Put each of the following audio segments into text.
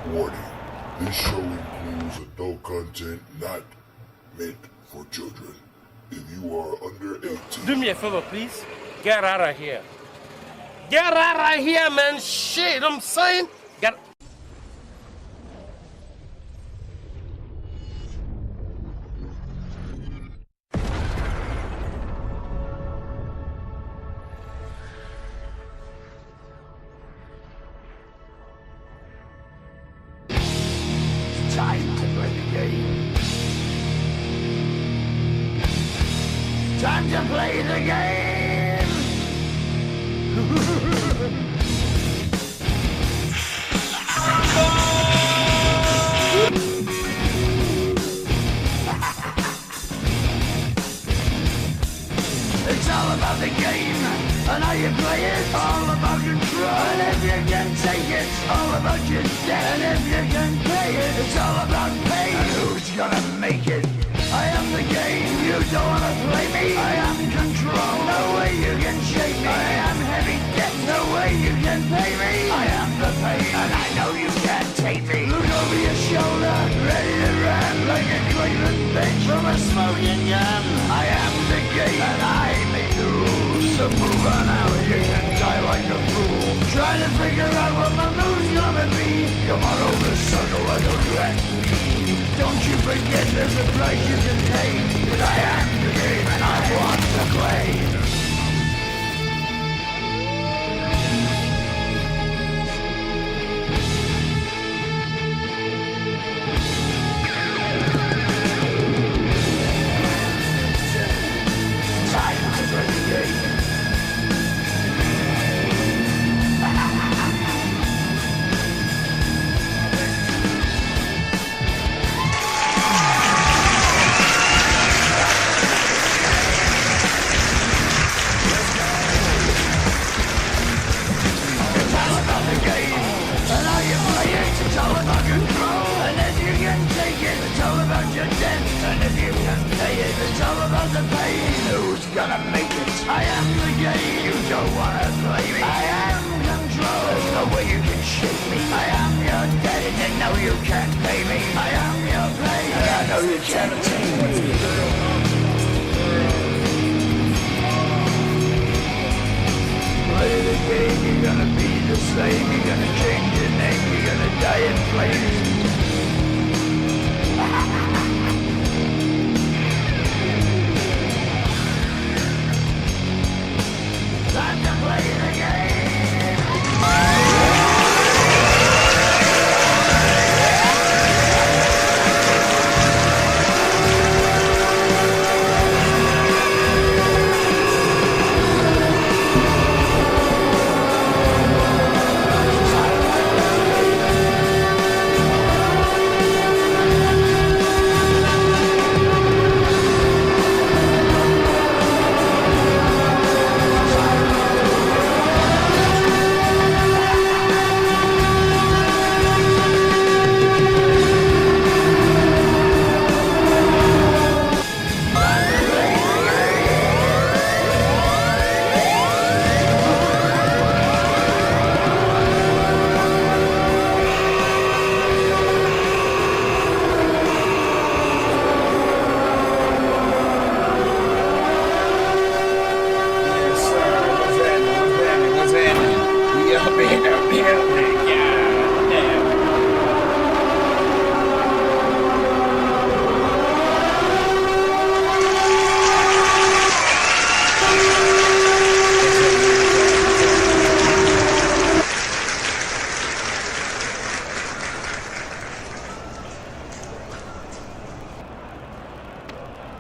Warning, this show includes adult content not meant for children. If you are under 18... Do me a favor, please. Get out of here. Get out of here, man. Shit, I'm saying. Get... Time to play the game. Time to play the game. It's all about the game and how you play it. All about control. And if you can take it, all about your debt. And if you can pay it, it's all about pain. And who's gonna make it? I am the game. You don't wanna play me. I am control. No way you can shake me. I am heavy debt. No way you can pay me. I am the pain, and I know you can't take me. Look over your shoulder, ready to run like a Cleveland bench from a smoking gun. I am the game, and I make the rules. So move on out, you can die like a fool. Trying to figure out what my move's gonna be. Come on over, circle, I know you have to leave. Don't you forget there's a price you can pay. But I am the game, and I want to play.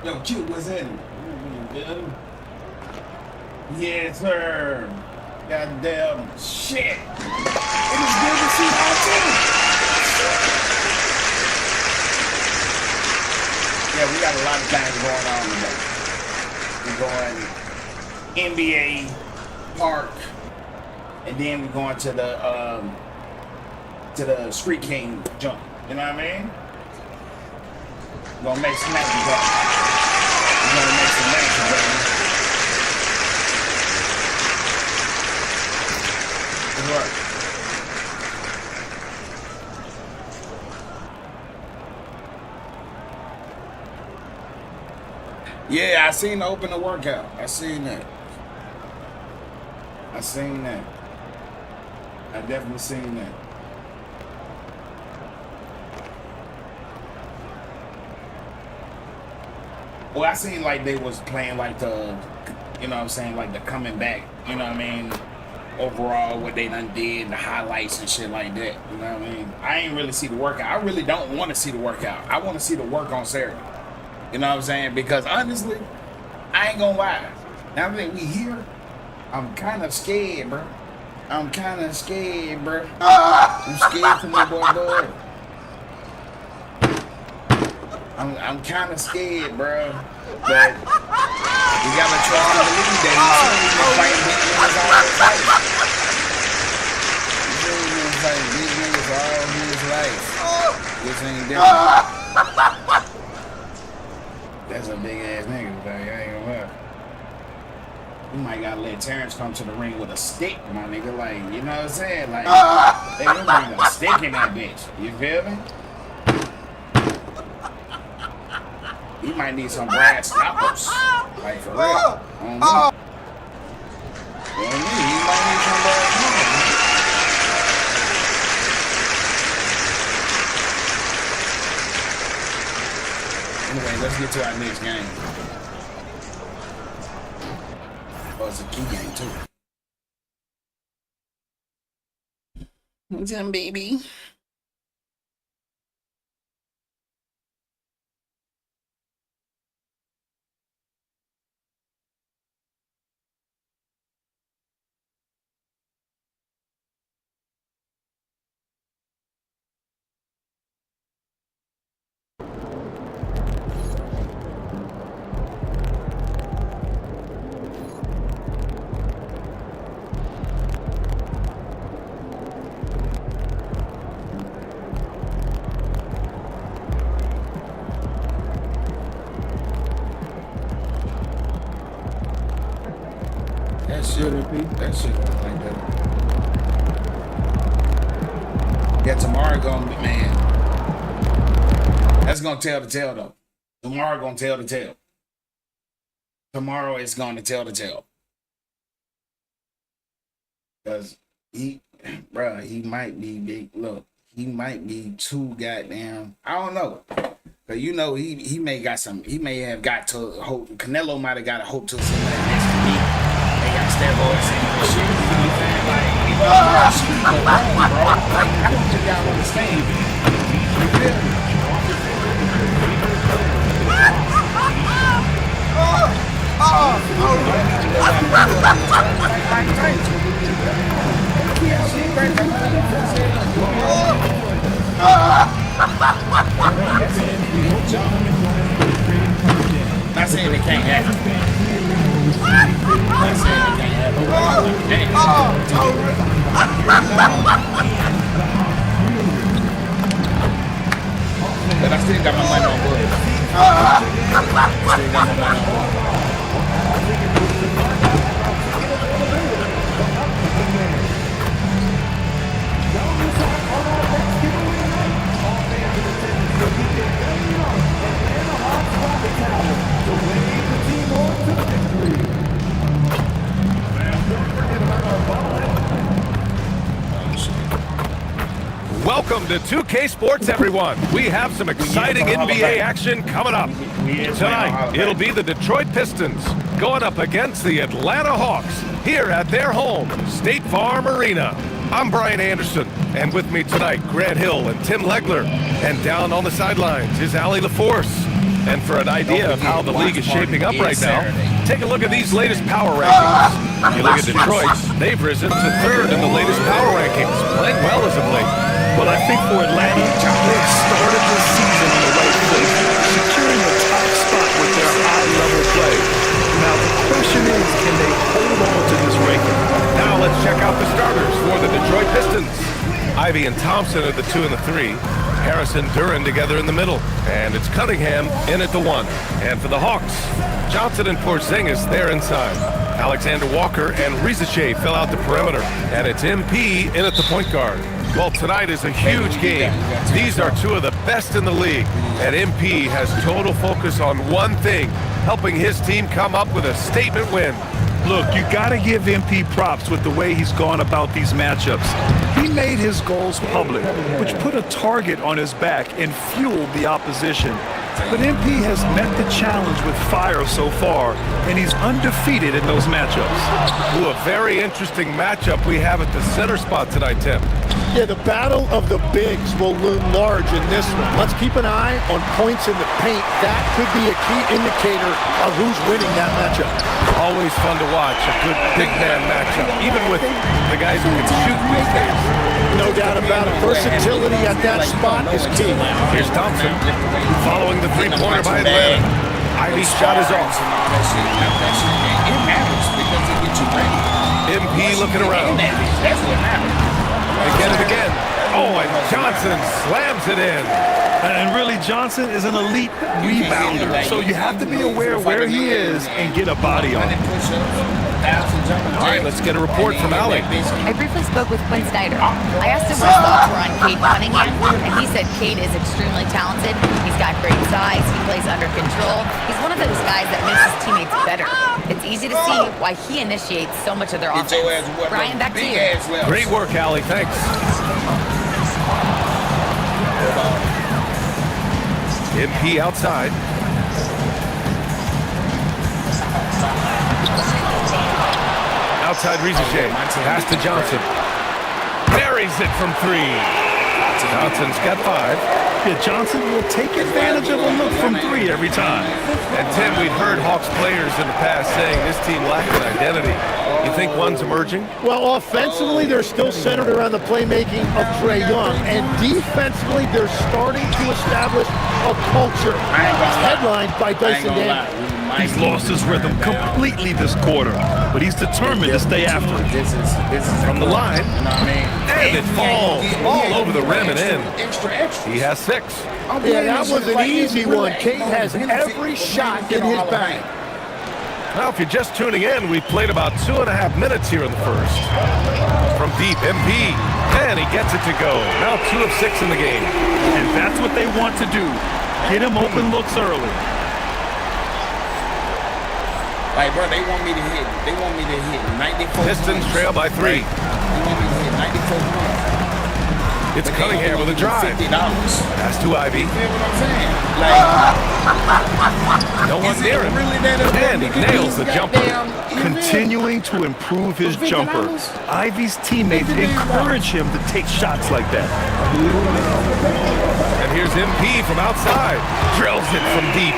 Yo, Q, what's in? Yes, sir. Goddamn shit. It was good to see y'all too. Yeah, we got a lot of things going on today. We're going NBA Park, and then we're going to the Street King jump. You know what I mean? We're gonna make some magic, bro. We're gonna make some magic, baby. Good work. Yeah, I seen the open the workout. I seen that. I definitely seen that. Well, I seen like they was playing like the, you know what I'm saying, like the coming back, you know what I mean? Overall, what they done did, the highlights and shit like that, you know what I mean? I ain't really see the workout. I really don't want to see the workout. I want to see the work on Saturday. You know what I'm saying? Because honestly, I ain't gonna lie. Now that we here, I'm kind of scared, bro. I'm scared for my boy Bud. I'm kind of scared, bro. But we gotta trust and believe that he's fighting big niggas all his life. He's been fighting big niggas all his life. This ain't different. That's a big ass nigga, but I ain't gonna lie. You might gotta let Terrence come to the ring with a stick, my nigga. Like, you know what I'm saying? Like, they don't bring a stick in that bitch. You feel me? He might need some brass stoppers. Like, for real. On me. On me. He might need some brass stoppers. Anyway, let's get to our next game. Oh, it's a key game, too. What's up, baby? That shit look like that. Yeah, tomorrow gonna be, man. That's gonna tell the tale though. Tomorrow gonna tell the tale. Tomorrow is gonna tell the tale. Cause he might be big. Look, he might be too goddamn. I don't know. Cause you know he may got some. He may have got to hope. Canelo might have got a hope to some of that next week. They got steroids and shit. You know what I'm saying? Like, you know, shit go wrong, bro. Like, I don't think y'all understand. You feel me? Not saying it can't happen. Not saying it can't happen. But I still got my money on Bud. Still got my money on Bud. Welcome to 2K Sports, everyone. We have some exciting NBA action coming up. Tonight, it'll be the Detroit Pistons going up against the Atlanta Hawks here at their home, State Farm Arena. I'm Brian Anderson, and with me tonight, Grant Hill and Tim Legler. And down on the sidelines is Allie LaForce. And for an idea of how the league is shaping up right now, take a look at these latest power rankings. You look at Detroit, they've risen to third in the latest power rankings, playing well as of late. But I think for Atlanta, they've started this season on the right foot, securing a top spot with their high-level play. Now, the question is, can they hold on to this ranking? Now let's check out the starters for the Detroit Pistons. Ivy and Thompson are the 2 and the 3. Harrison Duran together in the middle. And it's Cunningham in at the 1. And for the Hawks, Johnson and Porzingis, they're inside. Alexander Walker and Reesechay fill out the perimeter. And it's MP in at the point guard. Well, tonight is a huge game. These are 2 of the best in the league. And MP has total focus on one thing, helping his team come up with a statement win. Look, you got to give MP props with the way he's gone about these matchups. He made his goals public, which put a target on his back and fueled the opposition. But MP has met the challenge with fire so far, and he's undefeated in those matchups. Ooh, a very interesting matchup we have at the center spot tonight, Tim. Yeah, the battle of the bigs will loom large in this one. Let's keep an eye on points in the paint. That could be a key indicator of who's winning that matchup. Always fun to watch a good big man matchup, even with the guys who can shoot these days. No doubt about it. Versatility at that spot is key. Here's Thompson following the three-pointer by Atlanta. Ivy's shot is off. It matters because it gets you ready. MP looking around. That's what matters. Again and again. Oh, and Johnson slams it in. And really, Johnson is an elite rebounder, so you have to be aware where he is and get a body on him. All right, let's get a report from Allie. I briefly spoke with Quinn Snyder. I asked him what his thoughts were on Cade Cunningham, and he said Cade is extremely talented. He's got great size. He plays under control. He's one of those guys that makes his teammates better. It's easy to see why he initiates so much of their offense. Brian, back to you. Great work, Allie. Thanks. MP outside. Outside Riesechet. Pass to Johnson. Buries it from three. Johnson's got 5. Yeah, Johnson will take advantage of a look from 3 every time. And Tim, we've heard Hawks players in the past saying this team lacks an identity. You think one's emerging? Well, offensively, they're still centered around the playmaking of Trae Young. And defensively, they're starting to establish a culture. It's headlined by Dyson Daniels. He's lost his rhythm completely this quarter, but he's determined to stay after it. This is From the line. You know what I mean? And it falls all over the rim and in. Extra. He has 6. Yeah, that was an easy one. Cade has every shot in his bag. Now, if you're just tuning in, we've played about 2.5 minutes here in the first. From deep, MP, and he gets it to go. Now 2 of 6 in the game. And that's what they want to do. Get him open looks early. Like, bro, they want me to hit 94. Pistons trail by 3. They want me to hit 94 points. It's Cunningham with a drive. $50. Pass to Ivy. You feel what I'm saying? Like, No one near him. really that And he nails the jumper. Continuing to improve his jumper, Ivy's teammates encourage him to take shots like that. And here's MP from outside. Drills it from deep.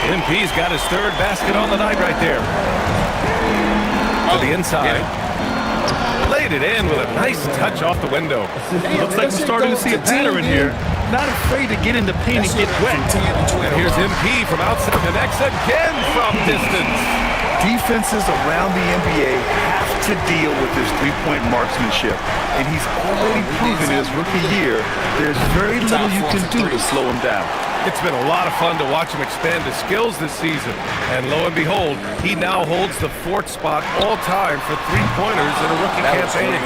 MP's got his 3rd basket on the night right there. To the inside. Laid it in with a nice touch off the window. Looks like we're starting to see a pattern here. Not afraid to get in the paint and get wet. And here's MP from outside. Connects again from distance. Defenses around the NBA have to deal with his three-point marksmanship. And he's already proven in his rookie year there's very little you can do to slow him down. It's been a lot of fun to watch him expand his skills this season. And lo and behold, he now holds the 4th spot all time for 3-pointers in a rookie campaign.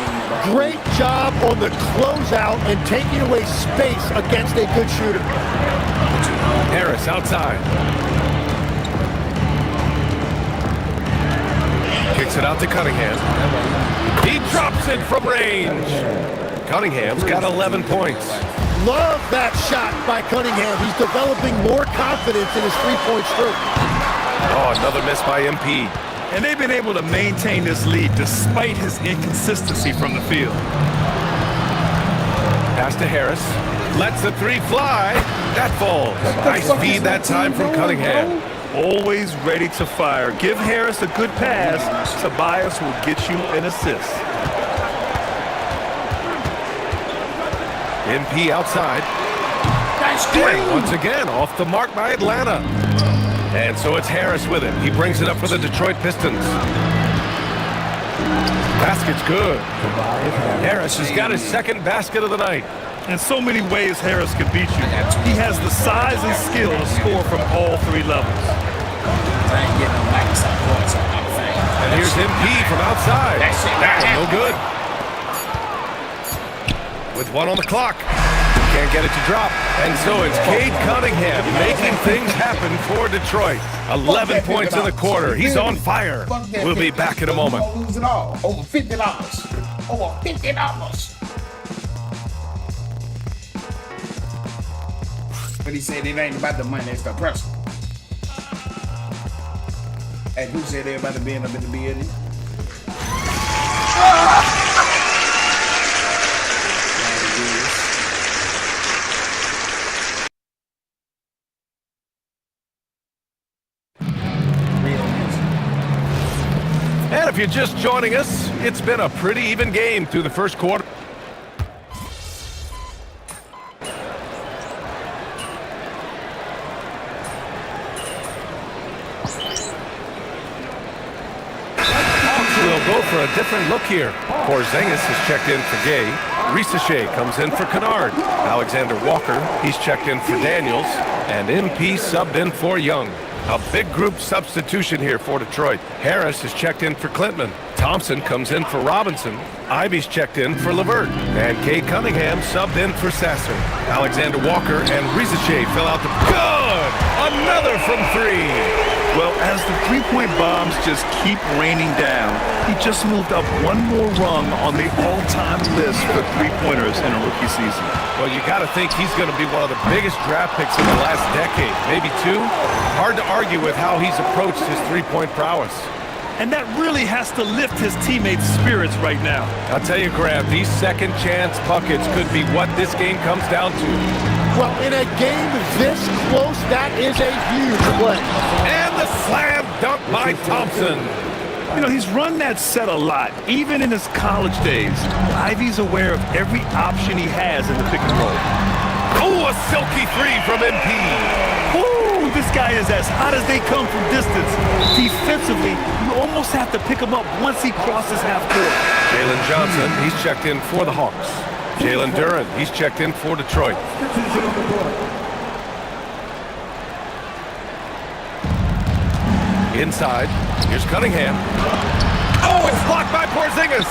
Great job on the closeout and taking away space against a good shooter. Harris outside. Kicks it out to Cunningham. He drops it from range. Cunningham's got 11 points. Love that shot by Cunningham. He's developing more confidence in his three-point stroke. Oh, another miss by MP. And they've been able to maintain this lead despite his inconsistency from the field. Pass to Harris. Lets the 3 fly. That falls. Nice feed that time from Cunningham. Always ready to fire. Give Harris a good pass. Tobias will get you an assist. MP outside. And once again, off the mark by Atlanta. And so it's Harris with it. He brings it up for the Detroit Pistons. Basket's good. Harris has got his 2nd basket of the night. In so many ways, Harris can beat you. He has the size and skill to score from all 3 levels. And here's MP from outside. That one no good. With 1 on the clock. Can't get it to drop. And so it's Cade Cunningham making things happen for Detroit. 11 points in the quarter. He's on fire. We'll be back in a moment. Don't lose it all. Over $50. Over $50. But he said it ain't about the money, it's the person. And who said everybody being up in the building? And if you're just joining us, it's been a pretty even game through the first quarter. We'll go for a different look here. Porzingis has checked in for Gay. Reesechat comes in for Kennard. Alexander Walker, he's checked in for Daniels. And MP subbed in for Young. A big group substitution here for Detroit. Harris is checked in for Klintman. Thompson comes in for Robinson. Ivy's checked in for LeVert. And Cade Cunningham subbed in for Sasser. Alexander Walker and Reesechat fill out the... Good! Another from three! Well, as the three-point bombs just keep raining down, he just moved up one more rung on the all-time list for three-pointers in a rookie season. Well, you got to think he's going to be one of the biggest draft picks in the last decade, maybe two. Hard to argue with how he's approached his three-point prowess. And that really has to lift his teammates' spirits right now. I'll tell you, Graham, these second-chance buckets could be what this game comes down to. Well, in a game this close, that is a huge play. And the slam dunk by Thompson. You know, he's run that set a lot, even in his college days. Ivy's aware of every option he has in the pick and roll. Oh, a silky three from MP. Ooh, this guy is as hot as they come from distance. Defensively, you almost have to pick him up once he crosses half court. Jalen Johnson, he's checked in for the Hawks. Jalen Duren, he's checked in for Detroit. Inside, here's Cunningham. Oh, it's blocked by Porzingis.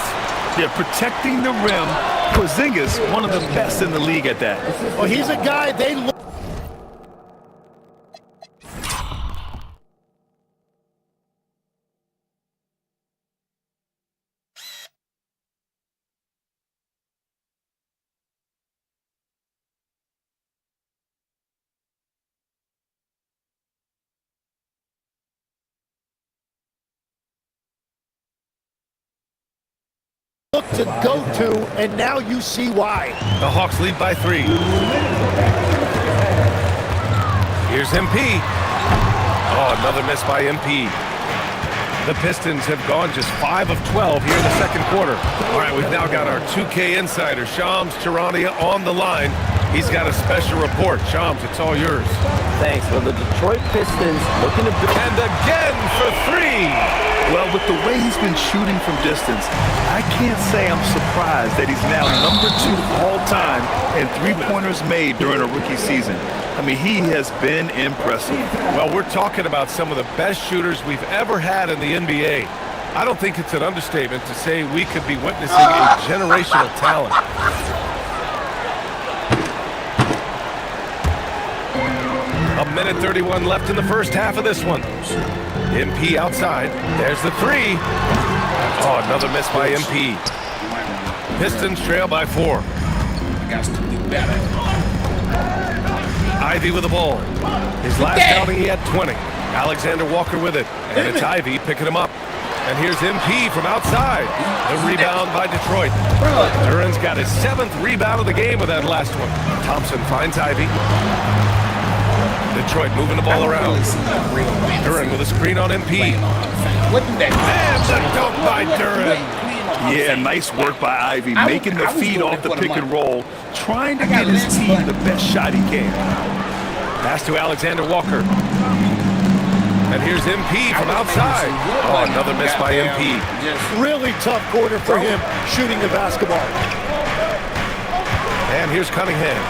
Yeah, protecting the rim. Porzingis, one of the best in the league at that. Well, he's a guy they look. To go to, and now you see why. The Hawks lead by 3. Here's MP. Oh, another miss by MP. The Pistons have gone just 5 of 12 here in the second quarter. All right, we've now got our 2K insider, Shams Charania, on the line. He's got a special report. Shams, it's all yours. Thanks. Well, the Detroit Pistons looking to... And again for 3! Well, with the way he's been shooting from distance, I can't say I'm surprised that he's now number 2 all-time in three-pointers made during a rookie season. I mean, he has been impressive. Well, we're talking about some of the best shooters we've ever had in the NBA. I don't think it's an understatement to say we could be witnessing a generational talent. A minute 31 left in the first half of this one. MP outside. There's the 3. Oh, another miss by MP. Pistons trail by 4. Got to do better. Ivy with the ball. His last outing, he had 20. Alexander Walker with it. And it's Ivy picking him up. And here's MP from outside. The rebound by Detroit. Duren's got his 7th rebound of the game with that last one. Thompson finds Ivy. Detroit moving the ball around. Duren with a screen on MP. And the dunk by Duren. Yeah, nice work by Ivy, making the feed off the pick and roll, trying to get his team the best shot he can. Pass to Alexander Walker. And here's MP from outside. Oh, another miss by MP. Really tough quarter for him shooting the basketball. And here's Cunningham.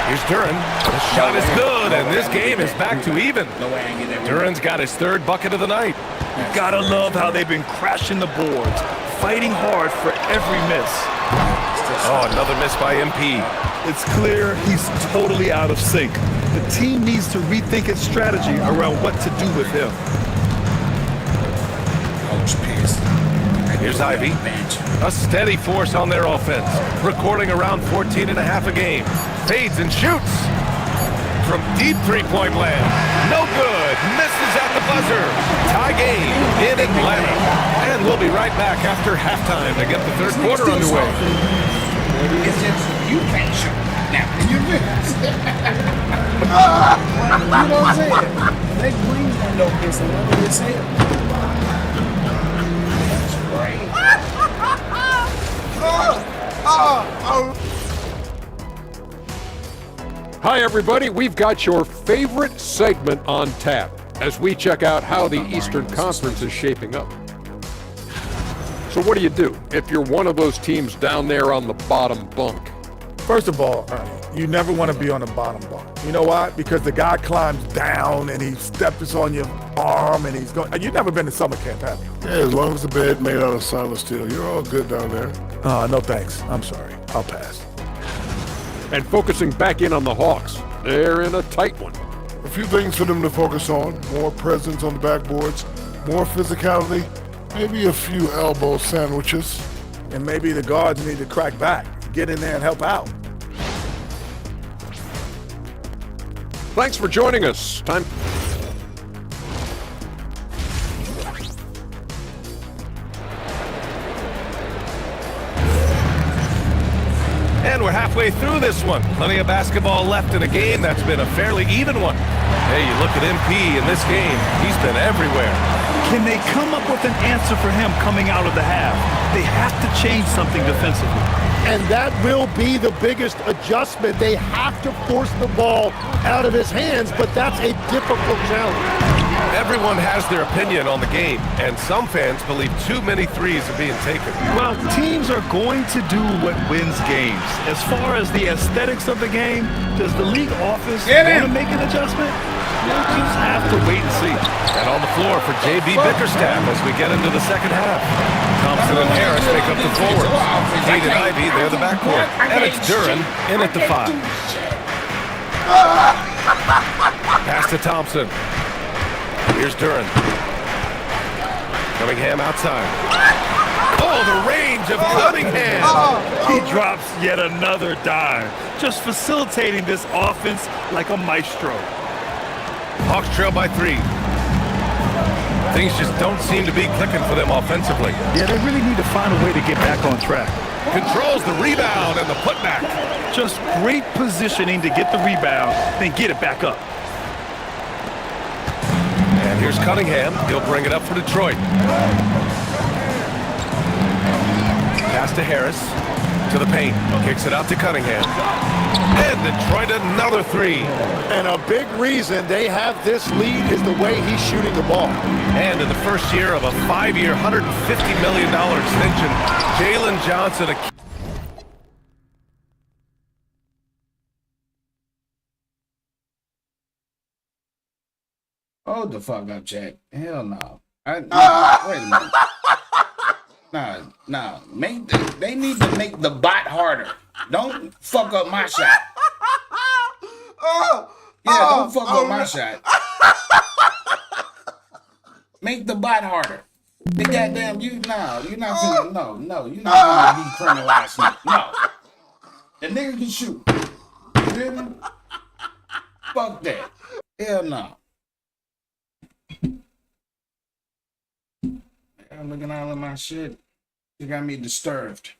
Here's Duren. The shot is good, and this game is back to even. Duren's got his 3rd bucket of the night. You gotta love how they've been crashing the boards, fighting hard for every miss. Oh, another miss by MP. It's clear he's totally out of sync. The team needs to rethink its strategy around what to do with him. Coach pissed. Here's Ivy. A steady force on their offense. Recording around 14 and a half a game. Fades and shoots. From deep three-point land. No good. Misses at the buzzer. Tie game in Atlanta. And we'll be right back after halftime to get the third quarter underway. It's just you can't shoot. Now, you miss. You know what I'm saying? They green window is a little bit safe. That's right. Hi, everybody. We've got your favorite segment on tap as we check out how the Eastern Conference is shaping up. So what do you do if you're one of those teams down there on the bottom bunk? First of all, Ernie, you never want to be on the bottom bunk. You know why? Because the guy climbs down and he steps on your arm and he's going. You've never been to summer camp, have you? Yeah, as long as the bed made out of solid steel, you're all good down there. No thanks. I'm sorry. I'll pass. And focusing back in on the Hawks, they're in a tight one. A few things for them to focus on. More presence on the backboards, more physicality, maybe a few elbow sandwiches. And maybe the guards need to crack back, get in there and help out. Thanks for joining us. Time. And we're halfway through this one. Plenty of basketball left in a game that's been a fairly even one. Hey, you look at MP in this game, he's been everywhere. Can they come up with an answer for him coming out of the half? They have to change something defensively. And that will be the biggest adjustment. They have to force the ball out of his hands, but that's a difficult challenge. Everyone has their opinion on the game, and some fans believe too many threes are being taken. Well, teams are going to do what wins games. As far as the aesthetics of the game, does the league office want to make an adjustment? We'll just have to wait and see. And on the floor for JB Bickerstaff as we get into the second half. Thompson and Harris make up the forwards. Kate and Ivy, they're the backcourt. And it's Duran in at the 5. Pass to Thompson. Here's Duran. Cunningham outside. Oh, the range of Cunningham! He drops yet another dime, just facilitating this offense like a maestro. Hawks trail by 3. Things just don't seem to be clicking for them offensively. Yeah, they really need to find a way to get back on track. Controls the rebound and the putback. Just great positioning to get the rebound, then get it back up. And here's Cunningham. He'll bring it up for Detroit. Pass to Harris. To the paint. Kicks it out to Cunningham. And Detroit another 3. And a big reason they have this lead is the way he's shooting the ball. And in the first year of a 5-year, $150 million extension, Jalen Johnson. Hold the fuck up, Jack. Hell no. Wait a minute. Nah. They need to make the bot harder. Don't fuck up my shot. Don't fuck up my shot. Make the bot harder. The goddamn you're not finna, no, you're not gonna decriminalize me. No. The nigga can shoot. You hear me? Fuck that. Hell no. I'm looking all of my shit. You got me disturbed.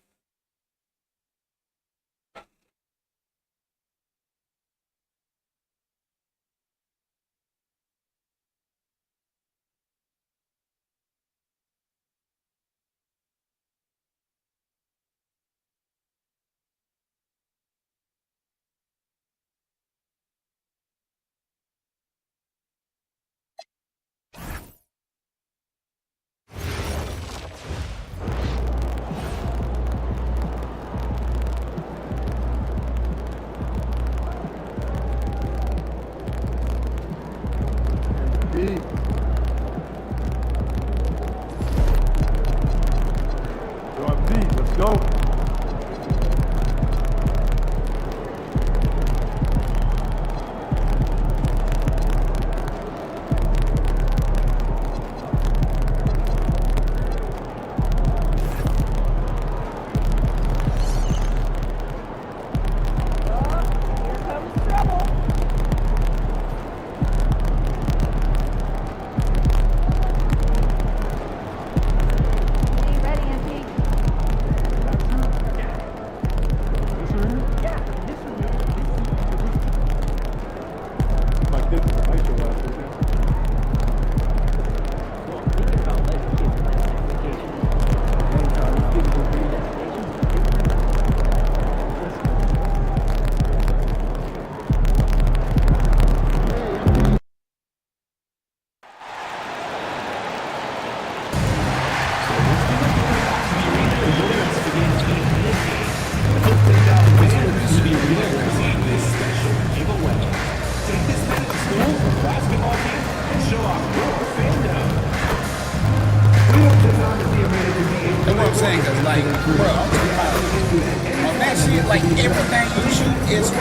everything you shoot is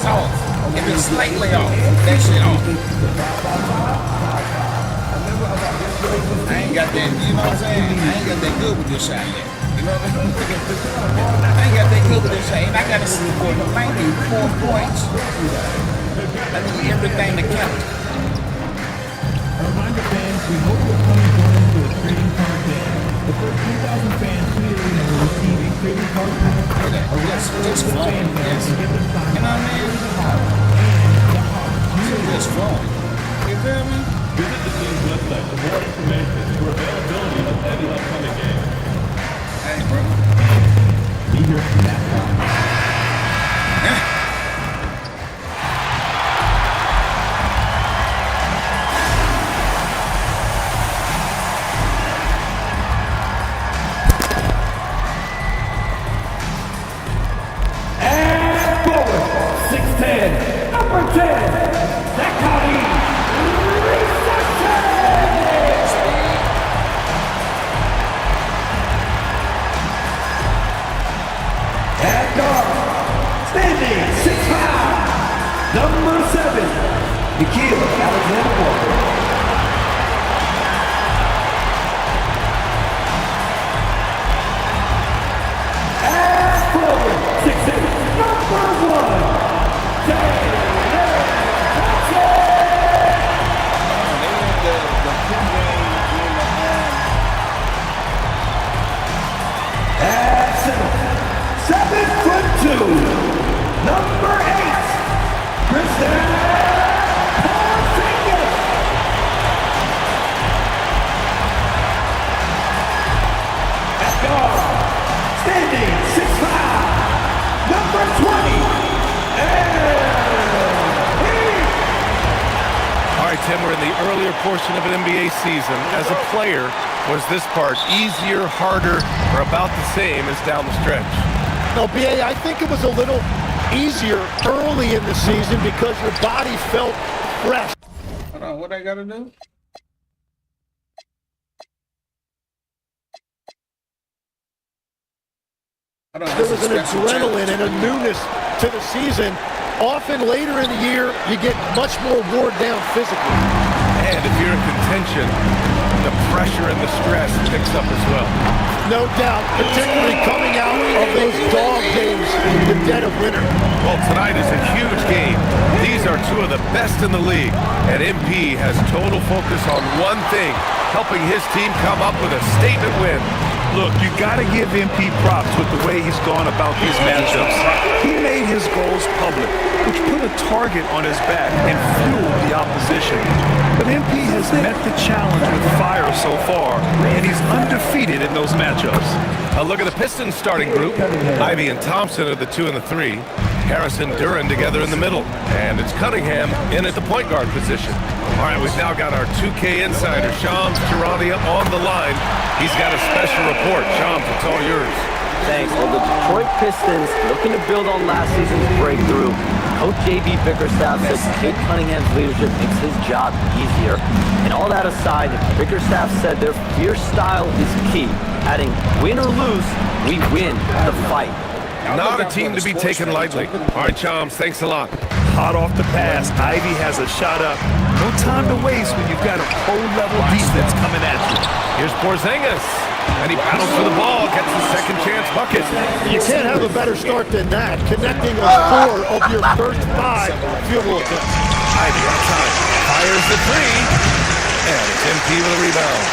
off. If it's slightly off, that shit off. I ain't got that, you know what I'm saying? I ain't got that good with this shot yet. You know what I mean? I ain't got that good with this shot. And I gotta see for 94 points. I need everything to count. A reminder, fans, we hope you'll come and join us for a trading card day. The first 2,000 fans tweeting and will receive a trading card pack. Just flowing. Yes. You know what I mean? Just flowing. You feel me? Visit the team's website for more information for availability of any upcoming game. Hey, bro. Be here for that. Yeah. Tim, we're in the earlier portion of an NBA season. As a player, was this part easier, harder, or about the same as down the stretch? No, BA, I think it was a little easier early in the season because your body felt fresh. Hold on, what I gotta do? There was an adrenaline and a newness to the season. Often later in the year, you get much more worn down physically. And if you're in contention, the pressure and the stress picks up as well. No doubt, particularly coming out of those dog days in the dead of winter. Well, tonight is a huge game. These are two of the best in the league, and MP has total focus on one thing, helping his team come up with a statement win. Look, you got to give MP props with the way he's gone about these matchups. He made his goals public, which put a target on his back and fueled the opposition. But MP has met the challenge with fire so far, and he's undefeated in those matchups. A look at the Pistons starting group. Ivy and Thompson are the 2 and the 3. Harris and Duran together in the middle. And it's Cunningham in at the point guard position. All right, we've now got our 2K insider, Shams Charania, on the line. He's got a special report. Shams, it's all yours. Thanks. Well, the Detroit Pistons looking to build on last season's breakthrough. Coach J.B. Bickerstaff says Kate Cunningham's leadership makes his job easier. And all that aside, Bickerstaff said their fierce style is key, adding, win or lose, we win the fight. Not a team to be taken lightly. All right, Shams, thanks a lot. Hot off the pass, Ivy has a shot up. No time to waste when you've got a pro-level defense coming at you. Here's Porzingis, and he paddles for the ball, gets the second chance bucket. You can't have a better start than that, connecting on 4 of your first 5 field goal attempts. Ivy on time, fires the 3, and it's MP with a rebound.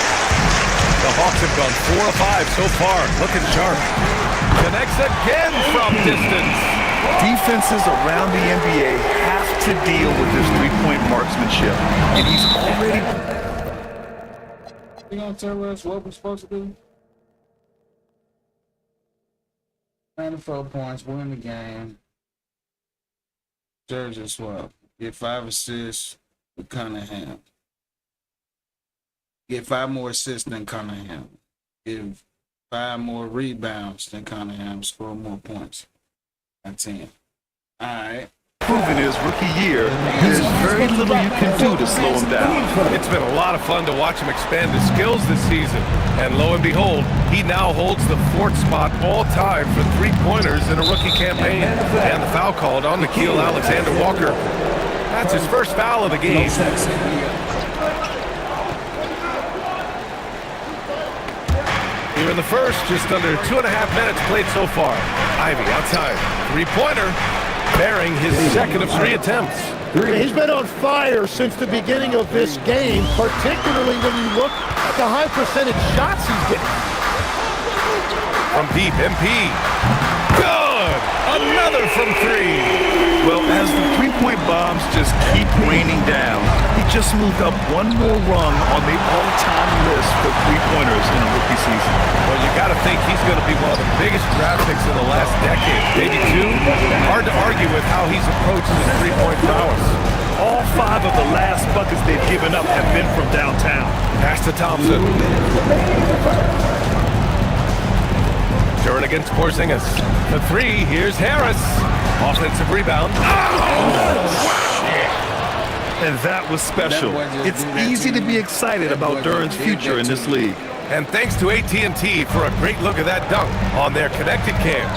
The Hawks have gone 4 of 5 so far, looking sharp. Connects again from distance. Defenses around the NBA have to deal with this three-point marksmanship, and he's already... You gonna tell us what we're supposed to do? 94 points, win the game. Jersey swap. Get 5 assists with Cunningham. Get 5 more assists than Cunningham. Give 5 more rebounds than Cunningham. Score more points. At 10. All right. proven in his rookie year, there's very little you can do to slow him down. It's been a lot of fun to watch him expand his skills this season. And lo and behold, he now holds the 4th spot all time for three-pointers in a rookie campaign. And the foul called on Nickeil Alexander-Walker. That's his first foul of the game. Here in the first, just under 2.5 minutes played so far. Ivy outside, three-pointer, bearing his second of 3 attempts. He's been on fire since the beginning of this game, particularly when you look at the high percentage shots he's getting. From deep, MP. Good! Another from 3. Well, as the three-point bombs just keep raining down, he just moved up one more rung on the all-time list for three-pointers in a rookie season. Well, you got to think he's going to be one of the biggest draft picks in the last decade. Maybe 2. Hard to argue with how he's approached his three-point prowess. All 5 of the last buckets they've given up have been from downtown. Pass to Thompson. Turn against Porzingis. The 3, here's Harris. Offensive rebound. And that was special. It's easy to be excited about Duran's future in this league. And thanks to AT&T for a great look at that dunk on their connected cam.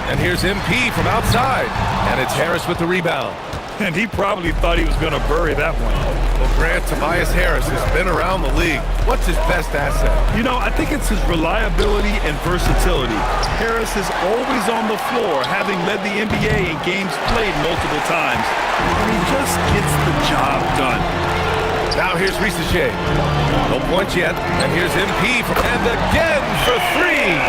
And here's MP from outside. And it's Harris with the rebound. And he probably thought he was going to bury that one. Well, Grant, Tobias Harris has been around the league. What's his best asset? You know, I think it's his reliability and versatility. Harris is always on the floor, having led the NBA in games played multiple times. And he just gets the job done. Now here's Reesechat. No points yet. And here's MP from and again for 3.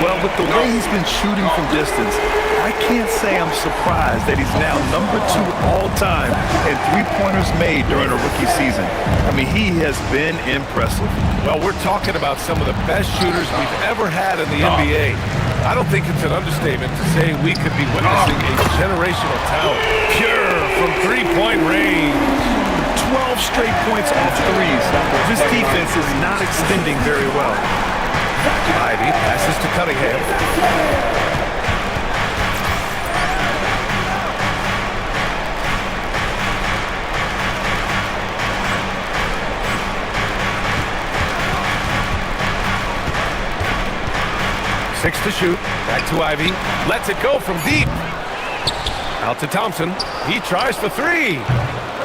Well, with the way he's been shooting from distance, I can't say I'm surprised that he's now number 2 all-time in three-pointers made during a rookie season. I mean, he has been impressive. Well, we're talking about some of the best shooters we've ever had in the NBA. I don't think it's an understatement to say we could be witnessing a generational talent. Pure from three-point range. 12 straight points off threes. This defense is not extending very well. Ivy passes to Cunningham. Six to shoot. Back to Ivy. Lets it go from deep. Out to Thompson. He tries for 3.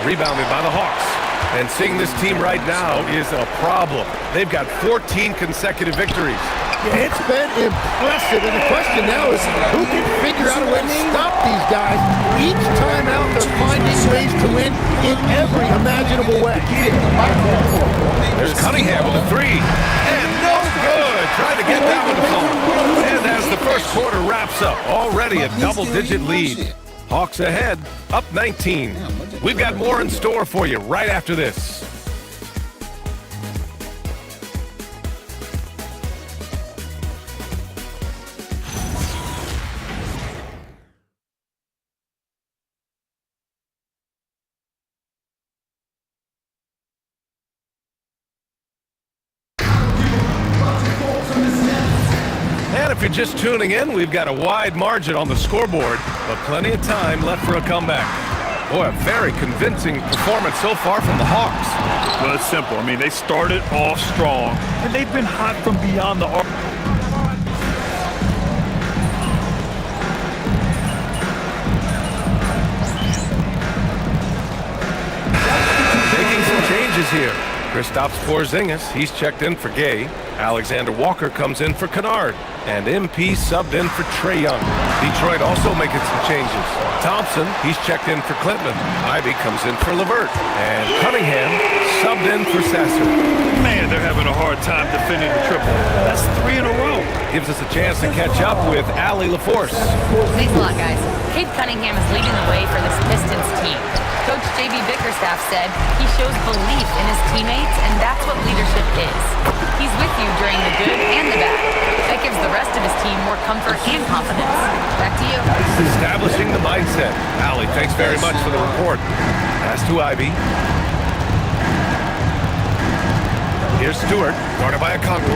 Rebounded by the Hawks. And seeing this team right now is a problem. They've got 14 consecutive victories. Yeah, it's been impressive, and the question now is who can figure out a way to stop these guys? Each time out, they're finding ways to win in every imaginable way. There's Cunningham with a 3. And no good. Trying to get that one to fall. And as the first quarter wraps up, already a double-digit lead. Hawks ahead, up 19. We've got more in store for you right after this. And if you're just tuning in, we've got a wide margin on the scoreboard, but plenty of time left for a comeback. Boy, a very convincing performance so far from the Hawks. Well, it's simple. I mean, they started off strong, and they've been hot from beyond the arc. Making some changes here. Kristaps Porzingis, he's checked in for Gay. Alexander Walker comes in for Kennard. And MP subbed in for Trae Young. Detroit also making some changes. Thompson, he's checked in for Clinton. Ivy comes in for LeVert. And Cunningham subbed in for Sasser. Man, they're having a hard time defending the triple. That's 3 in a row. Gives us a chance to catch up with Allie LaForce. Thanks a lot, guys. Cade Cunningham is leading the way for this Pistons team. Coach J.B. Bickerstaff said he shows belief in his teammates, and that's what leadership is. He's with you during the good and the bad. That gives the rest of his team more comfort and confidence. Back to you. Establishing the mindset. Allie, thanks very much for the report. Pass to Ivy. Here's Stewart, guarded by Okongwu.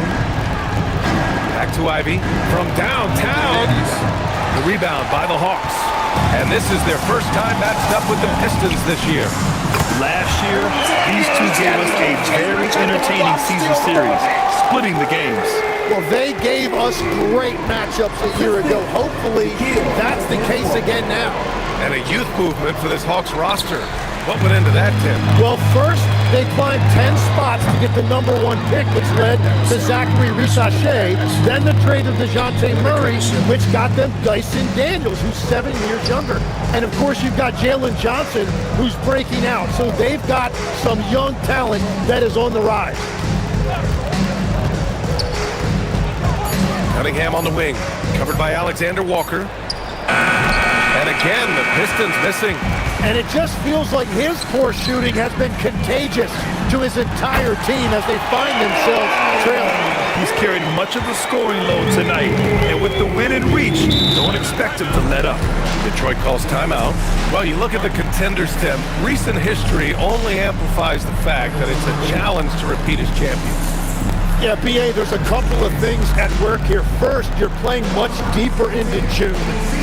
Back to Ivy from downtown. The rebound by the Hawks. And this is their first time matched up with the Pistons this year. Last year, these two gave us a very entertaining season series, splitting the games. Well, they gave us great matchups a year ago. Hopefully, that's the case again now. And a youth movement for this Hawks roster. What went into that, Tim? Well, first, they climbed 10 spots to get the #1 pick, which led to Zachary Reesedatruth. Then the trade of DeJounte Murray, which got them Dyson Daniels, who's 7 years younger. And, of course, you've got Jalen Johnson, who's breaking out. So they've got some young talent that is on the rise. Cunningham on the wing, covered by Alexander Walker. And again, the Pistons missing. And it just feels like his poor shooting has been contagious to his entire team as they find themselves trailing. He's carried much of the scoring load tonight, and with the win in reach, don't expect him to let up. Detroit calls timeout. Well, you look at the contenders, Tim. Recent history only amplifies the fact that it's a challenge to repeat as champions. Yeah, BA, there's a couple of things at work here. First, you're playing much deeper into June,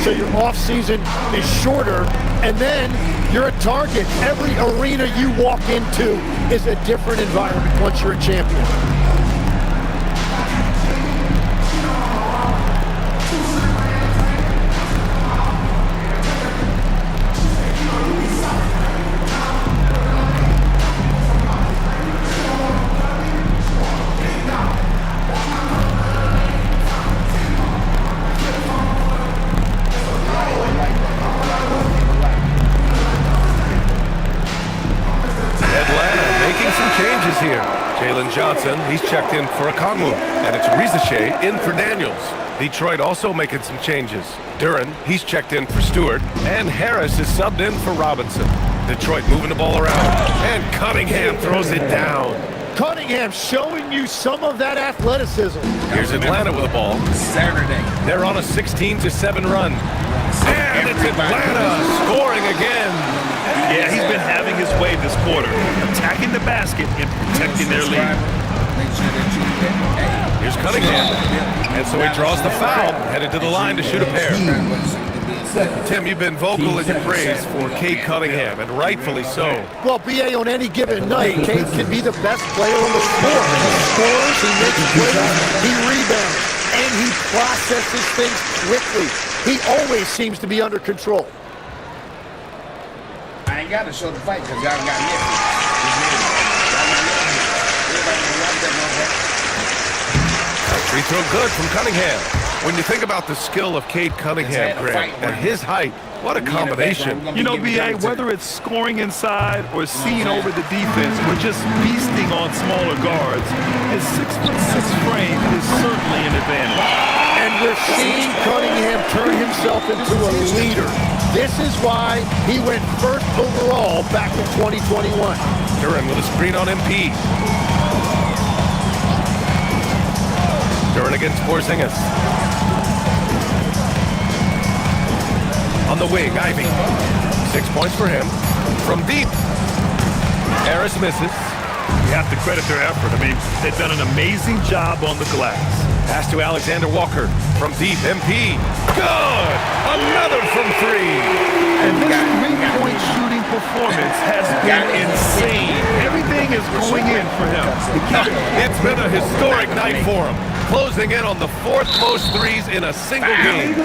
so your off-season is shorter, and then you're a target. Every arena you walk into is a different environment once you're a champion. Here. Jalen Johnson, he's checked in for Okongwu, and it's Reesedatruth in for Daniels. Detroit also making some changes. Duren, he's checked in for Stewart, and Harris is subbed in for Robinson. Detroit moving the ball around, and Cunningham throws it down. Cunningham showing you some of that athleticism. Here's Atlanta with the ball. Saturday. They're on a 16-7 run. And it's Atlanta scoring again. Yeah, he's been having his way this quarter, attacking the basket and protecting their lead. Here's Cunningham. And so he draws the foul, headed to the line to shoot a pair. Tim, you've been vocal in your praise for Cade Cunningham, and rightfully so. Well, BA, on any given night, Cade can be the best player on the floor. He scores, he makes plays, he rebounds, and he processes things quickly. He always seems to be under control. I ain't got to show the fight because y'all got me. Free throw good from Cunningham. When you think about the skill of Cade Cunningham, Greg, at his height, what a combination. You know, BA, whether it's scoring inside or seeing over the defense or just feasting on smaller guards, his 6'6" frame is certainly an advantage. And we're seeing Cunningham turn himself into a leader. This is why he went first overall back in 2021. Duren with a screen on MP. Duren against Porzingis. On the wing, Ivy. 6 points for him. From deep. Harris misses. You have to credit their effort. I mean, they've done an amazing job on the glass. Pass to Alexander Walker. From deep, MP. Good! Another from three. And this three-point shooting performance has been insane. Everything is going in for him. It's been a historic night for him. Closing in on the fourth most threes in a single game.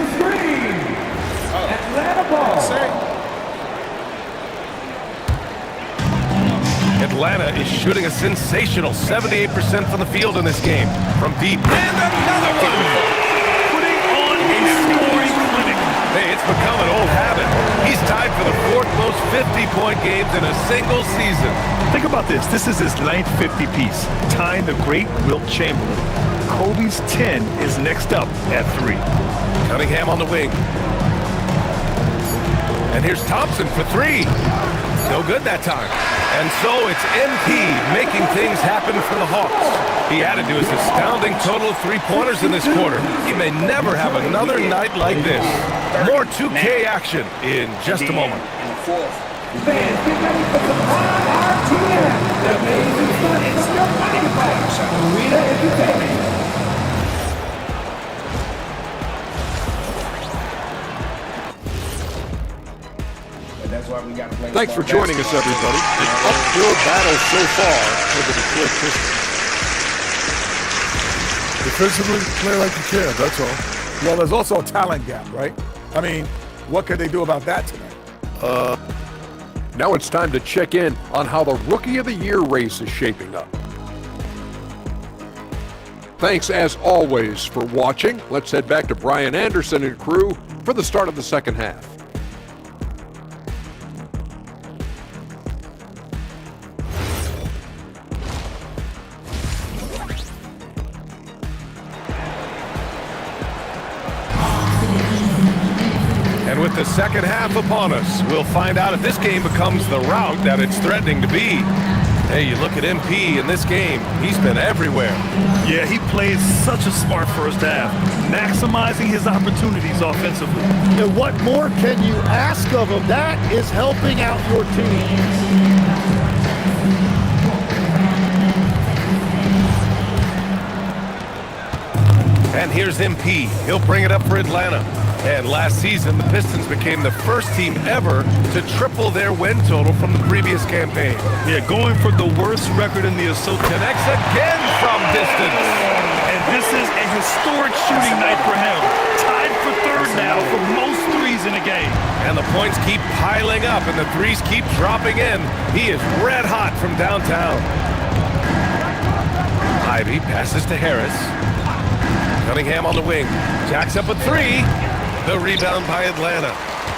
Atlanta ball. Atlanta is shooting a sensational 78% from the field in this game. From deep. And another one! Putting on a scoring clinic. Hey, it's become an old habit. He's tied for the fourth most 50-point games in a single season. Think about this. This is his ninth 50-piece, tying the great Wilt Chamberlain. Kobe's 10 is next up at 3. Cunningham on the wing. And here's Thompson for 3. No good that time. And so it's MP making things happen for the Hawks. He added to his astounding total of 3-pointers in this quarter. He may never have another night like this. More 2K action in just a moment. Fans, get ready for the RTM, the amazing fun from your money box, Arena Entertainment. That's why we got to play. Thanks for joining us, everybody. An uphill battle so far for the Detroit Pistons. Defensively, play like you can, that's all. Well, there's also a talent gap, right? I mean, what could they do about that tonight? Now it's time to check in on how the Rookie of the Year race is shaping up. Thanks, as always, for watching. Let's head back to Brian Anderson and crew for the start of the second half. And with the second half upon us, we'll find out if this game becomes the rout that it's threatening to be. Hey, you look at MP in this game, he's been everywhere. Yeah, he played such a smart first half, maximizing his opportunities offensively. And what more can you ask of him? That is helping out your team. And here's MP. He'll bring it up for Atlanta. And last season, the Pistons became the first team ever to triple their win total from the previous campaign. Yeah, going for the worst record in the association. Connects again from distance. And this is a historic shooting night for him. Tied for third now for most threes in a game. And the points keep piling up and the threes keep dropping in. He is red hot from downtown. Ivy passes to Harris. Cunningham on the wing. Jacks up a three. The rebound by Atlanta.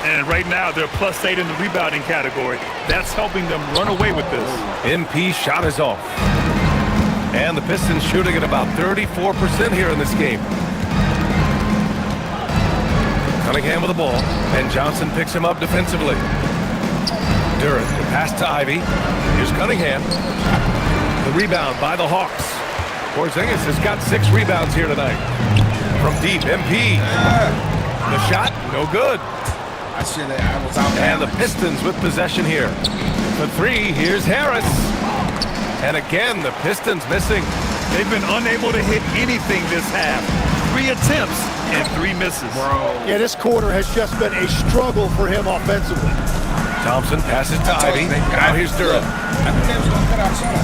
And right now, they're +8 in the rebounding category. That's helping them run away with this. MP shot is off. And the Pistons shooting at about 34% here in this game. Cunningham with the ball. And Johnson picks him up defensively. Durant, the pass to Ivy. Here's Cunningham. The rebound by the Hawks. Porzingis has got 6 rebounds here tonight. From deep, MP. The shot, no good. I was out there. And the Pistons with possession here. For 3, here's Harris. And again, the Pistons missing. They've been unable to hit anything this half. 3 attempts and 3 misses. Yeah, this quarter has just been a struggle for him offensively. Thompson passes to Ivy. Now here's Durant. I think they was going to cut outside.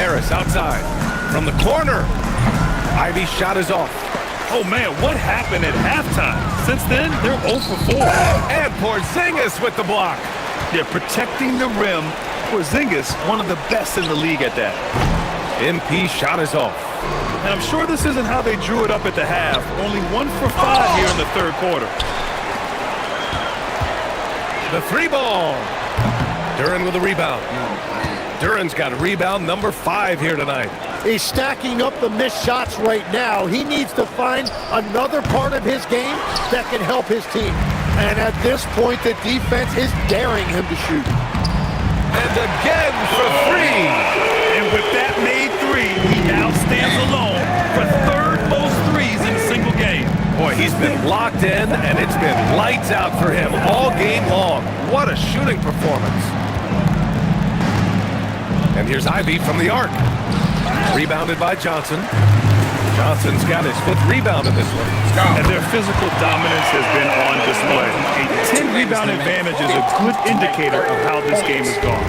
Harris outside. From the corner. Ivy's shot is off. Oh, man, what happened at halftime? Since then, they're 0 for 4. And Porzingis with the block. They're protecting the rim. Porzingis, one of the best in the league at that. MP shot is off. And I'm sure this isn't how they drew it up at the half. Only 1 for 5 here in the third quarter. The 3 ball. Durant with a rebound. Durant's got rebound number 5 here tonight. He's stacking up the missed shots right now. He needs to find another part of his game that can help his team. And at this point, the defense is daring him to shoot. And again for 3. And with that made 3, he now stands alone for third most threes in a single game. Boy, he's been locked in, and it's been lights out for him all game long. What a shooting performance. And here's Ivy from the arc. Rebounded by Johnson. Johnson's got his 5th rebound in this one. And their physical dominance has been on display. A 10-rebound advantage is a good indicator of how this game has gone.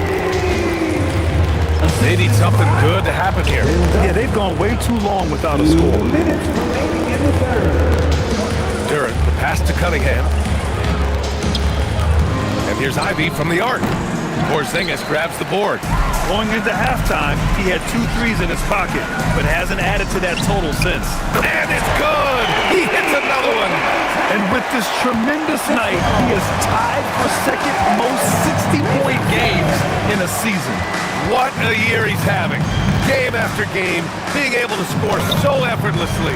They need something good to happen here. Yeah, they've gone way too long without a score. Durant, the pass to Cunningham. And here's Ivy from the arc. Porzingis grabs the board. Going into halftime, he had 2 threes in his pocket, but hasn't added to that total since. And it's good! He hits another one! And with this tremendous night, he is tied for second most 60-point games in a season. What a year he's having. Game after game, being able to score so effortlessly.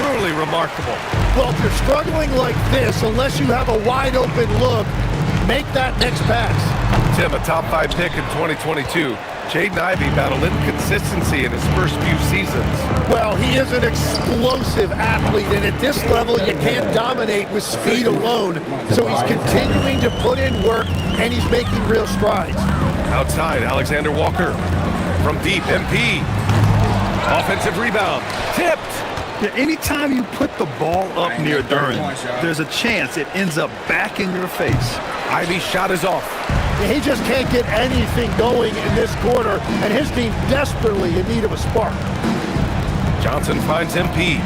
Truly remarkable. Well, if you're struggling like this, unless you have a wide-open look, make that next pass. Tim, a top 5 pick in 2022. Jaden Ivey battled inconsistency in his first few seasons. Well, he is an explosive athlete, and at this level, you can't dominate with speed alone. So he's continuing to put in work, and he's making real strides. Outside, Alexander Walker. From deep, MP. Offensive rebound. Tipped. Yeah, anytime you put the ball up near Duran, points, y'all. there's a chance it ends up back in your face. Ivy's shot is off. He just can't get anything going in this quarter, and his team desperately in need of a spark. Johnson finds MP.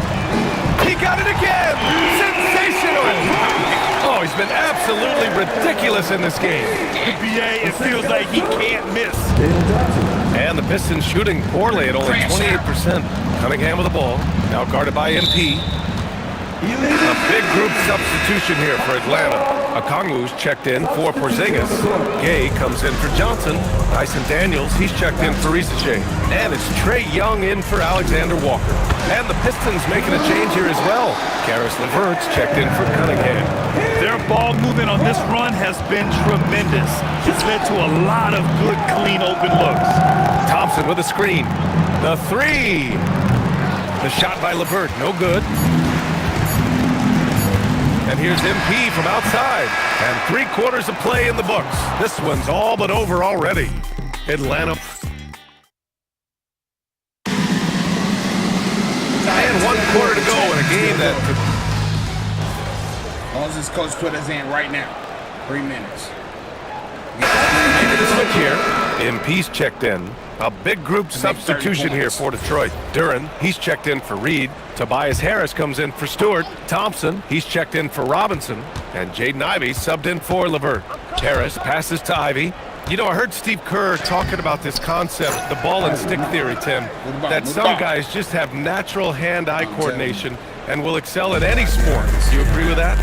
He got it again! Sensational! Oh, he's been absolutely ridiculous in this game. BA, it feels like he can't miss. And the Pistons shooting poorly at only 28%. Cunningham with the ball, now guarded by MP. A big group substitution here for Atlanta. Okongwu's checked in for Porzingis. Gay comes in for Johnson. Dyson Daniels, he's checked in for Reesechat. And it's Trae Young in for Alexander Walker. And the Pistons making a change here as well. Karis LeVert's checked in for Cunningham. Their ball movement on this run has been tremendous. It's led to a lot of good, clean, open looks. Thompson with a screen. The three. The shot by LeVert, no good. And here's MP from outside. And 3/4 of play in the books. This one's all but over already. Atlanta. And 1/4 to go in a game that could... As long as this coach put us in right now. 3 minutes. Maybe the switch here. MP's checked in. A big group substitution here for Detroit. Duran, he's checked in for Reed. Tobias Harris comes in for Stewart. Thompson, he's checked in for Robinson. And Jaden Ivey subbed in for LeVert. Harris passes to Ivey. You know, I heard Steve Kerr talking about this concept, the ball and stick theory, Tim, that some guys just have natural hand-eye coordination and will excel at any sport. Do you agree with that?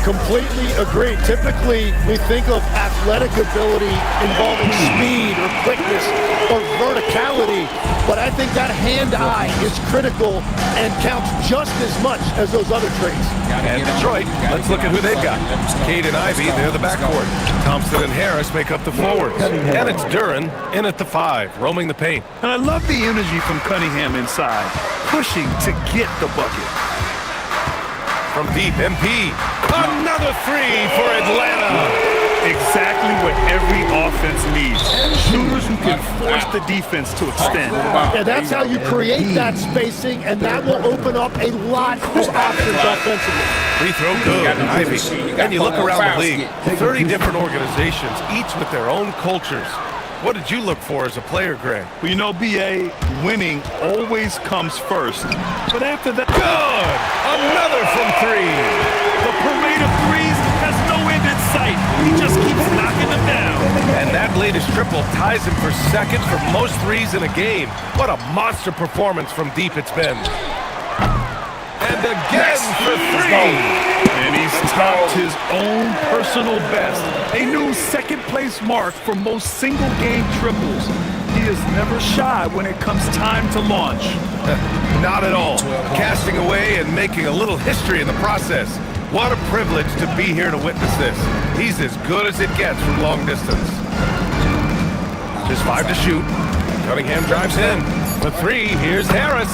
Completely agree. Typically, we think of athletic ability involving speed or quickness or verticality, but I think that hand-eye is critical and counts just as much as those other traits. And Detroit, let's look at who they've got. Cade and Ivey, they're the backcourt. Thompson and Harris make up the forwards. And it's Duran in at the 5, roaming the paint. And I love the energy from Cunningham inside, pushing to get the bucket. From deep, MP. Another 3 for Atlanta. Exactly what every offense needs. Shooters who can force the defense to extend. Yeah, that's how you create that spacing, and that will open up a lot of options offensively. Free throw good, Ivy. And you look around the league, 30 different organizations, each with their own cultures. What did you look for as a player, Greg? Well, you know, BA, winning always comes first. But after that... Good! Another from 3. The parade of threes has no end in sight. He just keeps knocking them down. And that latest triple ties him for second for most threes in a game. What a monster performance from deep it's been. And again for 3. And he's topped his own personal best. A new second-place mark for most single-game triples. He is never shy when it comes time to launch. Not at all. Casting away and making a little history in the process. What a privilege to be here to witness this. He's as good as it gets from long distance. Just 5 to shoot. Cunningham drives in. For 3, here's Harris.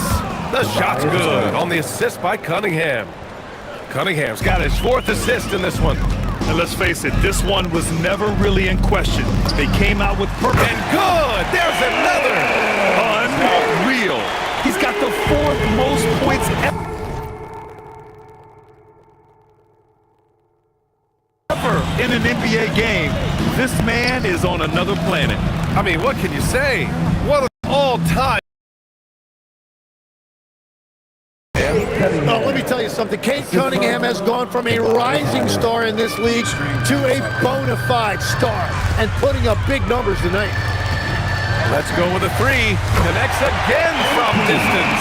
The shot's good on the assist by Cunningham. Cunningham's got his 4th assist in this one. And let's face it, this one was never really in question. They came out with purpose. And good! There's another! Unreal. He's got the 4th most points ever in an NBA game. This man is on another planet. I mean, what can you say? What an all-time. Let me tell you something. Cade Cunningham has gone from a rising star in this league to a bona fide star and putting up big numbers tonight. Let's go with a 3. Connects again from distance.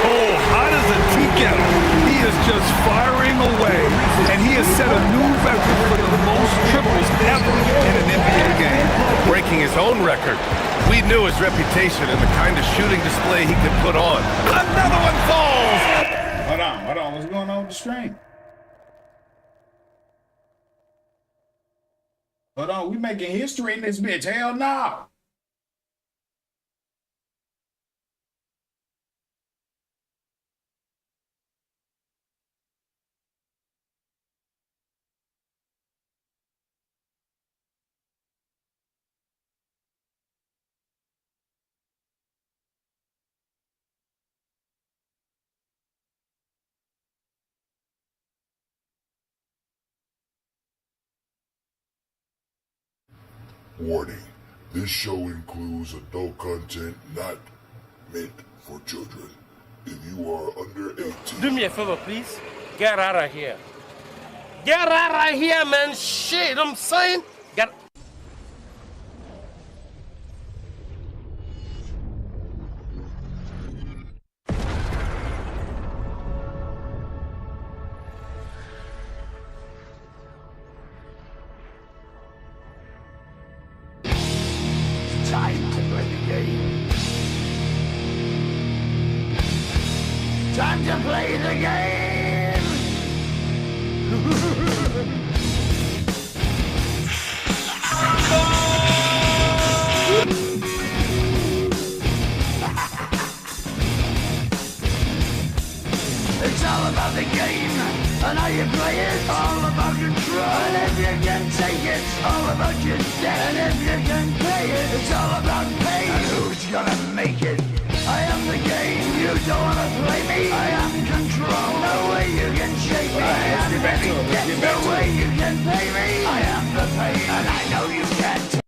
Oh, hot as a tea kettle. He is just firing away. And he has set a new record for the most triples ever in an NBA game. Breaking his own record. We knew his reputation and the kind of shooting display he could put on. Another one falls! Hold on. What's going on with the stream? Hold on, we making history in this bitch. Hell no. Warning, this show includes adult content not meant for children. If you are under 18... Do me a favor, please. Get out of here. Get out of here, man. Shit, I'm saying. Get... Time to play the game. Time to play the game. It's all about the game and how you play it. All about control. And if you can take it, all about your debt. And if you can pay it, it's all about pay. And who's gonna make it? I am the game. You don't wanna play me. I am control. No way you can shake me. I am heavy debt. No way you can pay me. I am the pain, and I know you can't.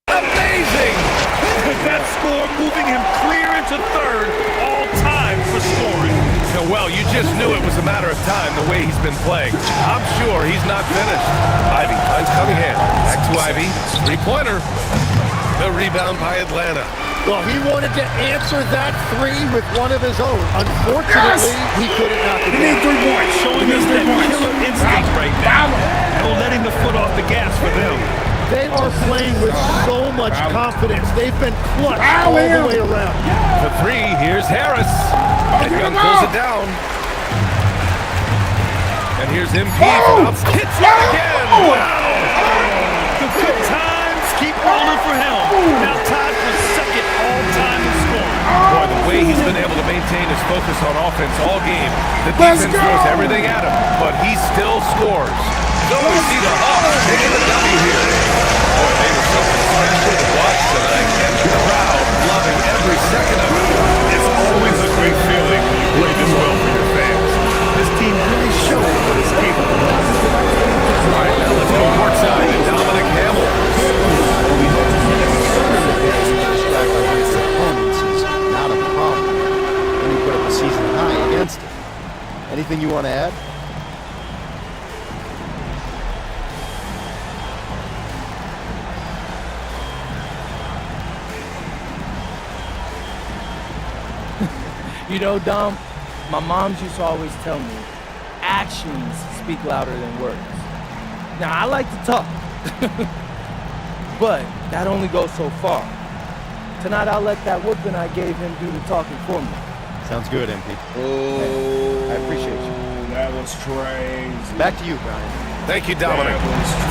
Amazing! With that score moving him clear into third, all time for scoring. Well, you just knew it was a matter of time the way he's been playing. I'm sure he's not finished. Ivy finds Cunningham. Back to Ivy. Three-pointer. The rebound by Atlanta. Well, he wanted to answer that three with one of his own. Unfortunately, he couldn't knock it down. 3 points, showing us that killer instinct right now. No letting the foot off the gas for them. They are playing with so much confidence. They've been clutch all the way around. For three, here's Harris. And Young pulls it down. And here's MP from outside. Hits it again! Wow! The good times keep rolling for him. Now tied for second all-time in scoring. Boy, the way he's been able to maintain his focus on offense all game. The defense throws everything at him, but he still scores. So we see the Hawks taking the W here. Boy, they were something special to watch tonight, and the crowd loving every second of it. It's always a great feeling when you play this well for your fans. This team really showed what it's capable of. All right, now let's go courtside to Dominic Hamill. Not a problem. When you put up a season high against it. Anything you want to add? You know, Dom, my mom used to always tell me, actions speak louder than words. Now, I like to talk, but that only goes so far. Tonight, I'll let that whooping I gave him do the talking for me. Sounds good, MP. Oh, I appreciate you. That was crazy. Back to you, Brian. Thank you, Dominic.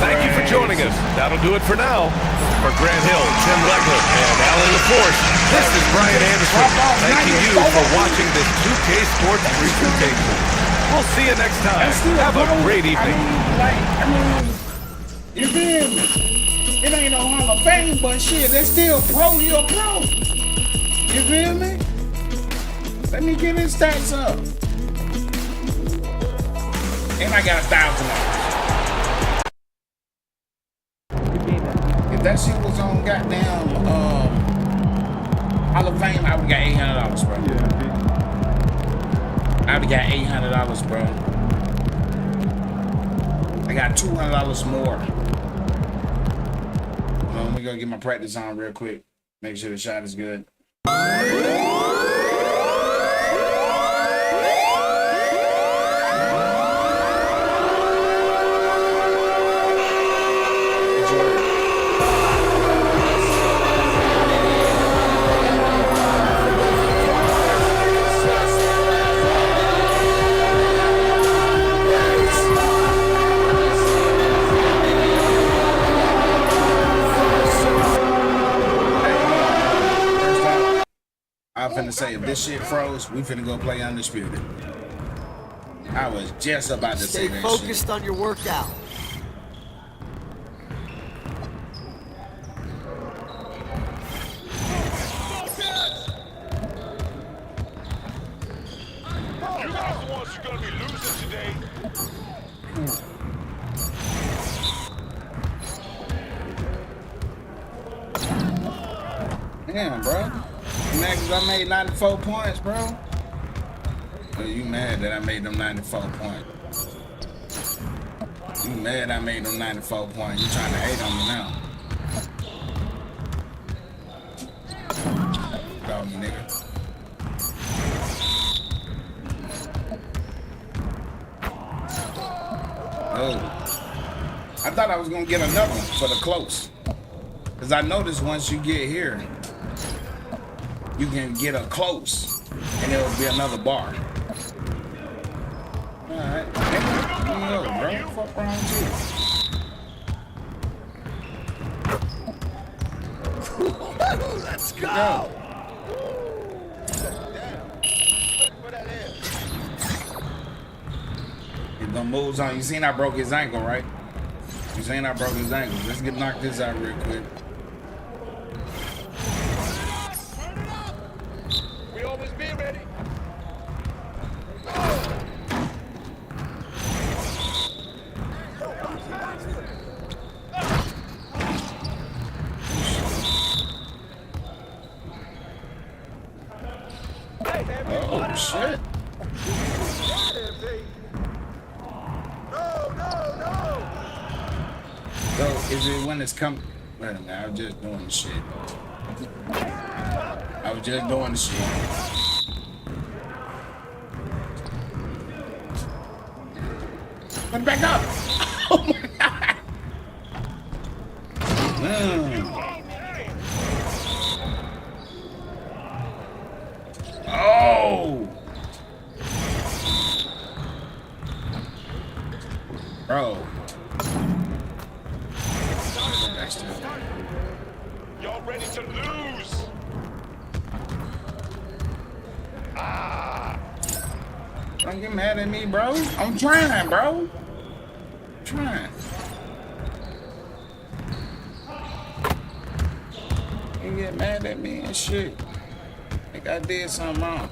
Thank you for joining us. That'll do it for now. For Grant Hill, Tim Legler, and Alan LaForce, this is Brian Anderson, thanking you for watching this 2K Sports presentation. We'll see you next time. Have a great evening. You feel me? It ain't no Hall of Fame, but shit, that's still pro. You a pro. You feel me? Let me get his stats up. And I got $1,000. If that shit was on goddamn Hall of Fame, I would've got $800, bro. I would've got $800, bro. I got $200 more. Let me go get my practice on real quick. Make sure the shot is good. I'm finna say, if this shit froze, we finna go play Undisputed. I was just about to say that shit. Stay focused on your workout. else you're gonna be losing today. Damn, bro. You mad because I made 94 points, bro? Or you mad that I made them 94 points? You mad I made them 94 points? You trying to hate on me now? Call me, nigga. Oh. I thought I was gonna get another one for the close. Cause I noticed once you get here, you can get a close and it'll be another bar. Alright. No, bro. Fuck wrong too. Let's go. Get them moves on. You seen I broke his ankle, right? You seen I broke his ankle. Let's get knock this out real quick. We always be ready. Oh shit. So is it when it's come? Wait a minute, I was just doing the shit. I was just doing the shit. Put it back up. Oh my god. Oh. Bro. Y'all ready to lose? Ah! Don't get mad at me, bro. I'm trying, bro. I'm trying. You get mad at me and shit. Think I did something wrong.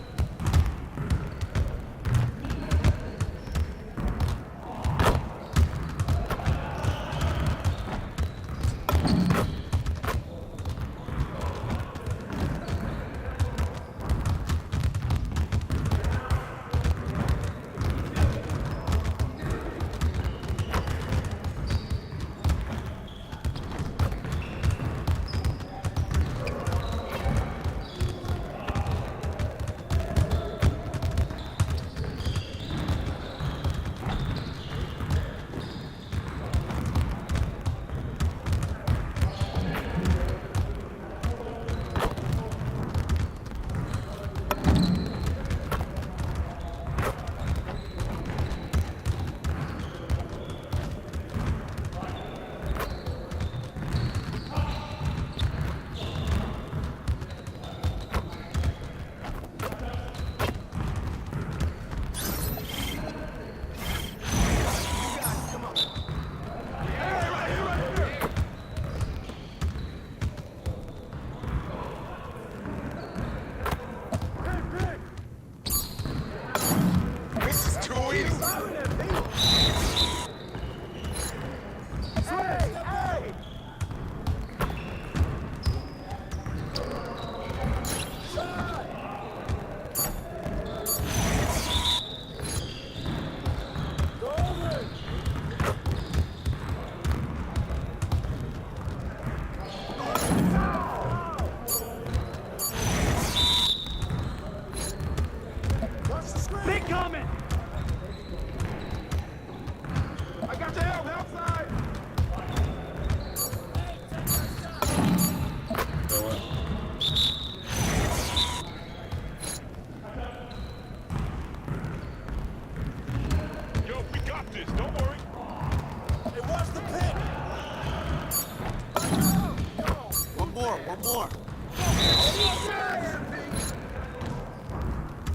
One more.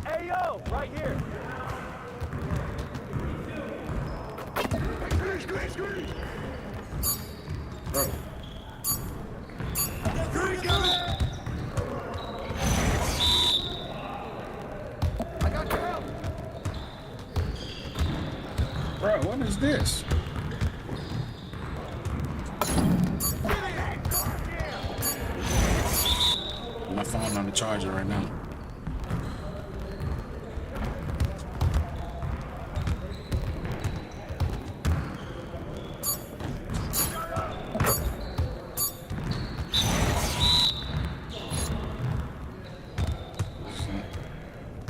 Hey, yo, right here. Bro, what is this? My phone on the charger right now.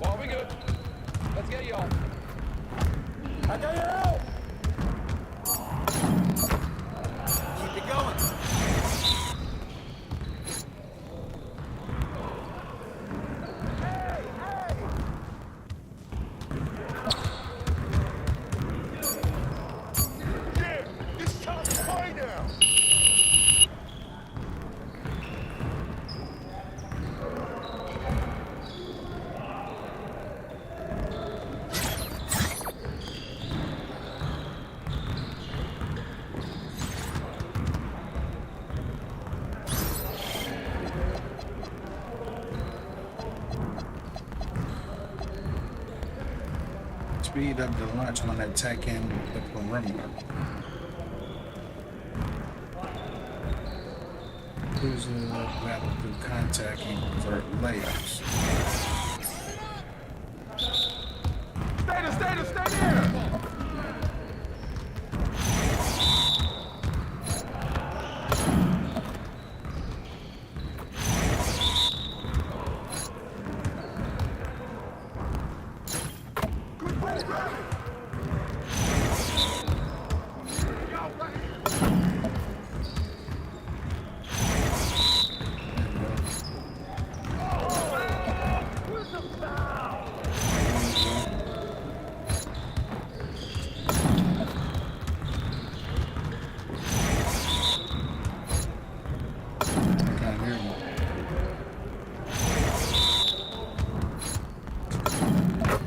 Well, we good. Let's get y'all. I got you out. Keep it going. Speed up the launch when attacking the perimeter. Cruiser battle through contact and convert layups. Stay there.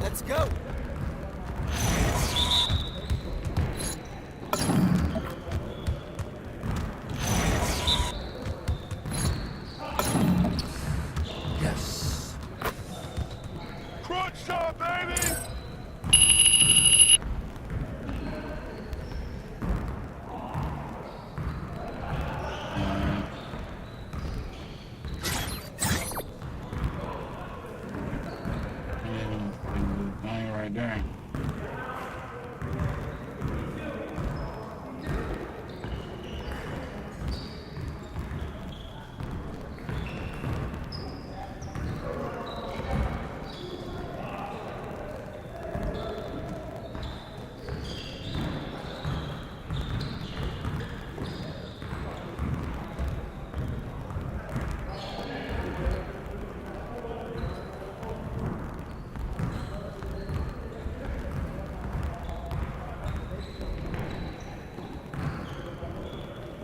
Let's go. Yes. Crunch time, baby. Right there.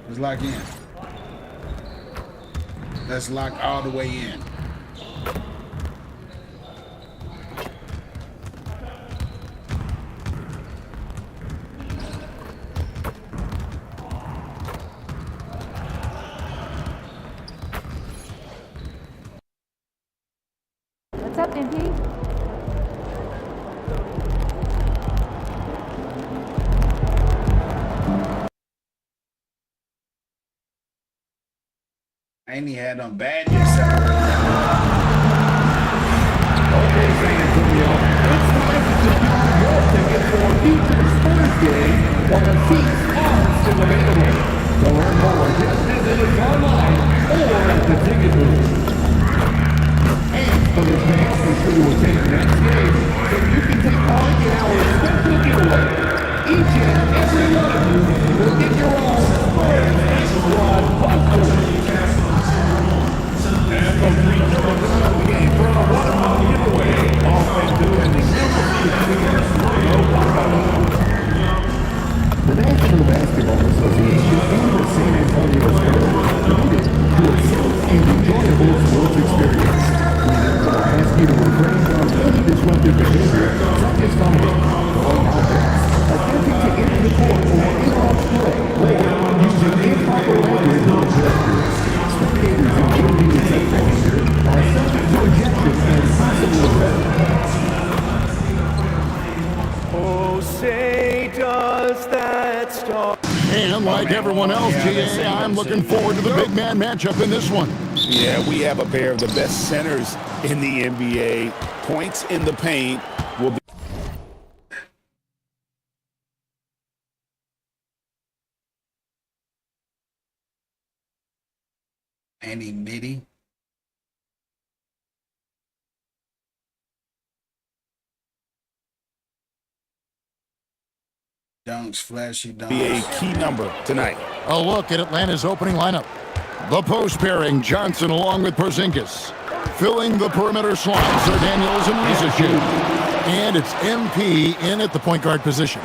Let's lock in. Let's lock all the way in. What's up, MP? I ain't even had no bad news. Okay, San Antonio, it's time to secure your ticket for Features Thursday while the seats are still available. To learn more, just visit us online or at the ticket booth. And for the fans, be sure to attend the next game so you can take part in our special giveaway. Each and every one of you will get your own Spurs Squad poster. And the three of the game for a one-on-one giveaway. Offensive and the National Basketball Association and the San Antonio Spurs are committed to a safe and enjoyable sports experience. We therefore ask you to refrain from any disruptive behavior, such as fighting, throwing objects, attempting to enter the court for in-off play, or using improper language or gestures. Spectators engaging in such behavior are subject to ejection and possible arrest. Oh, say does unlike everyone else, GA, I'm looking forward to the big man matchup in this one. Yeah, we have a pair of the best centers in the NBA. Points in the paint will be. Andy Mitty. Dunks, flashy dunks. Be a key number tonight. A look at Atlanta's opening lineup. The post pairing, Johnson along with Porzingis. Filling the perimeter slots are Daniels and Reesecraft. And it's MP in at the point guard position.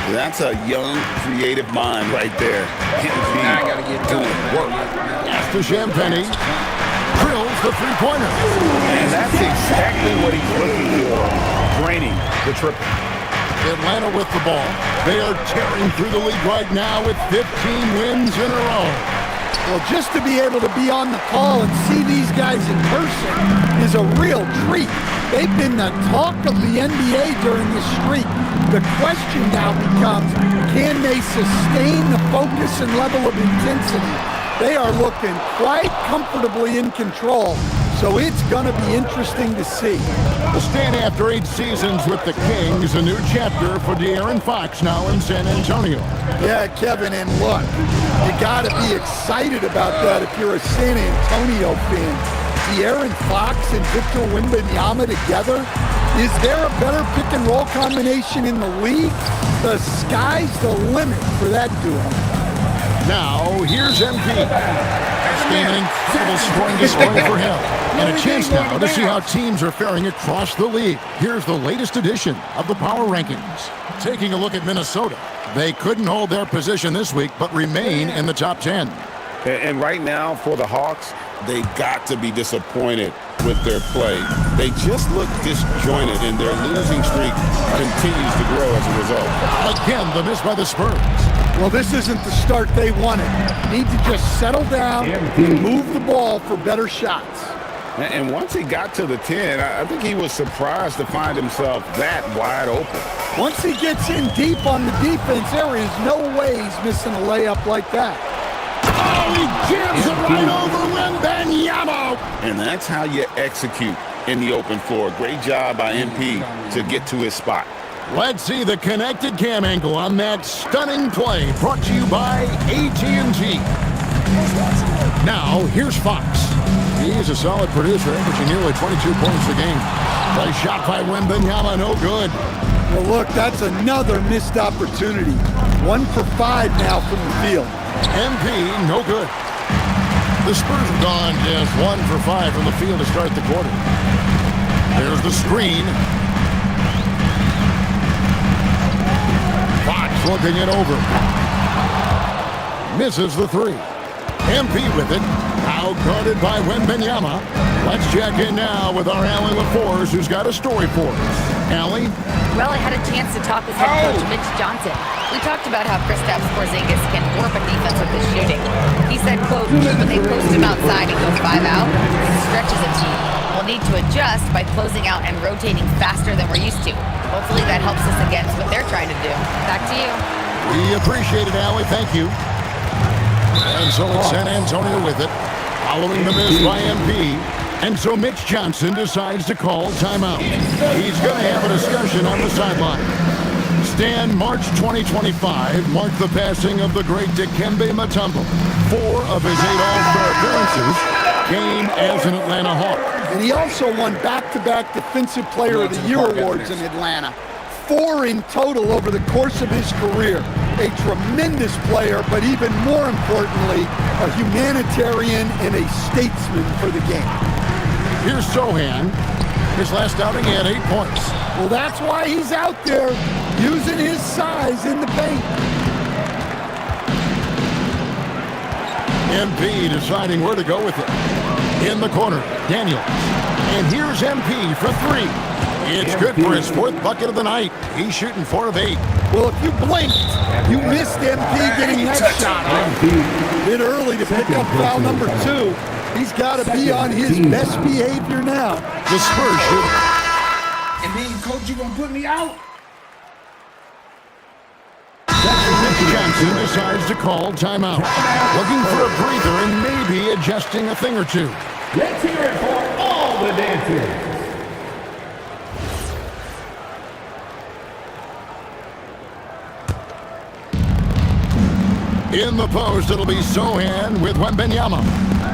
That's a young, creative mind right there. MP doing work. After Champagne drills the three-pointer. And that's exactly what he's looking for. Draining the triple. Atlanta with the ball. They are tearing through the league right now with 15 wins in a row. Well, just to be able to be on the call and see these guys in person is a real treat. They've been the talk of the NBA during this streak. The question now becomes, can they sustain the focus and level of intensity? They are looking quite comfortably in control, so it's going to be interesting to see. The stand after 8 seasons with the Kings, a new chapter for De'Aaron Fox now in San Antonio. Yeah, Kevin, and look, you got to be excited about that if you're a San Antonio fan. De'Aaron Fox and Victor Wembanyama together? Is there a better pick and roll combination in the league? The sky's the limit for that duo. Now, here's MP. It's been an incredible scoring display for him. And a chance now to see how teams are faring across the league. Here's the latest edition of the Power Rankings. Taking a look at Minnesota. They couldn't hold their position this week, but remain in the top 10. And right now, for the Hawks, they got to be disappointed with their play. They just look disjointed, and their losing streak continues to grow as a result. Again, the miss by the Spurs. Well, this isn't the start they wanted. Need to just settle down and move the ball for better shots. And once he got to the 10, I think he was surprised to find himself that wide open. Once he gets in deep on the defense, there is no way he's missing a layup like that. Oh, he jams it right over Wembanyama. And that's how you execute in the open floor. Great job by MP to get to his spot. Let's see the connected cam angle on that stunning play brought to you by AT&T. Now, here's Fox. He's a solid producer, averaging nearly 22 points a game. Nice shot by Wembanyama, no good. Well, look, that's another missed opportunity. 1 for 5 now from the field. MP, no good. The Spurs have gone just 1 for 5 from the field to start the quarter. There's the screen. Fox looking it over. Misses the 3. MP with it. Now guarded by Wembanyama. Let's check in now with our Allie LaForce, who's got a story for us. Allie? Well, I had a chance to talk with head coach Mitch Johnson. We talked about how Kristaps Porzingis can warp a defense with his shooting. He said, quote, when they post him outside and go 5 out, it stretches a team. We'll need to adjust by closing out and rotating faster than we're used to. Hopefully that helps us against what they're trying to do. Back to you. We appreciate it, Allie. Thank you. And so it's San Antonio with it, following the miss by MP. And so Mitch Johnson decides to call timeout. He's going to have a discussion on the sideline. Stan, March 2025 marked the passing of the great Dikembe Mutombo. 4 of his 8 All-Star appearances came as an Atlanta Hawk. And he also won back-to-back Defensive Player of the Year awards in Atlanta. 4 in total over the course of his career. A tremendous player, but even more importantly, a humanitarian and a statesman for the game. Here's Sohan. His last outing, he had 8 points. Well, that's why he's out there using his size in the paint. MP deciding where to go with it. In the corner, Daniels. And here's MP for 3. It's good for his 4th bucket of the night. He's shooting 4 of 8. Well, if you blinked, you missed MP getting that shot. A bit early to pick up foul number 2. He's got to be on his best behavior now. The Spurs shoot. And then, coach, you gonna put me out? That's Mitch Johnson. Jason decides to call timeout. Looking for a breather and maybe adjusting a thing or two. Let's hear it for all the dancers. In the post, it'll be Sohan with Wembenyama.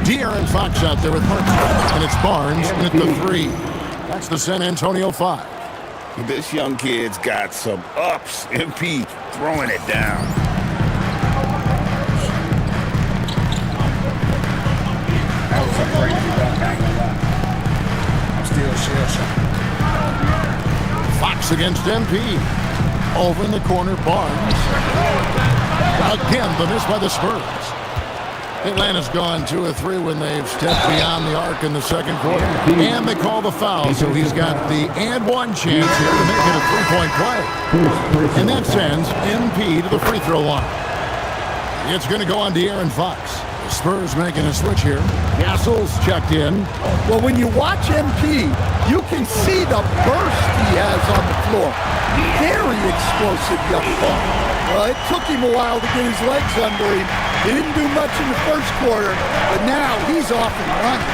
De'Aaron Fox out there with Hartford. And it's Barnes with the 3. That's the San Antonio 5. This young kid's got some ups. MP throwing it down. That was a crazy dunk, I ain't gonna lie. I'm still shell-shocked. Fox against MP. Over in the corner, Barnes. Again, the miss by the Spurs. Atlanta's gone 2 of 3 when they've stepped beyond the arc in the second quarter. And they call the foul, so he's got the and one chance here to make it a 3-point play. And that sends MP to the free throw line. It's going to go on De'Aaron Fox. The Spurs making a switch here. Castle's checked in. Well, when you watch MP, you can see the burst he has on the floor. Very explosive young ball. Well, it took him a while to get his legs under him. He didn't do much in the first quarter, but now he's off and running.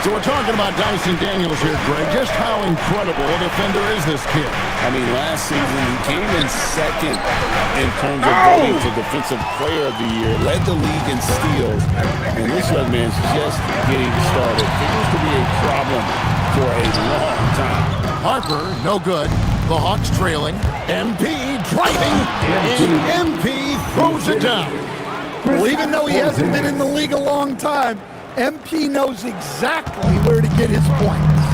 So we're talking about Dyson Daniels here, Greg. Just how incredible a defender is this kid? I mean, last season he came in second in terms of voting for Defensive Player of the Year, led the league in steals, and this young man's just getting started. Figures to be a problem for a long time. Harper, no good. The Hawks trailing. MP driving, and MP throws it down. Well, even though he hasn't been in the league a long time, MP knows exactly where to get his points.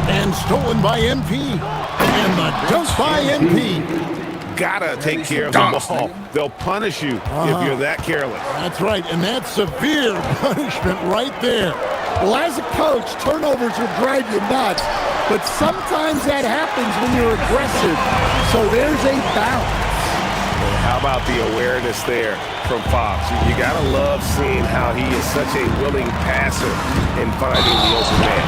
And stolen by MP. And the dunk by MP. Gotta take care of the ball. They'll punish you if you're that careless. That's right, and that's severe punishment right there. Well, as a coach, turnovers will drive you nuts, but sometimes that happens when you're aggressive. So there's a balance. How about the awareness there from Fox? You gotta love seeing how he is such a willing passer in finding the open man.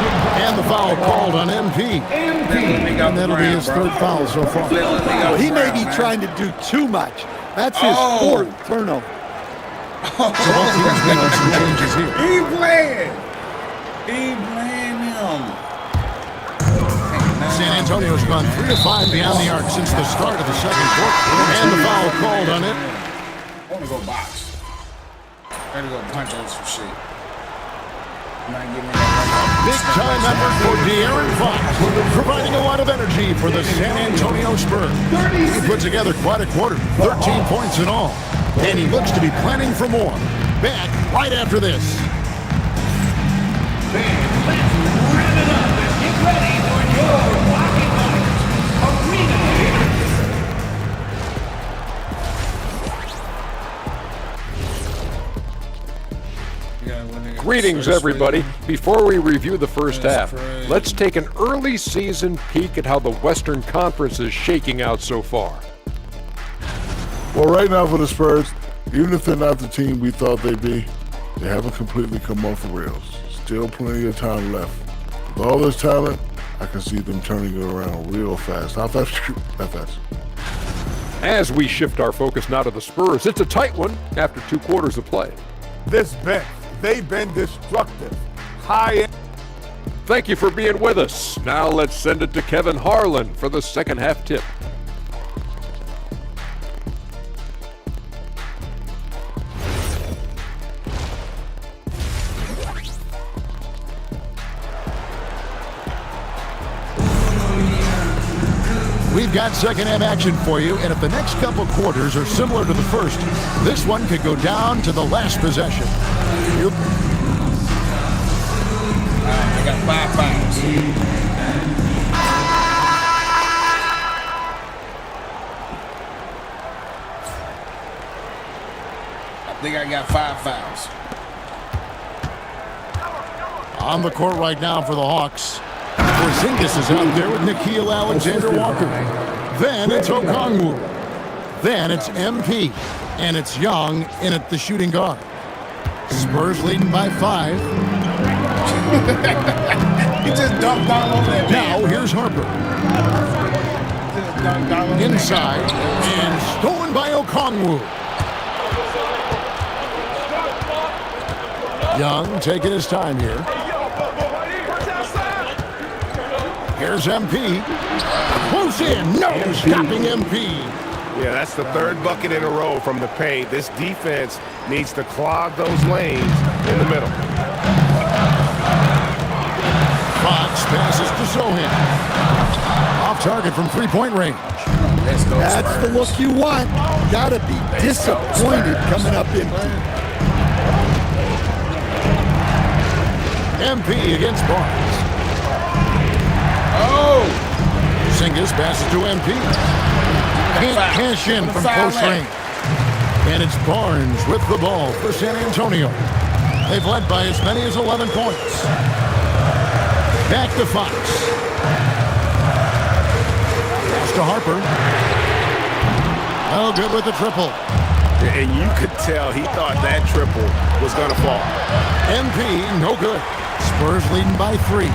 And the foul called on MP. And that'll be his 3rd foul so far. Well, he may be trying to do too much. That's his 4th turnover. So both teams making some changes here. He playing him. San Antonio's gone 3 of 5 beyond the arc since the start of the second quarter. And the foul called on it. I want to go box. I gotta go punch on some shit. Big time effort for De'Aaron Fox, providing a lot of energy for the San Antonio Spurs. He put together quite a quarter, 13 points in all. And he looks to be planning for more. Back right after this. Let's wrap it up and get ready for your Rocky Mountain Arena Hitters. Greetings, everybody. Before we review the first half, let's take an early season peek at how the Western Conference is shaking out so far. Well, right now for the Spurs, even if they're not the team we thought they'd be, they haven't completely come off the rails. Still plenty of time left. With all this talent, I can see them turning it around real fast. How fast? That fast. As we shift our focus now to the Spurs, it's a tight one after 2 quarters of play. This bench, they've been destructive. High. Thank you for being with us. Now let's send it to Kevin Harlan for the second half tip. We've got second half action for you, and if the next couple quarters are similar to the first, this one could go down to the last possession. I got 5 fouls. I think I got 5 fouls. On the court right now for the Hawks. Porzingis is out there with Nickeil Alexander-Walker. Then it's Okongwu. Then it's MP. And it's Young in at the shooting guard. Spurs leading by 5. He just dumped all over that. Now here's Harper. Inside, and stolen by Okongwu. Young taking his time here. Here's MP. Close in, no stopping MP. Yeah, that's the third bucket in a row from the paint. This defense needs to clog those lanes in the middle. Fox passes to Sohan. Off target from three-point range. That's the look you want. Gotta be disappointed coming up empty. MP against Barnes. Oh! Singus passes to MP. Can't cash in from close range. And it's Barnes with the ball for San Antonio. They've led by as many as 11 points. Back to Fox. Pass to Harper. Oh, good with the triple. And you could tell he thought that triple was going to fall. MP, no good. Spurs leading by 3.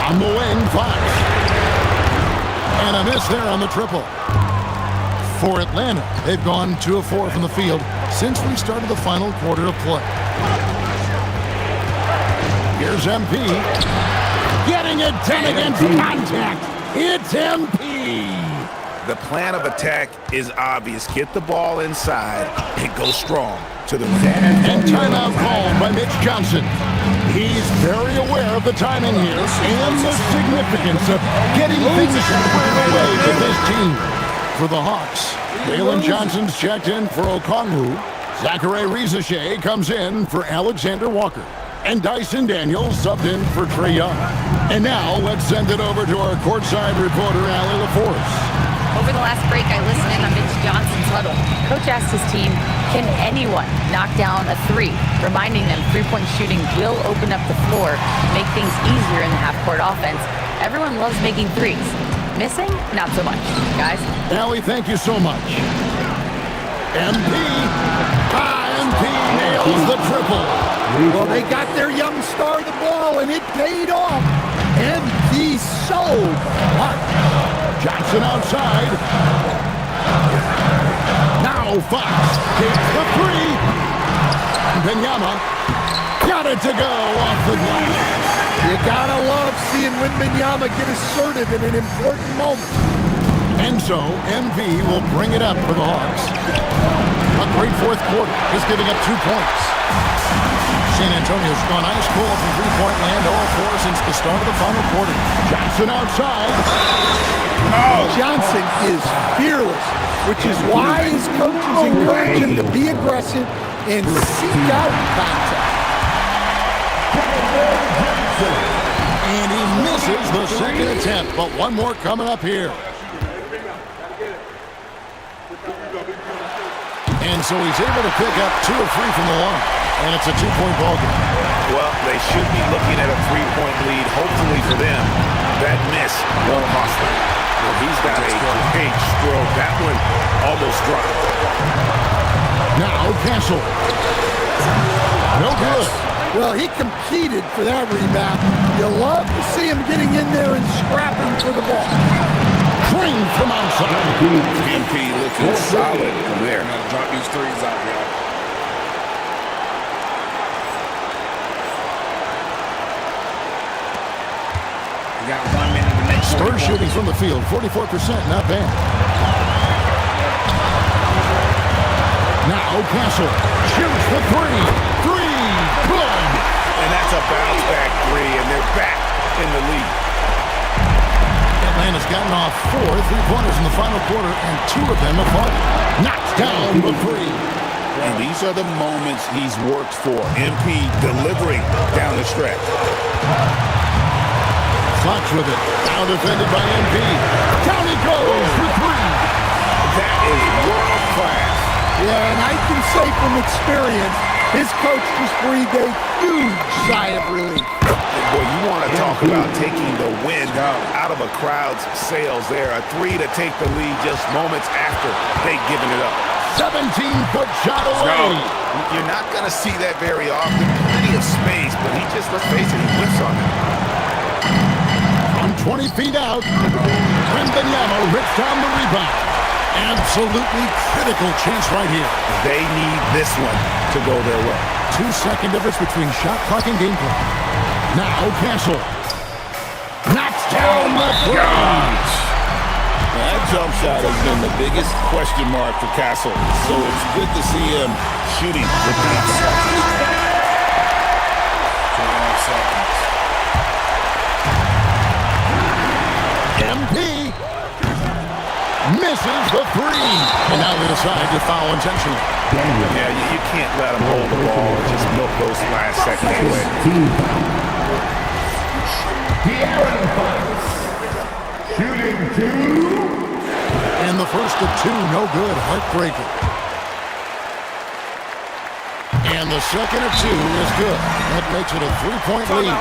On the wing, Fox. And a miss there on the triple. For Atlanta, they've gone 2 of 4 from the field since we started the final quarter of play. Here's MP. Getting it done against contact. It's MP. The plan of attack is obvious. Get the ball inside and go strong to the rim. And timeout called by Mitch Johnson. He's very aware of the timing here and the significance of getting things squared away with this team. For the Hawks, Waylon Johnson's checked in for Okongwu. Zachary Rieseshay comes in for Alexander Walker. And Dyson Daniels subbed in for Trae Young. And now let's send it over to our courtside reporter, Allie LaForce. Over the last break, I listened in on Mitch Johnson's huddle. Coach asked his team, can anyone knock down a 3? Reminding them three-point shooting will open up the floor, make things easier in the half-court offense. Everyone loves making threes. Missing? Not so much. Guys? Allie, thank you so much. MP. MP nails the triple. Well, they got their young star the ball, and it paid off. MP so smart. Johnson outside. Now Fox takes the 3. Benyama got it to go off the glass. You gotta love seeing Wembanyama get assertive in an important moment. And so MP will bring it up for the Hawks. A great fourth quarter, just giving up 2 points. San Antonio's gone ice cold from three-point land, 0-4 since the start of the final quarter. Johnson outside. Johnson is fearless, which is why his coaches encourage him to be aggressive and seek out contact. And he misses the second attempt, but one more coming up here. And so he's able to pick up 2 of 3 from the line, and it's a 2-point ball game. Well, they should be looking at a 3-point lead. Hopefully for them, that miss won't cost them. Well, he's got a great stroke. That one almost dropped. Now Castle. No good. Well, he competed for that rebound. You love to see him getting in there and scrapping for the ball. Clean from outside. MP looking solid from there. Drop these threes out, y'all. We got 1 minute to make sure. Spurs shooting from the field, 44%, not bad. Now Castle shoots the 3. 3, good. And that's a bounce back 3, and they're back in the lead. Atlanta's gotten off 4 3-pointers in the final quarter, and 2 of them have fallen. Knocks down the 3. And these are the moments he's worked for. MP delivering down the stretch. Fox with it. Now defended by MP. Down he goes for 3. That is world class. Yeah, and I can say from experience, his coach just breathed a huge sigh of relief. Boy, you want to talk about taking the wind out of a crowd's sails there. A 3 to take the lead just moments after they'd given it up. 17-foot shot away. You're not going to see that very often. Plenty of space, but he just, let's face it, he whiffs on it. From 20 feet out. Wembanyama rips down the rebound. Absolutely critical chance right here. They need this one to go their way. 2-second difference between shot clock and game clock. Now Castle knocks down the three. That jump shot has been the biggest question mark for Castle, so it's good to see him shooting with confidence. MP misses the three, and now they decide to foul intentionally. Yeah, you can't let him hold the ball and just milk those last seconds away. Shooting two. And the first of two, no good, heartbreaker. And the second of two is good. That makes it a 3-point lead.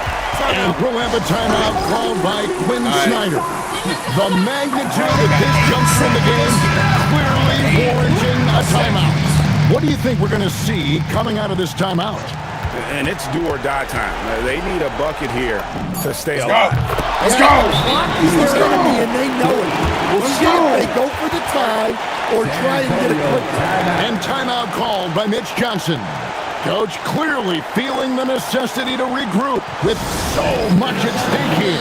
And we'll have a timeout called by Quinn Snyder. The magnitude of this jump from the game clearly warranting a timeout. What do you think we're going to see coming out of this timeout? And it's do or die time. They need a bucket here to stay alive. Let's go! He's their enemy and they know it. We'll see if they go for the tie or try and get a quick time. And timeout called by Mitch Johnson. Coach clearly feeling the necessity to regroup with so much at stake here.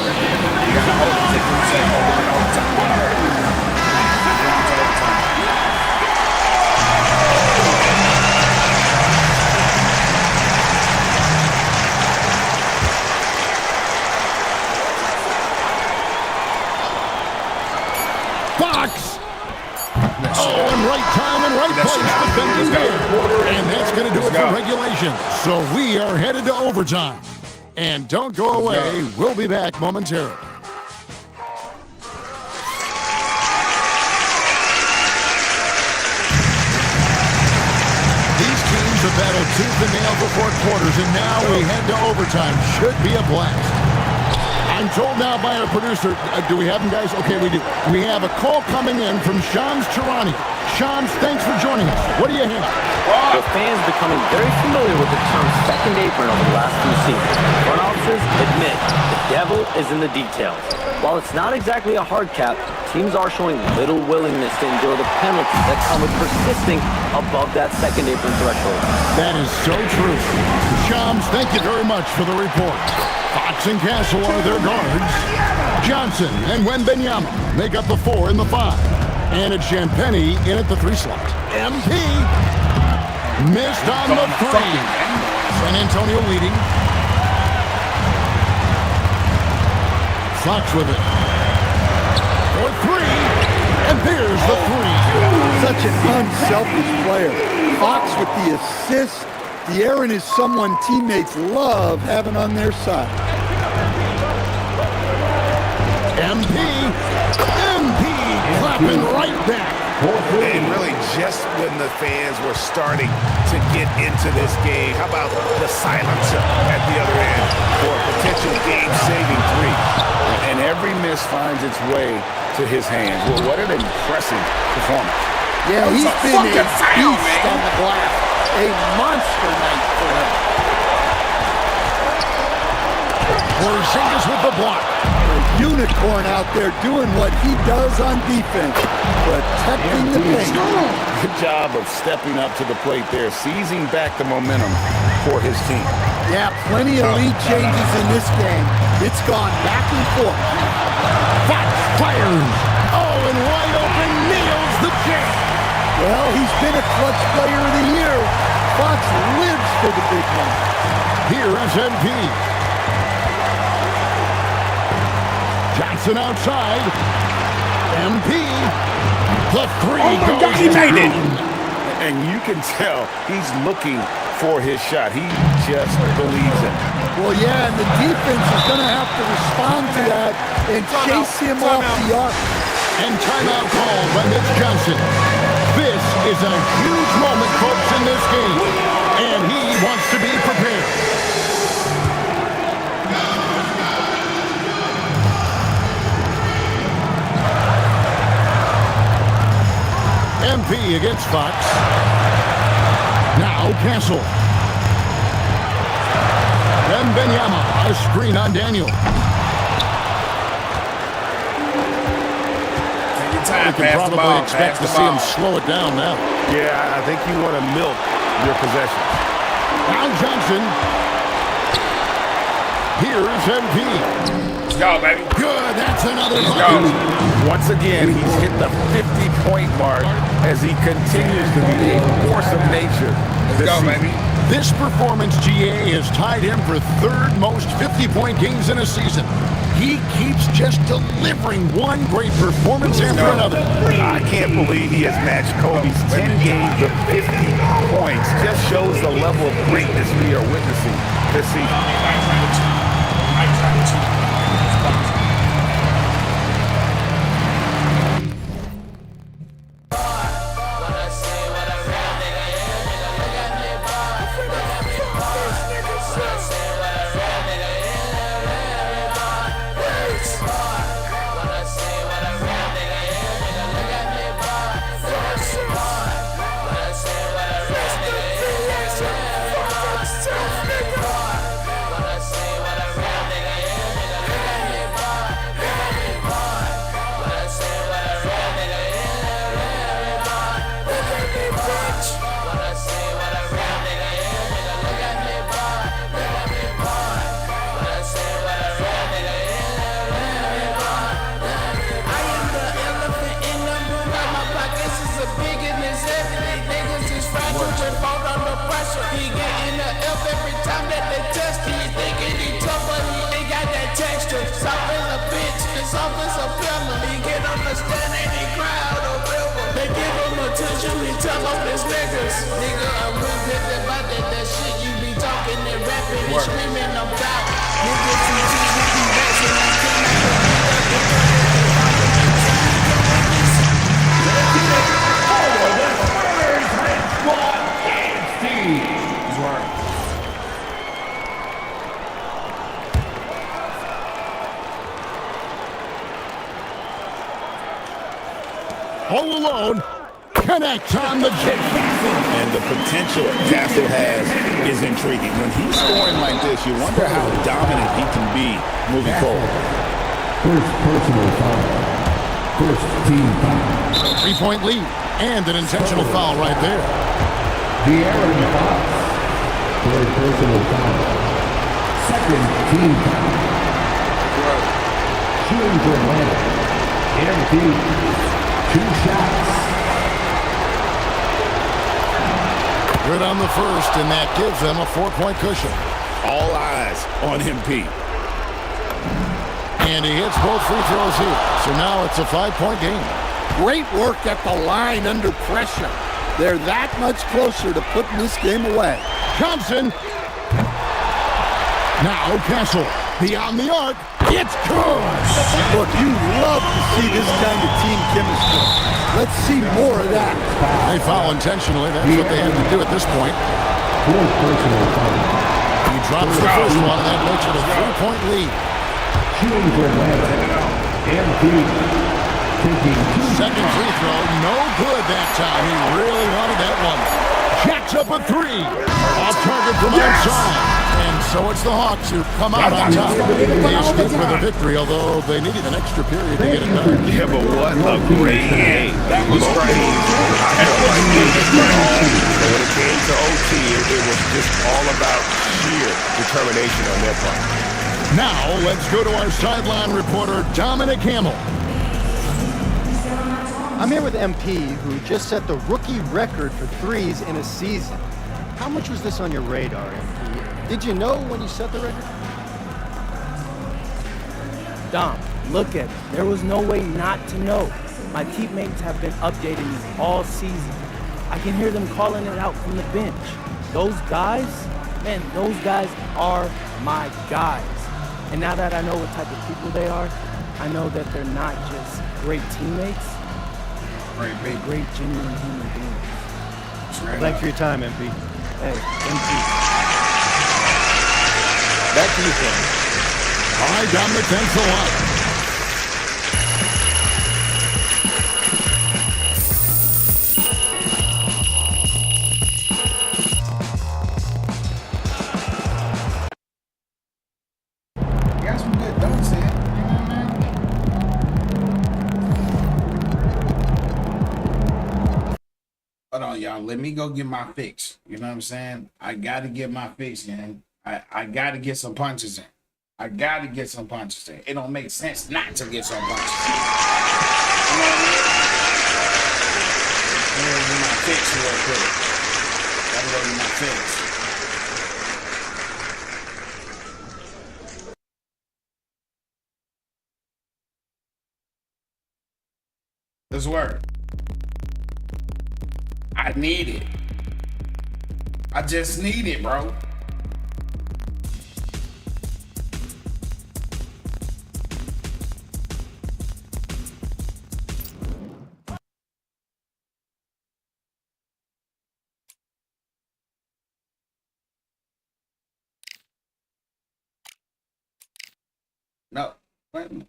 Fox! Oh, and right time and right place defending there. And that's going to do it for regulation. So we are headed to overtime. And don't go away. We'll be back momentarily. These teams have battled tooth and nail for 4 quarters, and now we head to overtime. Should be a blast. I'm told now by our producer, do we have him, guys? Okay, we do. We have a call coming in from Shams Charani. Shams, thanks for joining us. What do you have? The fans becoming very familiar with the term second apron over the last few seasons. Front offices admit the devil is in the details. While it's not exactly a hard cap, teams are showing little willingness to endure the penalties that come with persisting above that second apron threshold. That is so true. Shams, thank you very much for the report. Fox and Castle are their guards. Johnson and Wembanyama make up the 4 and the 5. And it's Champagny in at the 3 slot. MP missed on the 3. San Antonio leading. Fox with it. For 3. And there's the 3. Such an unselfish player. Fox with the assist. De'Aaron is someone teammates love having on their side. MP clapping right back. And really just when the fans were starting to get into this game, how about the silencer at the other end for a potential game-saving 3? And every miss finds its way to his hands. Well, what an impressive performance. Yeah, he's been a beast on the glass. A monster night for him. Porzingis with the block. A unicorn out there doing what he does on defense, protecting the paint. Good job of stepping up to the plate there, seizing back the momentum for his team. Yeah, plenty of lead changes in this game. It's gone back and forth. Fox fires. Oh, and wide open nails the jam. Well, he's been a clutch player of the year. Fox lives for the big man. Here is MP. Johnson outside. MP. The 3 goes He made it. down. And you can tell he's looking for his shot. He just believes it. Well, yeah, and the defense is going to have to respond to that and chase him off the arc. And timeout called by Mitch Johnson. This is a huge moment, folks, in this game. And he wants to be prepared. MP against Fox. Now Castle. Wembanyama, a screen on Daniel. time. We can Pass the probably ball. expect to Pass the see him ball. slow it down now. Yeah, I think you want to milk your possessions. Now Johnson. Here's MP. Let's go, baby. Good, that's another Let's bucket. go. Once again, he's hit the 50-point mark as he continues to be a force of nature. Let's go, baby. This performance, GA, has tied him for third most 50-point games in a season. He keeps just delivering one great performance after another. I can't believe he has matched Kobe's 10 games of 50 points. Just shows the level of greatness we are witnessing this season. All alone, connect on the kick. And the potential Castle has is intriguing. When he's scoring like this, you wonder how dominant he can be moving forward. First personal foul. First team foul. 3-point lead and an intentional foul right there. The Aaron Fox. Third personal foul. Second team foul. Shooting for Atlanta. MP. 2 shots. Good on the first, and that gives them a 4-point cushion. All eyes on MP. And he hits both free throws here. So now it's a 5-point game. Great work at the line under pressure. They're that much closer to putting this game away. Johnson. Now Castle. Beyond the arc. It's good. Look, you love to see this kind of team chemistry. Let's see more of that. They foul intentionally. That's what they had to do at this point. Fourth personal foul. He drops the first one, and that makes it a 3-point lead. Shooting for Atlanta. MP. Taking 2 Second free throw, no good that time. He really wanted that one. Jacks up a 3. Off target from outside. And so it's the Hawks who come out on top. They escaped with a victory, although they needed an extra period to get it done. Yeah, but what a great game. That was crazy. So when it came to OT, it was just all about sheer determination on their part. Now, let's go to our sideline reporter, Dominic Hamill. I'm here with MP, who just set the rookie record for threes in a season. How much was this on your radar, MP? Did you know when you set the record? Dom, look at it. There was no way not to know. My teammates have been updating me all season. I can hear them calling it out from the bench. Those guys, man, those guys are my guys. And now that I know what type of people they are, I know that they're not just great teammates, they're great, genuine human beings. Thanks for your time, MP. Hey, MP. Back to you, Tim. All right, Dominic, thanks a lot. Got some good dunks in. y'all. Let me go get my fix. You know what I'm saying? I got to get my fix in. I got to get some punches in. I got to get some punches in. It don't make sense not to get some punches in. You know what I mean? I'm going to get my fix real quick. Gotta go get my fix. Let's work. I need it. I just need it, bro. No, wait a minute.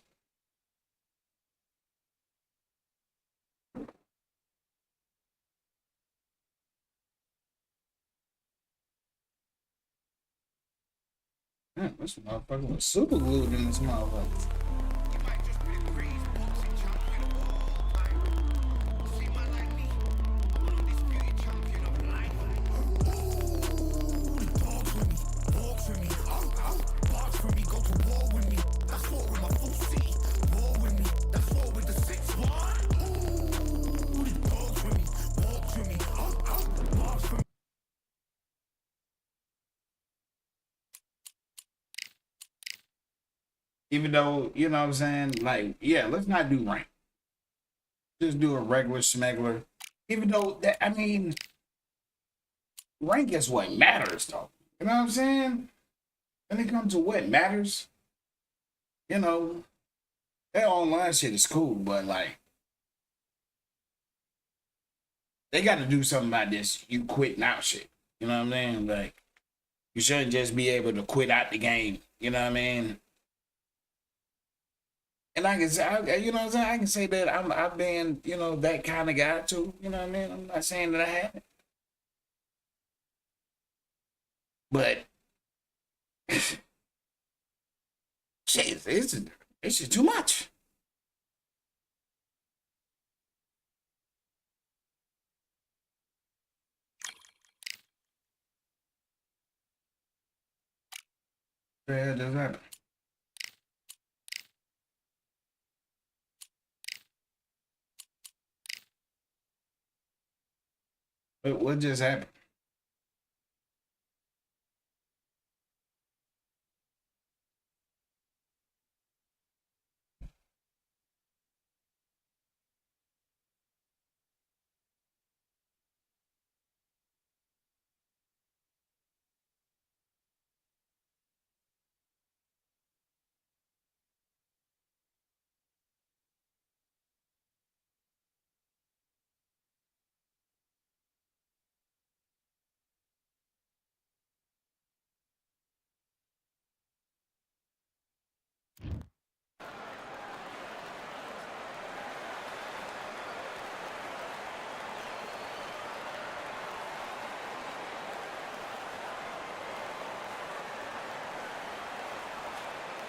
Man, this motherfucker was super glued in this motherfucker. Even though, you know what I'm saying, like, yeah, let's not do rank. Just do a regular smuggler. Even though that, I mean, rank is what matters, though. You know what I'm saying? When it comes to what matters, you know, that online shit is cool, but like, they got to do something about this. You quit now shit. You know what I mean? Like, you shouldn't just be able to quit out the game. You know what I mean? And I can say, you know what I'm saying? I can say that I've been, you know, that kind of guy too. You know what I mean? I'm not saying that I haven't. But shit, it's just too much. What the hell does happen? What just happened?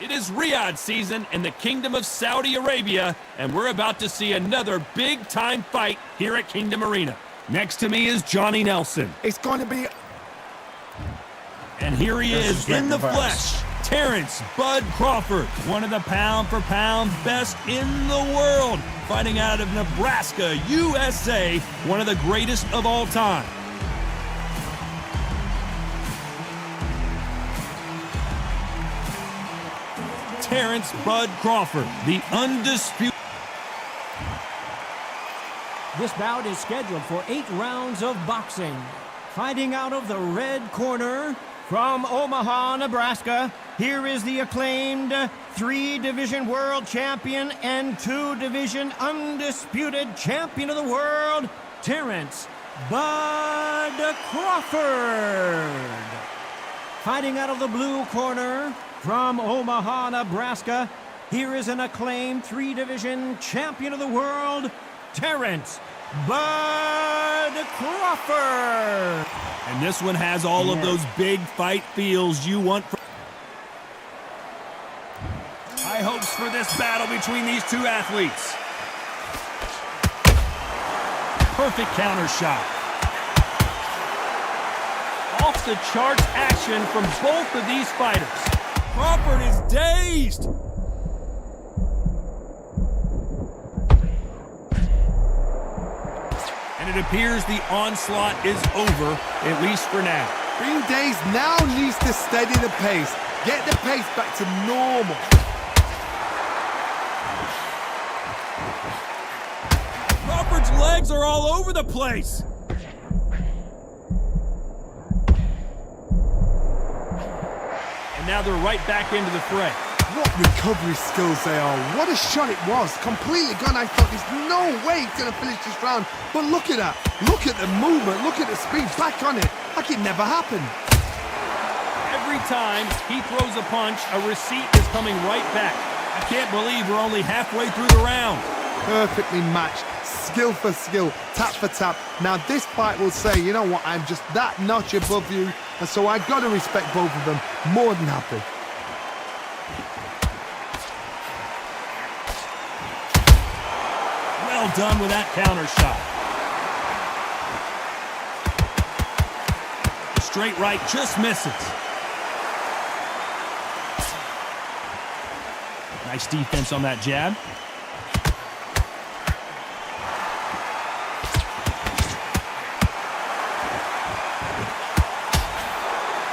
It is Riyadh season in the Kingdom of Saudi Arabia, and we're about to see another big-time fight here at Kingdom Arena. Next to me is Johnny Nelson. It's going to be... And here he is in the flesh, Terrence Bud Crawford, one of the pound-for-pound best in the world, fighting out of Nebraska, USA, one of the greatest of all time. Terrence Bud Crawford, the undisputed. This bout is scheduled for 8 rounds of boxing. Fighting out of the red corner from Omaha, Nebraska, here is the acclaimed 3-division world champion and 2-division undisputed champion of the world, Terrence Bud Crawford. Fighting out of the blue corner from Omaha, Nebraska, here is an acclaimed 3-division champion of the world, Terrence Bud Crawford. And this one has all of those big fight feels you want. High hopes for this battle between these two athletes. Perfect counter shot. off-the-charts action from both of these fighters. Crawford is dazed. And it appears the onslaught is over, at least for now. Being dazed now needs to steady the pace. Get the pace back to normal. Crawford's legs are all over the place. And now they're right back into the fray. What recovery skills they are. What a shot it was. Completely gone. I thought there's no way he's going to finish this round. But look at that. Look at the movement. Look at the speed. Back on it. Like it never happened. Every time he throws a punch, a receipt is coming right back. I can't believe we're only halfway through the round. Perfectly matched. Skill for skill. Tap for tap. Now this fight will say, you know what, I'm just that notch above you. And so I've got to respect both of them. More than happy. Well done with that counter shot. The straight right just misses. Nice defense on that jab.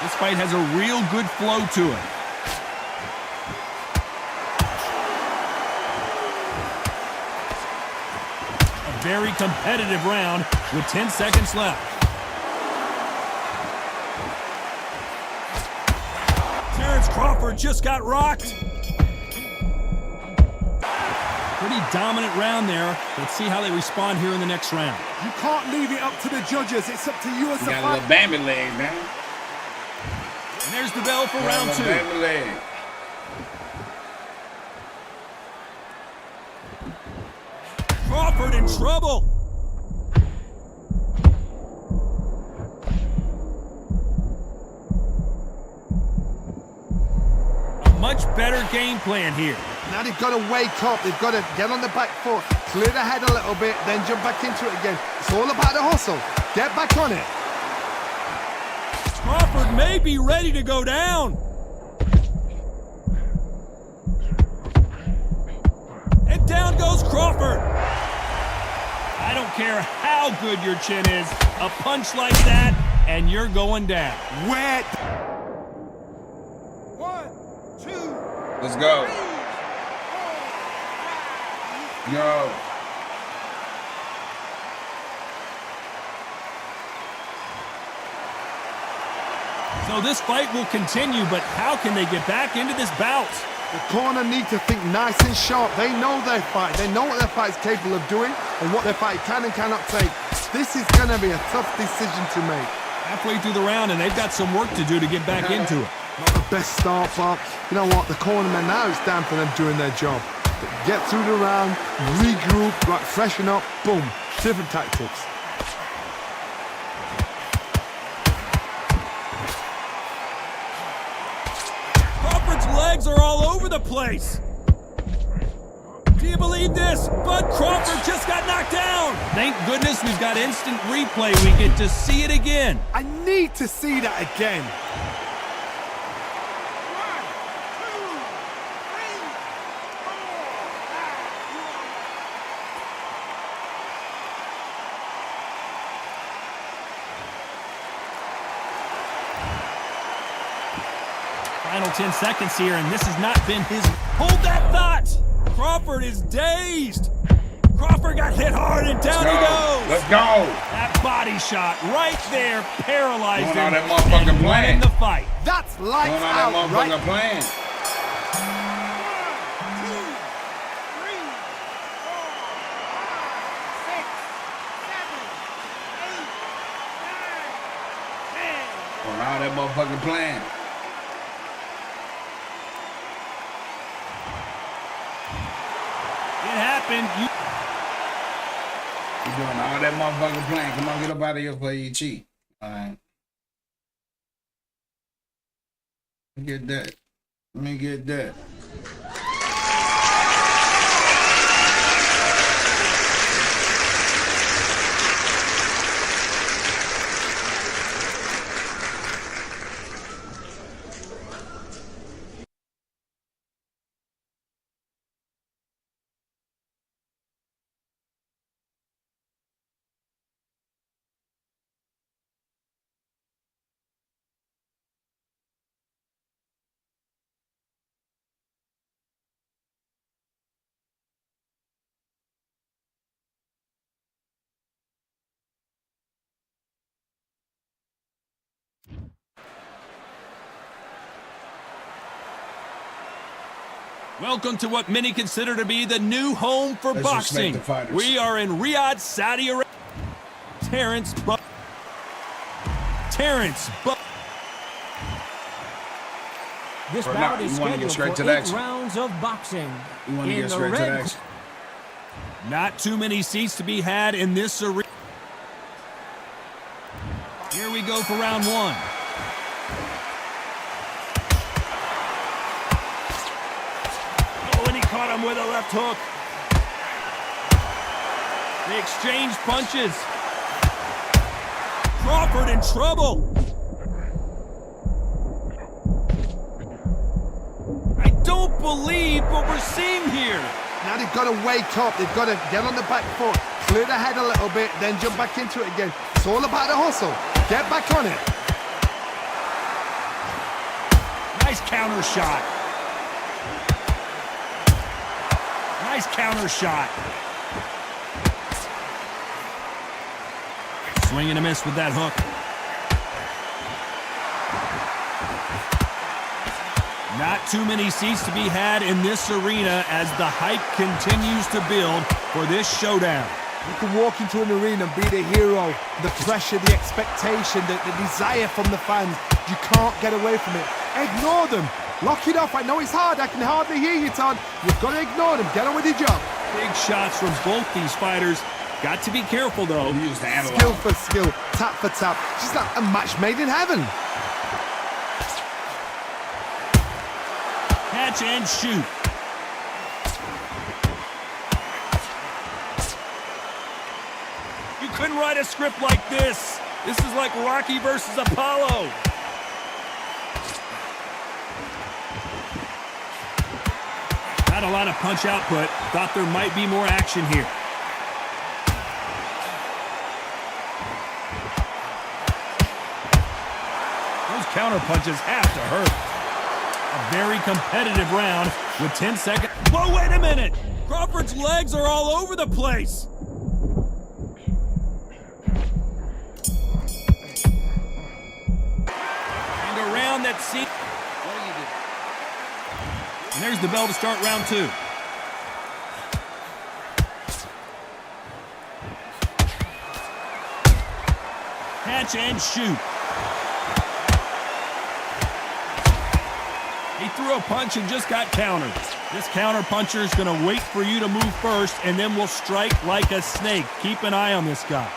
This fight has a real good flow to it. A very competitive round with 10 seconds left. Terrence Crawford just got rocked. Pretty dominant round there. Let's see how they respond here in the next round. You can't leave it up to the judges. It's up to you as a Got a fighter. little Bambi leg, man. And there's the bell for round two. Bambi leg. Crawford in trouble. A much better game plan here. Now they've got to wake up. They've got to get on the back foot, clear the head a little bit, then jump back into it again. It's all about the hustle. Get back on it. Crawford may be ready to go down. And down goes Crawford. I don't care how good your chin is, a punch like that, and you're going down. Wet. 1, 2. Let's go. Yo. So this fight will continue, but how can they get back into this bout? The corner need to think nice and sharp. They know their fight. They know what their fight is capable of doing and what their fight can and cannot take. This is going to be a tough decision to make. Halfway through the round, and they've got some work to do to get back into it. Not the best start, but you know what? The cornermen now, it's time for them doing their job. Get through the round, regroup, right, freshen up, boom. Different tactics. Crawford's legs are all over the place. Do you believe this? Bud Crawford just got knocked down. Thank goodness we've got instant replay. We get to see it again. I need to see that again. Final 10 seconds here, and this has not been his... Hold that thought! Crawford is dazed. Crawford got hit hard, and down he goes. Let's go. That body shot right there paralyzed him. Going on that motherfucking plan. In the fight. That's lights Going on out, that right? motherfucking plan. 1, 2, 3, 4, 5, 6, 7, 8, 9, 10. Going on that motherfucking plan. It happened. You doing all that motherfucking plan. Come on, get up out of here before you cheat. All right. Let me get that. Let me get that. Welcome to what many consider to be the new home for Let's boxing. respect the fighters. We are in Riyadh, Saudi Arabia. Terrence Bud. This Or bout not, is you wanna get scheduled straight for to the 8 action. rounds of boxing. You want to In get the straight to the red action? Not too many seats to be had in this arena. Here we go for round 1. Oh, and he caught him with a left hook. They exchange punches. Crawford in trouble. I don't believe what we're seeing here. Now they've got to wake up. They've got to get on the back foot, clear the head a little bit, then jump back into it again. It's all about the hustle. Get back on it. Nice counter shot. Nice counter shot. Swing and a miss with that hook. Not too many seats to be had in this arena as the hype continues to build for this showdown. You can walk into an arena and be the hero. The pressure, the expectation, the desire from the fans. You can't get away from it. Ignore them. Lock it off. I know it's hard. I can hardly hear you, Todd. You've got to ignore them. Get on with your job. Big shots from both these fighters. Got to be careful, though. Skill for skill, tap for tap. Just like a match made in heaven. Catch and shoot. You couldn't write a script like this. This is like Rocky versus Apollo. Not a lot of punch output. Thought there might be more action here. Those counter punches have to hurt. A very competitive round with 10 seconds. Whoa, wait a minute! Crawford's legs are all over the place. And around that scene. What do you do? And there's the bell to start round 2. Catch and shoot. He threw a punch and just got countered. This counter puncher is going to wait for you to move first and then will strike like a snake. Keep an eye on this guy.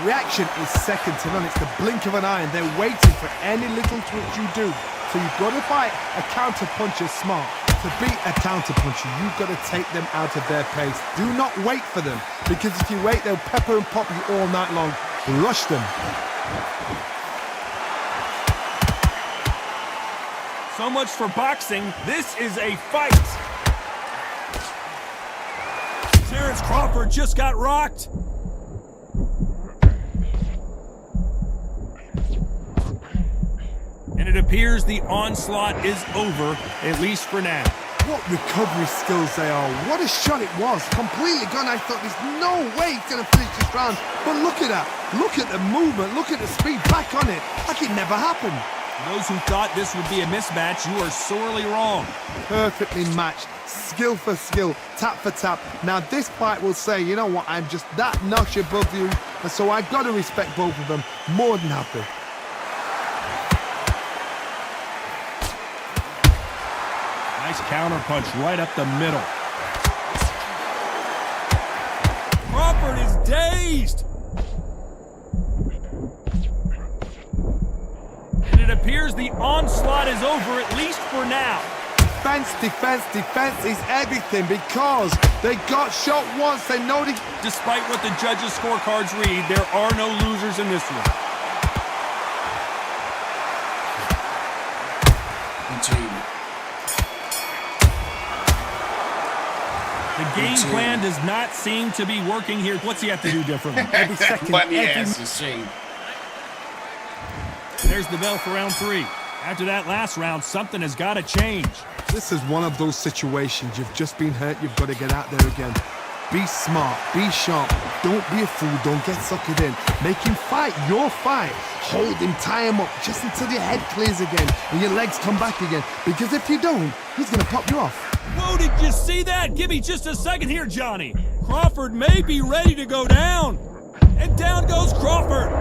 Reaction is second to none. It's the blink of an eye, and they're waiting for any little twitch you do. So you've got to fight a counter puncher smart. To beat a counter puncher, you've got to take them out of their pace. Do not wait for them, because if you wait, they'll pepper and pop you all night long. Rush them. So much for boxing. This is a fight. Terrence Crawford just got rocked. And it appears the onslaught is over, at least for now. What recovery skills they are. What a shot it was. Completely gone. I thought there's no way he's going to finish this round. But look at that. Look at the movement. Look at the speed. Back on it. Like it never happened. Those who thought this would be a mismatch, you are sorely wrong. Perfectly matched. Skill for skill. Tap for tap. Now this fight will say, you know what, I'm just that notch above you. And so I've got to respect both of them. More than happy. Nice counter punch right up the middle. Crawford is dazed. And it appears the onslaught is over, at least for now. Defense, defense, defense is everything because they got shot once. They know they... Despite what the judges' scorecards read, there are no losers in this one. The game plan does not seem to be working here. What's he have to do differently? Every second, There's the bell for round 3. After that last round, something has got to change. This is one of those situations. You've just been hurt. You've got to get out there again. Be smart. Be sharp. Don't be a fool. Don't get suckered in. Make him fight your fight. Hold him. Tie him up just until your head clears again and your legs come back again. Because if you don't, he's going to pop you off. Whoa, did you see that? Give me just a second here, Johnny. Crawford may be ready to go down. And down goes Crawford.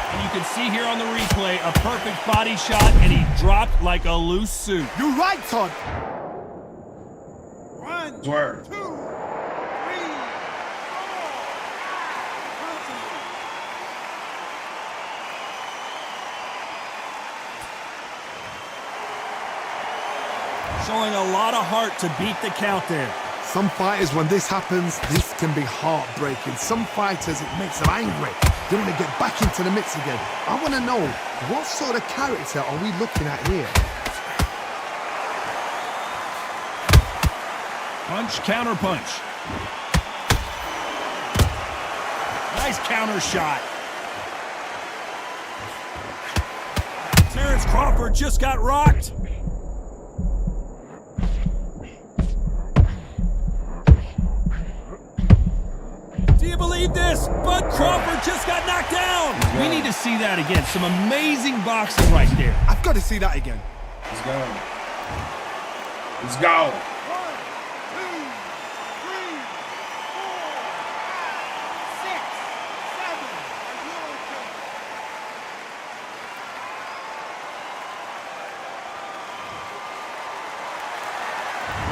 And you can see here on the replay a perfect body shot, and he dropped like a loose suit. You're right, Todd. 1, Word. 2, 3, 4. Showing a lot of heart to beat the count there. Some fighters, when this happens, this can be heartbreaking. Some fighters, it makes them angry. They want to get back into the mix again. I want to know, what sort of character are we looking at here? Punch, counter punch. Nice counter shot. Terrence Crawford just got rocked. Do you believe this? Bud Crawford just got knocked down. We need to see that again. Some amazing boxing right there. I've got to see that again. Let's go. Let's go. 1, 2, 3,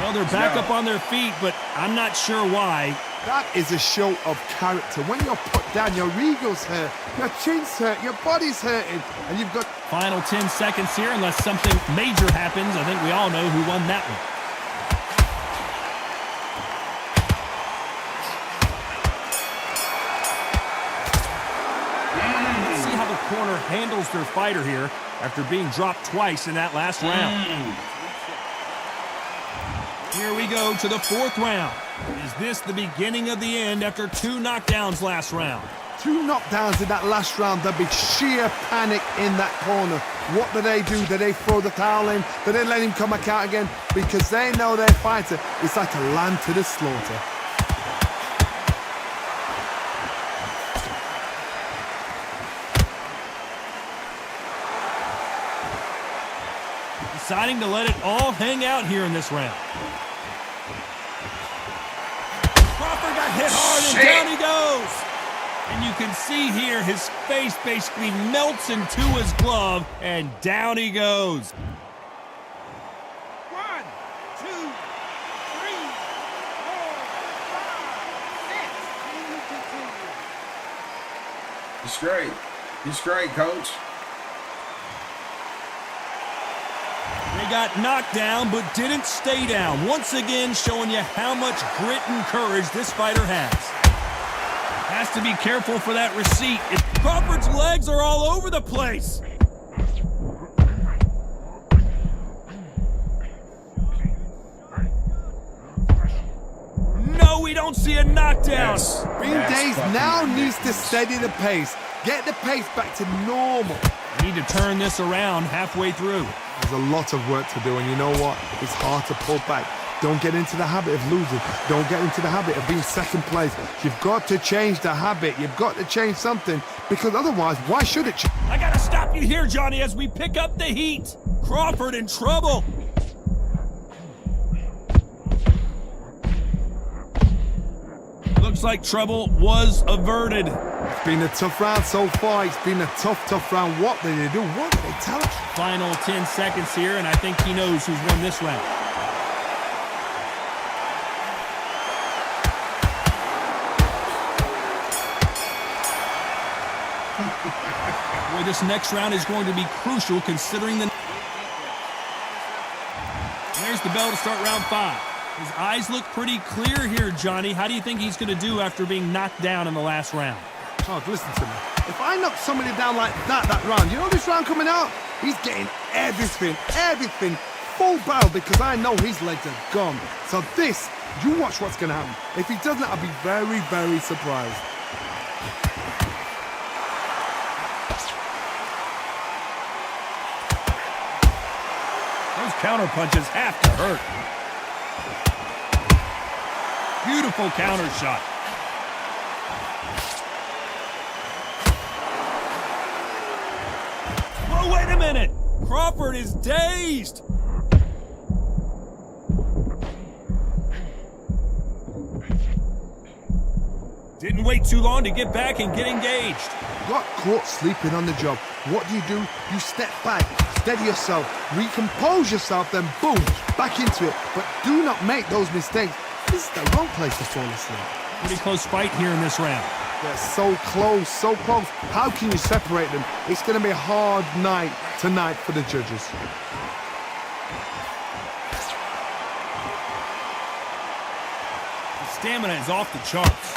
4. Well, they're back up on their feet, but I'm not sure why. That is a show of character. When you're put down, your ego's hurt, your chin's hurt, your body's hurting, and you've got... Final 10 seconds here, unless something major happens. I think we all know who won that one. Let's see how the corner handles their fighter here after being dropped twice in that last round. Here we go to the 4th round. Is this the beginning of the end after 2 knockdowns last round? 2 knockdowns in that last round. There'll be sheer panic in that corner. What do? Do they throw the towel in? Do they let him come back out again? Because they know their fighter is like a lamb to the slaughter. Deciding to let it all hang out here in this round. Crawford got hit hard and down he goes. And you can see here his face basically melts into his glove and down he goes. 1, 2, 3, 4, 5, 6. He's great. He's great, coach. They got knocked down, but didn't stay down. Once again, showing you how much grit and courage this fighter has. Has to be careful for that receipt. Crawford's legs are all over the place. No, we don't see a knockdown. Green Days now needs to steady the pace. Get the pace back to normal. Need to turn this around halfway through. There's a lot of work to do, and you know what? It's hard to pull back. Don't get into the habit of losing. Don't get into the habit of being second place. You've got to change the habit. You've got to change something, because otherwise, why should it change? I gotta stop you here, Johnny, as we pick up the heat. Crawford in trouble. Looks like trouble was averted. It's been a tough round so far. It's been a tough round. What did they do? What did they tell us? Final 10 seconds here, and I think he knows who's won this round. Boy, this next round is going to be crucial considering the... There's the bell to start round 5. His eyes look pretty clear here, Johnny. How do you think he's going to do after being knocked down in the last round? Todd, listen to me. If I knock somebody down like that round, you know this round coming out? He's getting everything, full barrel, because I know his legs are gone. So this, you watch what's going to happen. If he doesn't, I'll be very, very surprised. Those counter punches have to hurt. Beautiful counter shot. Oh, wait a minute. Crawford is dazed. Didn't wait too long to get back and get engaged. Got caught sleeping on the job. What do? You step back, steady yourself, recompose yourself, then boom, back into it. But do not make those mistakes. This is the wrong place to fall asleep. Pretty close fight here in this round. They're so close, so close. How can you separate them? It's going to be a hard night tonight for the judges. The stamina is off the charts.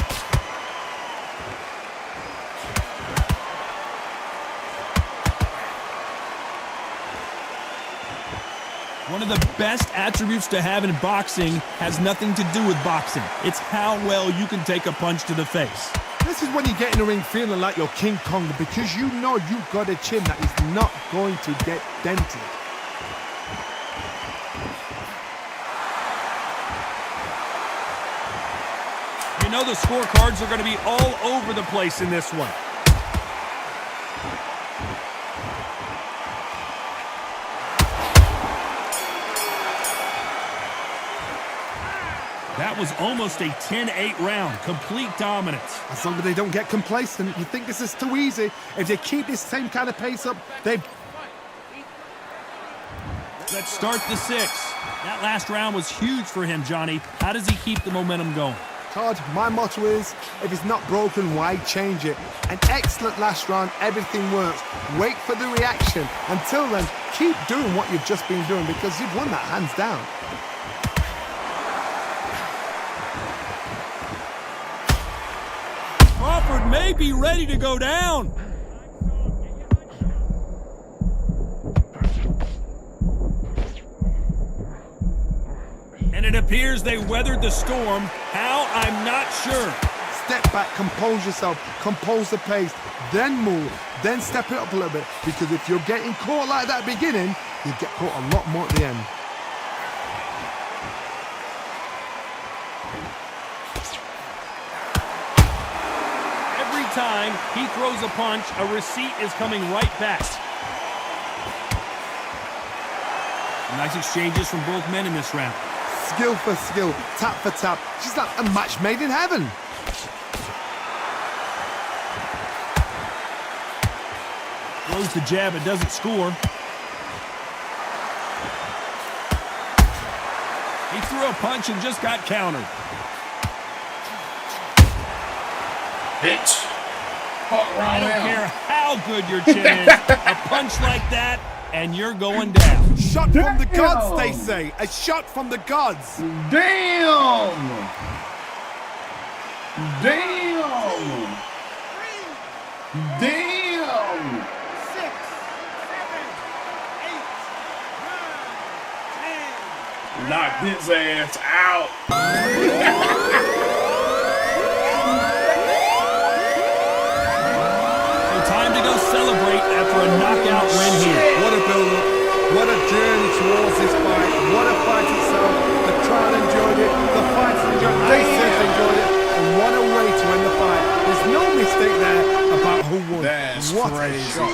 One of the best attributes to have in boxing has nothing to do with boxing. It's how well you can take a punch to the face. This is when you get in the ring feeling like you're King Kong because you know you've got a chin that is not going to get dented. You know the scorecards are going to be all over the place in this one. That was almost a 10-8 round. Complete dominance. As long as they don't get complacent, you think this is too easy. If they keep this same kind of pace up, they... Let's start the sixth. That last round was huge for him, Johnny. How does he keep the momentum going? Todd, my motto is, if it's not broken, why change it? An excellent last round, everything works. Wait for the reaction. Until then, keep doing what you've just been doing because you've won that hands down. Crawford may be ready to go down. And it appears they weathered the storm. How? I'm not sure. Step back, compose yourself, compose the pace, then move, then step it up a little bit. Because if you're getting caught like that beginning, you get caught a lot more at the end. Time he throws a punch, a receipt is coming right back. Nice exchanges from both men in this round. Skill for skill, tap for tap. She's like a match made in heaven. Throws the jab, it doesn't score. He threw a punch and just got countered. Bitch. I don't care how good your chin is. A punch like that, and you're going down. Shot from the gods, they say. A shot from the gods. Damn! Damn! Damn! 6, 7, 8, 9, 10. Knock his ass out. Time to go celebrate after a knockout win here. What a build-up. What a journey towards this fight. What a fight itself. The crowd enjoyed it. The fighters enjoyed it. They said they enjoyed it. And what a way to end the fight. There's no mistake there about who won. That's what crazy. A shot.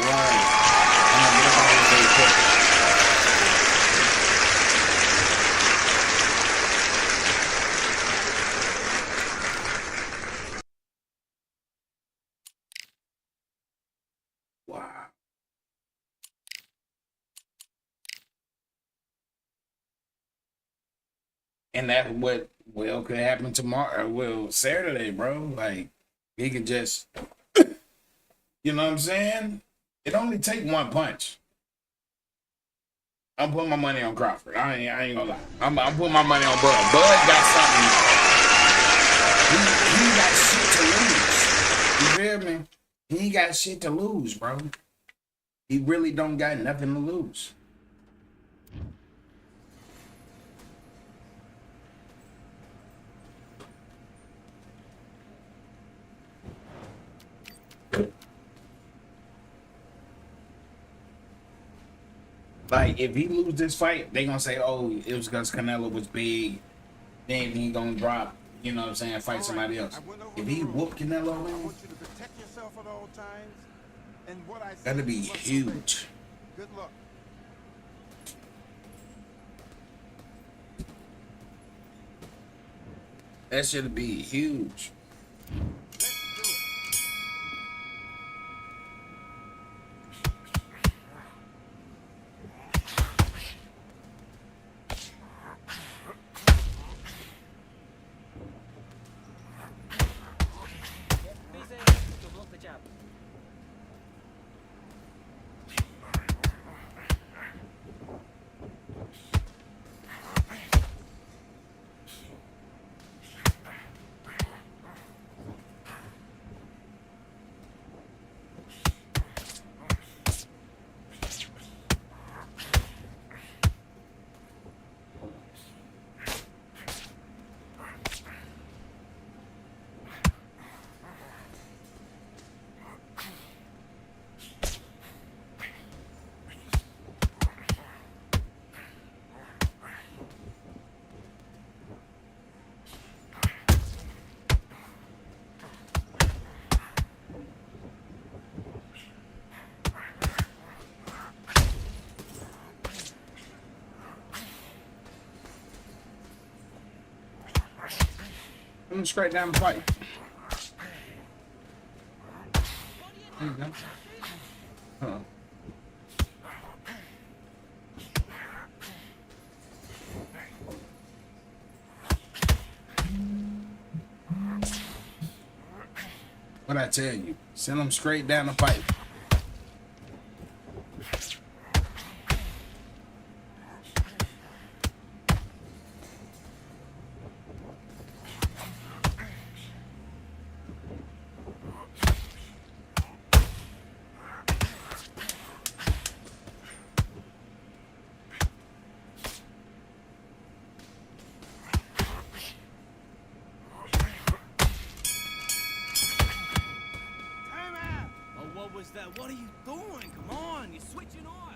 Wow. And that's what could happen tomorrow. Well, Saturday, bro. Like he can just, you know what I'm saying? It only take one punch. I'm putting my money on Crawford. I ain't gonna lie. I'm putting my money on Bud. Bud got something. He got shit to lose. You feel me? He ain't got shit to lose, bro. He really don't got nothing to lose. Like, if he lose this fight, they gonna say, oh, it was because Canelo was big. Then he gonna drop, you know what I'm saying, fight somebody else. If he whoop Canelo, man, that'd be huge. Good luck. That should be huge. Send him straight down the pipe. There you go. Huh. What I tell you? Send them straight down the pipe. What are you doing? Come on, you're switching off.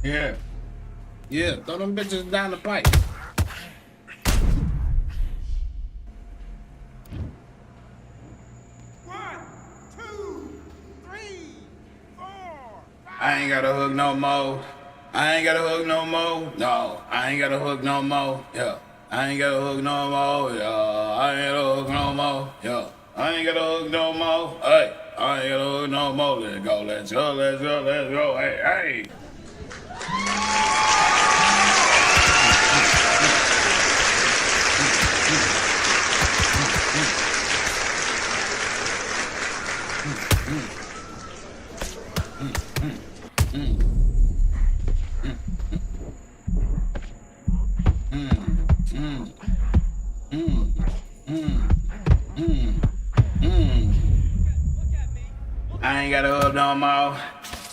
Yeah. Yeah, throw them bitches down the pipe. I ain't got a hook no more. I ain't got a hook no more. No, I ain't got a hook no more. Yeah. I ain't got a hook no more. Yeah. I ain't got a hook no more. Yeah. I ain't got a hook no more. Hey, I ain't got a hook no more. Let's go, let's go, let's go, let's go. Hey, hey. I ain't got a hook no more.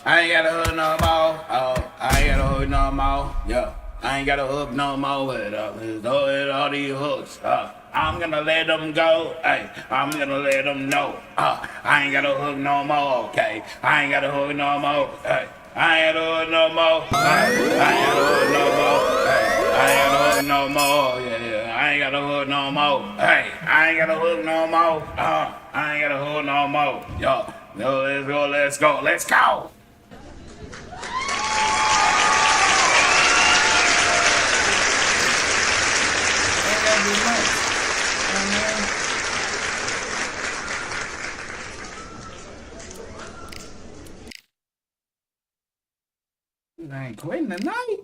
I ain't got a hook no more. Oh, I ain't got a hook no more. Yeah, I ain't got a hook no more with all these hooks. I'm gonna let them go. Hey, I'm gonna let them know. I ain't got a hook no more. Okay, I ain't got a hook no more. Hey, I ain't got a hook no more. I ain't got a hook no more. Hey, I ain't got a hook no more. Yeah, I ain't got a hook no more. Hey, I ain't got a hook no more. I ain't got a hook no more. Yo. No, let's go, let's go, let's go! I ain't quitting tonight.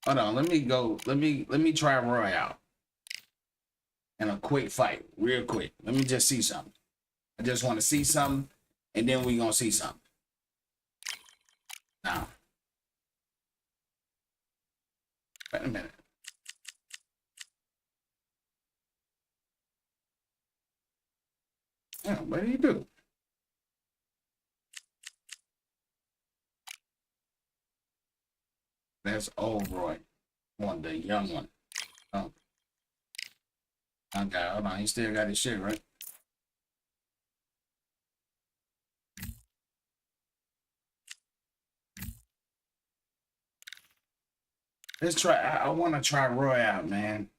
Hold on, let me go. Let me try Roy out in a quick fight, real quick. Let me just see something. I just want to see something, and then we gonna see something. Now, wait a minute. Yeah, what do you do? That's old Roy, one the young one. Oh, okay, hold on. He still got his shit, right? Let's try. I want to try Roy out, man.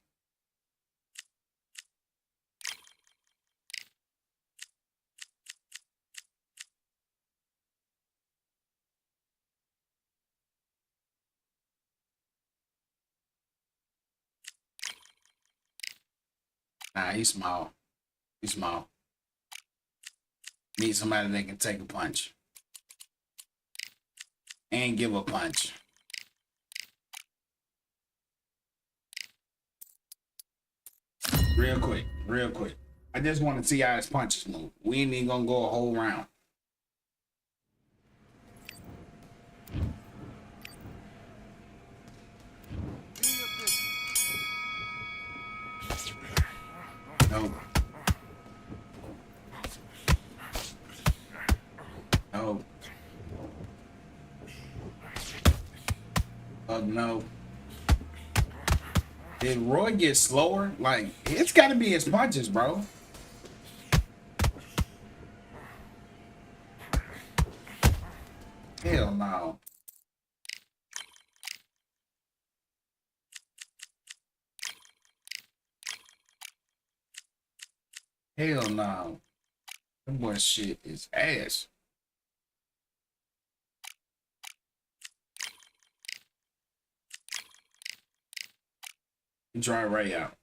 Nah, he's small. He's small. Need somebody that can take a punch and give a punch. Real quick, real quick. I just want to see how his punches move. We ain't even gonna go a whole round. No. No. No. Did Roy get slower? Like, it's got to be his punches, bro. Hell no. Hell no. That boy shit is ass. Dry Ray out.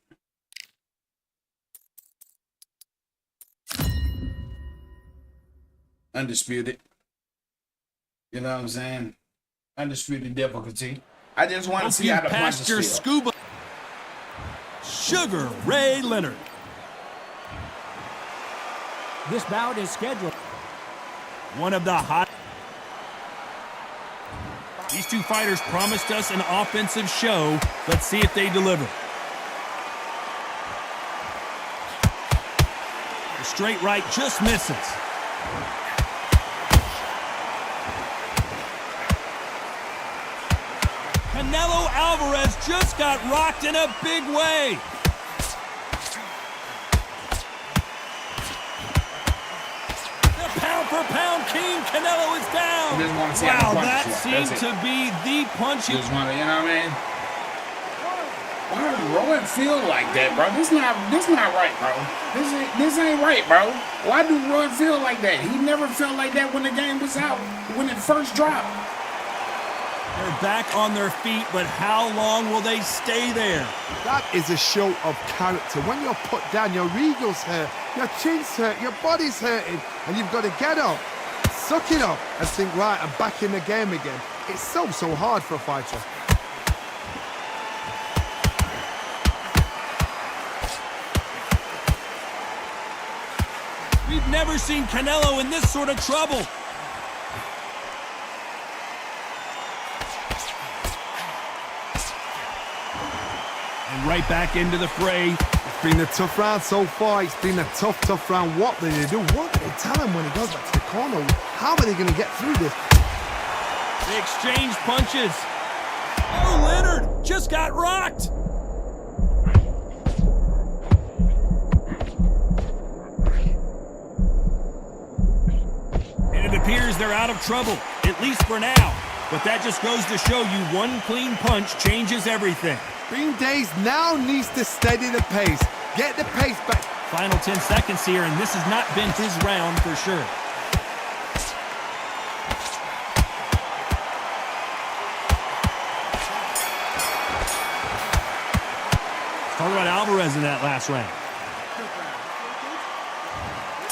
Undisputed. You know what I'm saying? Undisputed difficulty. I just want to see how the punches feel. Scuba. Sugar Ray Leonard. This bout is scheduled. One of the hot. These two fighters promised us an offensive show. Let's see if they deliver. The straight right just misses. Canelo Alvarez just got rocked in a big way. The pound-for-pound king, Canelo is down. Wow, that seemed to be the punch. You know what I mean? Why does Rowan feel like that, bro? This not right, bro. This ain't right, bro. Why do Rowan feel like that? He never felt like that when the game was out, when it first dropped. They're back on their feet, but how long will they stay there? That is a show of character. When you're put down, your ego's hurt, your chin's hurt, your body's hurting, and you've got to get up, suck it up, and think, right, I'm back in the game again. It's so hard for a fighter. We've never seen Canelo in this sort of trouble. And right back into the fray. It's been a tough round so far. It's been a tough round. What do they do? What do they tell him when he goes back to the corner? How are they going to get through this? They exchange punches. Oh, Leonard just got rocked. And it appears they're out of trouble, at least for now. But that just goes to show you one clean punch changes everything. Green Days now needs to steady the pace. Get the pace back. Final 10 seconds here, and this has not been his round for sure. Talk about Alvarez in that last round.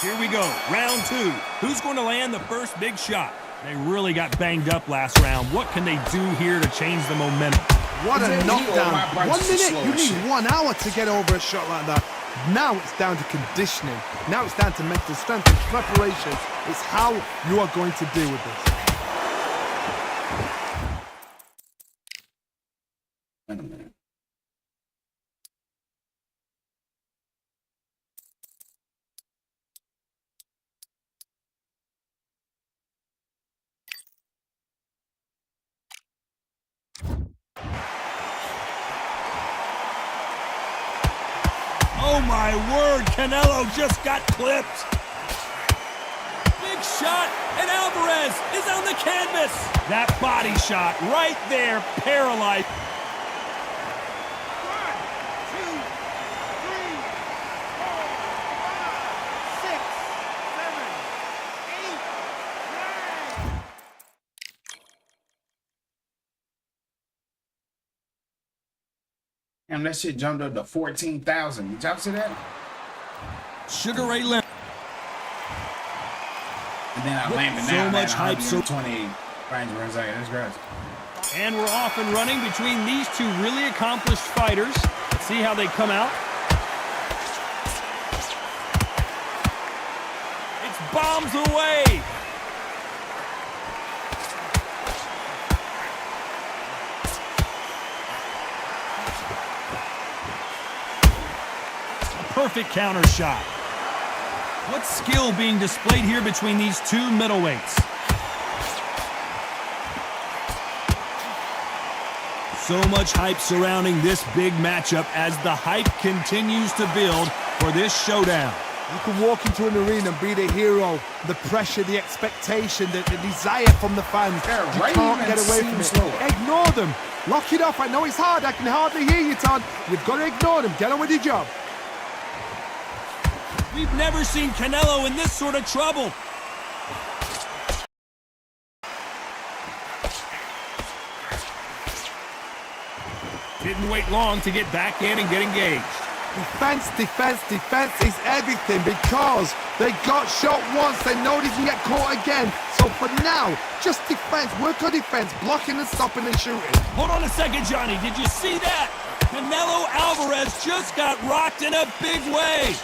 Here we go, round two. Who's going to land the first big shot? They really got banged up last round. What can they do here to change the momentum? What a knockdown. 1 minute, you need 1 hour to get over a shot like that. Now it's down to conditioning. Now it's down to mental strength and preparation. It's how you are going to deal with this. Wait a minute. Oh my word, Canelo just got clipped. Big shot, and Alvarez is on the canvas. That body shot right there, paralyzed. 1, 2, 3, 4, 5, 6, 7, 8, 9. Damn, that shit jumped up to 14,000. Did y'all see that? Sugar Ray Leonard. And then Atlanta So now much had hype, so 120 range runs out. That's great. And we're off and running between these two really accomplished fighters. Let's see how they come out. It's bombs away. A perfect counter shot. What skill being displayed here between these two middleweights? So much hype surrounding this big matchup as the hype continues to build for this showdown. You can walk into an arena and be the hero. The pressure, the expectation, the desire from the fans. You can't get away from it. Ignore them. Lock it off. I know it's hard. I can hardly hear you, Todd. You've got to ignore them. Get on with your job. We've never seen Canelo in this sort of trouble. Didn't wait long to get back in and get engaged. Defense, defense, defense is everything because they got shot once. They know they can get caught again. So for now, just defense. Work on defense. Blocking and stopping and shooting. Hold on a second, Johnny. Did you see that? Canelo Alvarez just got rocked in a big way.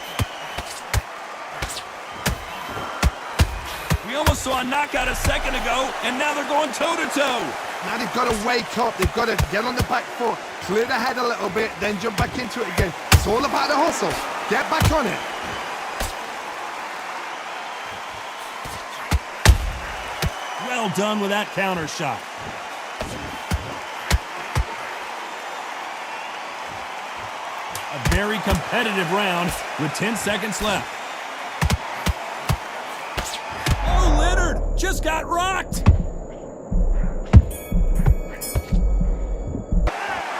We almost saw a knockout a second ago, and now they're going toe-to-toe. Now they've got to wake up. They've got to get on the back foot, clear the head a little bit, then jump back into it again. It's all about the hustle. Get back on it. Well done with that counter shot. A very competitive round with 10 seconds left. Oh, Leonard just got rocked.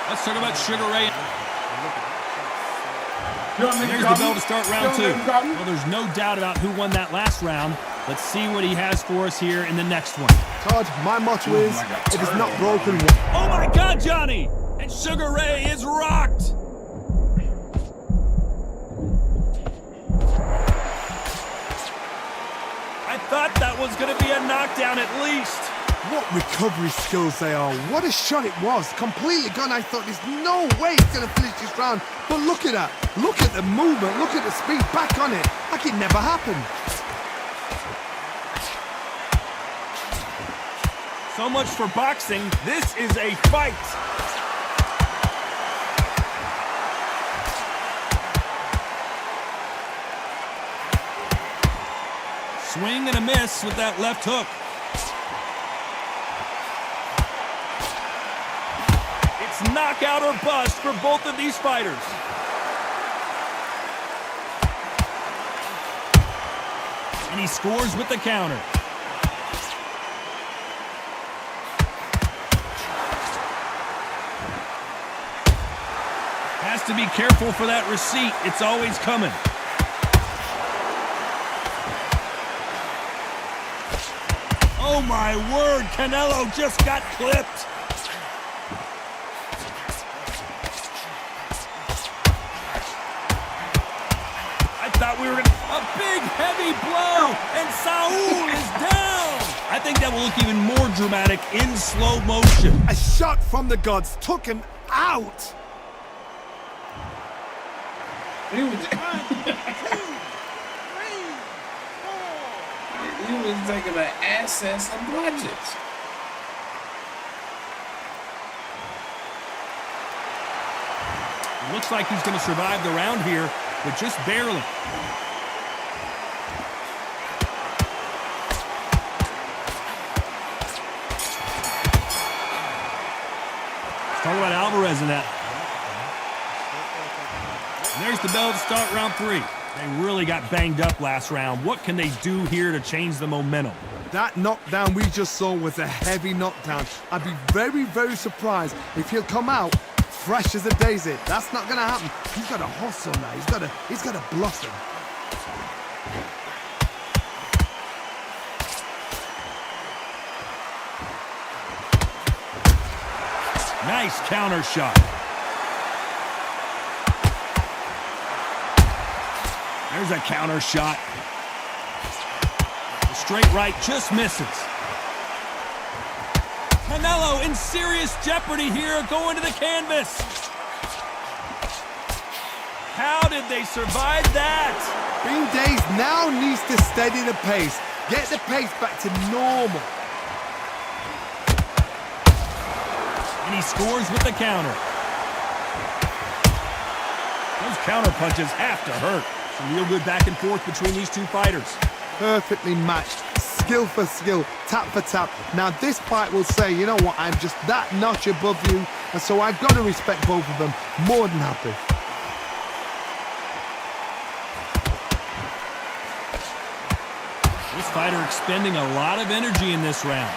Let's talk about Sugar Ray. There's the bell to start round two. Well, there's no doubt about who won that last round. Let's see what he has for us here in the next one. Todd, my motto is, it is not broken. Oh my God, Johnny! And Sugar Ray is rocked! I thought that was going to be a knockdown at least. What recovery skills they are. What a shot it was. Completely gone. I thought there's no way he's going to finish this round. But look at that. Look at the movement. Look at the speed. Back on it. Like it never happened. So much for boxing. This is a fight. Swing and a miss with that left hook. It's knockout or bust for both of these fighters. And he scores with the counter. Has to be careful for that receipt. It's always coming. Oh my word, Canelo just got clipped. I thought we were gonna... A big heavy blow, and Saul is down. I think that will look even more dramatic in slow motion. A shot from the gods took him out. He was taking the assets and budgets. Looks like he's going to survive the round here, but just barely. Let's talk about Alvarez in that. And there's the bell to start round three. They really got banged up last round. What can they do here to change the momentum? That knockdown we just saw was a heavy knockdown. I'd be very, very surprised if he'll come out fresh as a daisy. That's not going to happen. He's got to hustle now. He's got to blossom. Nice counter shot. There's a counter shot. The straight right just misses. Canelo in serious jeopardy here, going to the canvas. How did they survive that? Green Days now needs to steady the pace. Get the pace back to normal. And he scores with the counter. Those counter punches have to hurt. Some real good back and forth between these two fighters. Perfectly matched, skill for skill, tap for tap. Now this fight will say, you know what, I'm just that notch above you, and so I've got to respect both of them. More than happy. This fighter expending a lot of energy in this round.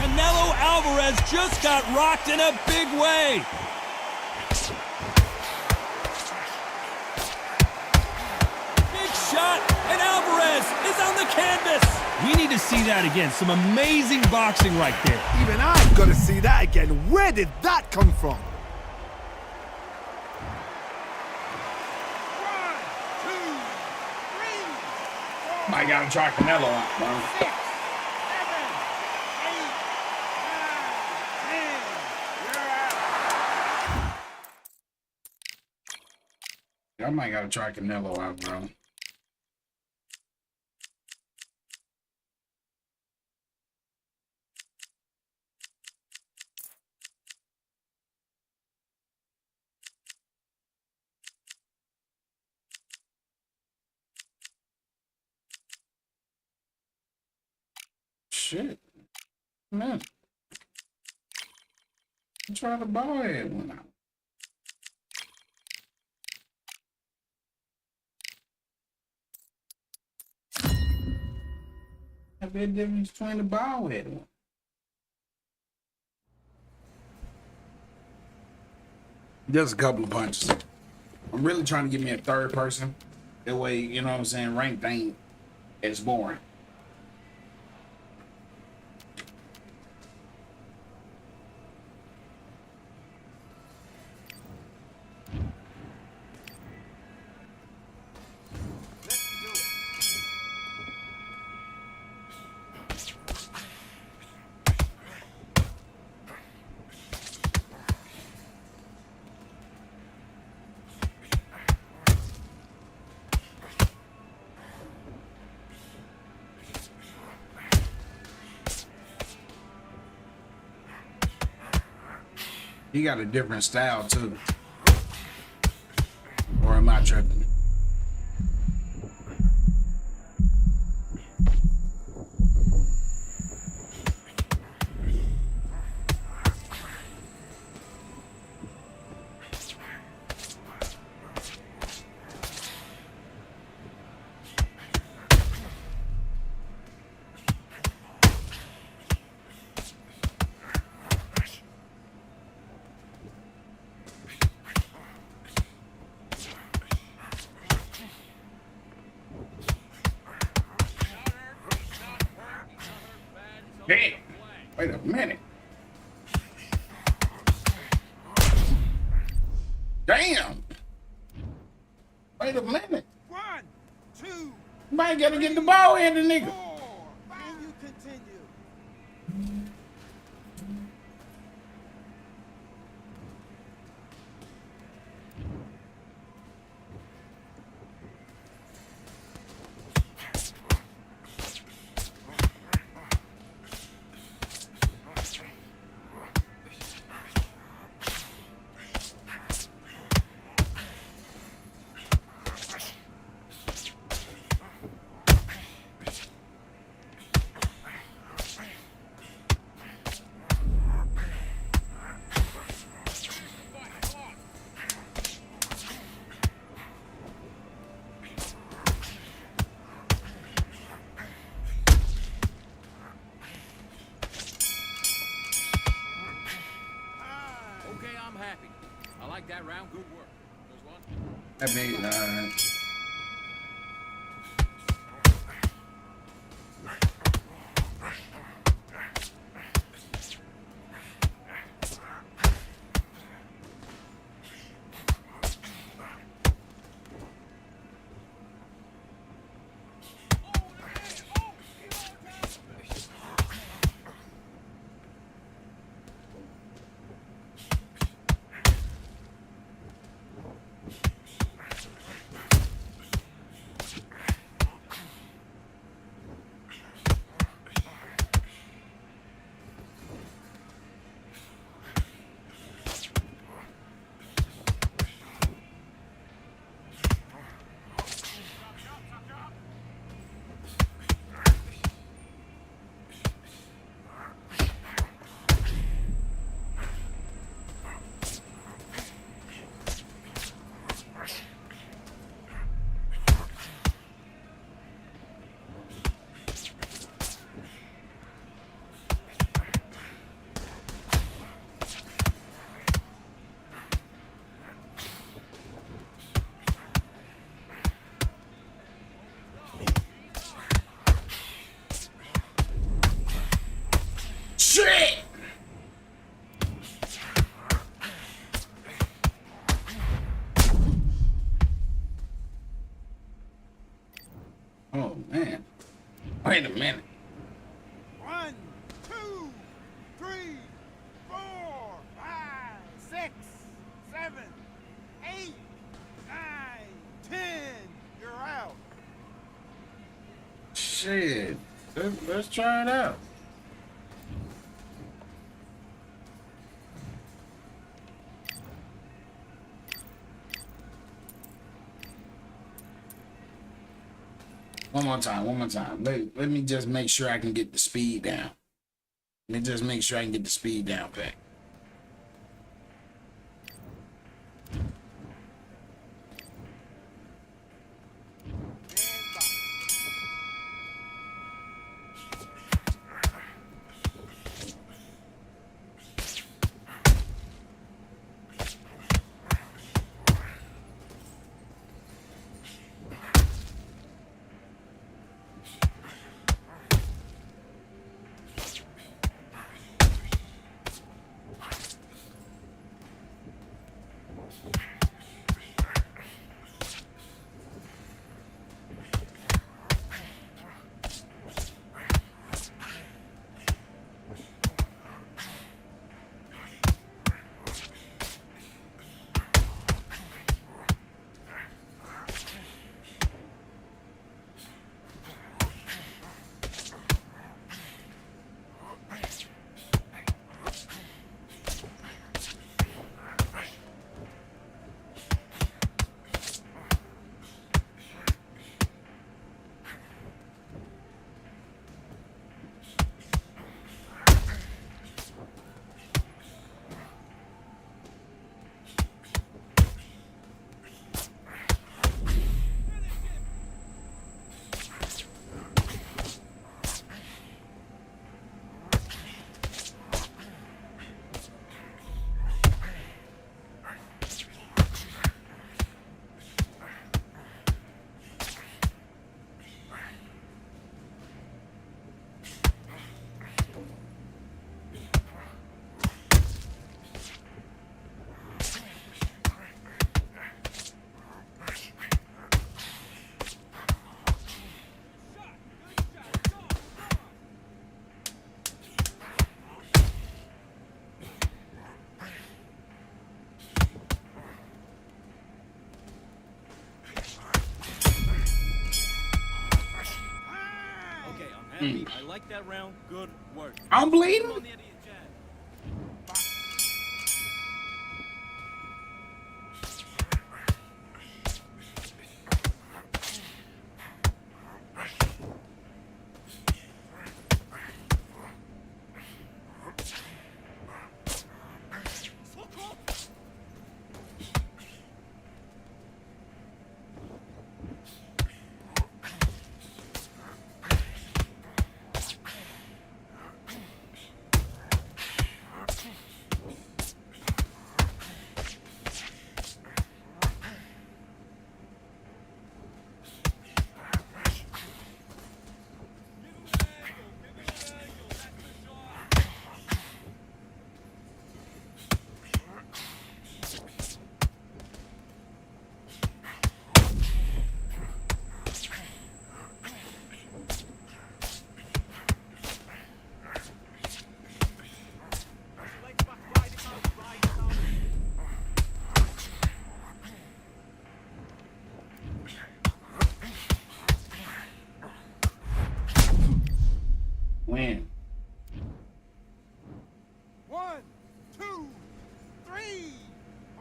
Canelo Alvarez just got rocked in a big way. Big shot, and Alvarez is on the canvas. We need to see that again. Some amazing boxing right there. Even I've got to see that again. Where did that come from? I gotta try Canelo out, bro. I might gotta try Canelo out, bro. Shit. Man. Try the ball head one out. A big difference between the ball head one. Just a couple of punches. I'm really trying to get me a third person. That way, you know what I'm saying, ranked ain't as boring. He got a different style too. Or am I tripping? Damn. Wait a minute. Damn. Wait a minute. 1, 2, might gotta get the ball in the nigga. and you continue. That round, good work. There's one. I mean, Wait a minute. 1, 2, 3, 4, 5, 6, 7, 8, 9, 10. You're out. Shit. Let's try it out. One more time. Let me just make sure I can get the speed down. Let me just make sure I can get the speed down, Pat. I like that round. Good work. I'm bleeding. Win. 1, 2, 3,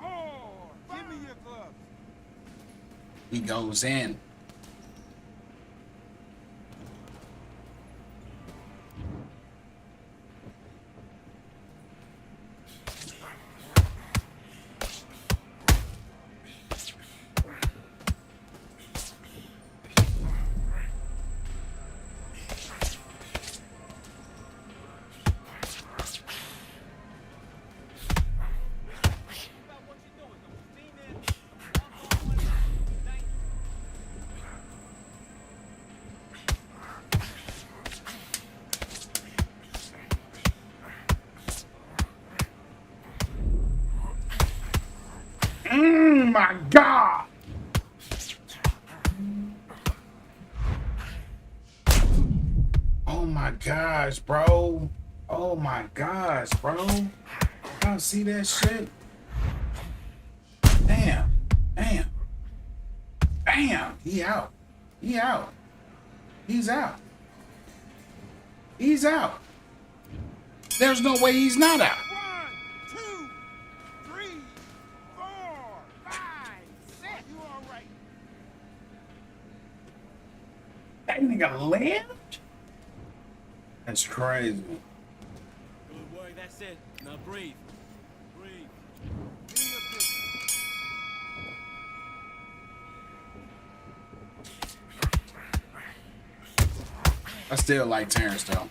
4. Give me your gloves. He goes in. My God. Oh my gosh, bro. Oh my gosh, bro. Y'all see that shit? Damn. Damn. Bam. He out. He out. He's out. He's out. There's no way he's not out. 1, 2, 3, 4, 5, 6. You all right? That nigga lived? That's crazy. Good work, that's it. Now breathe. Breathe. I still like Terrence though.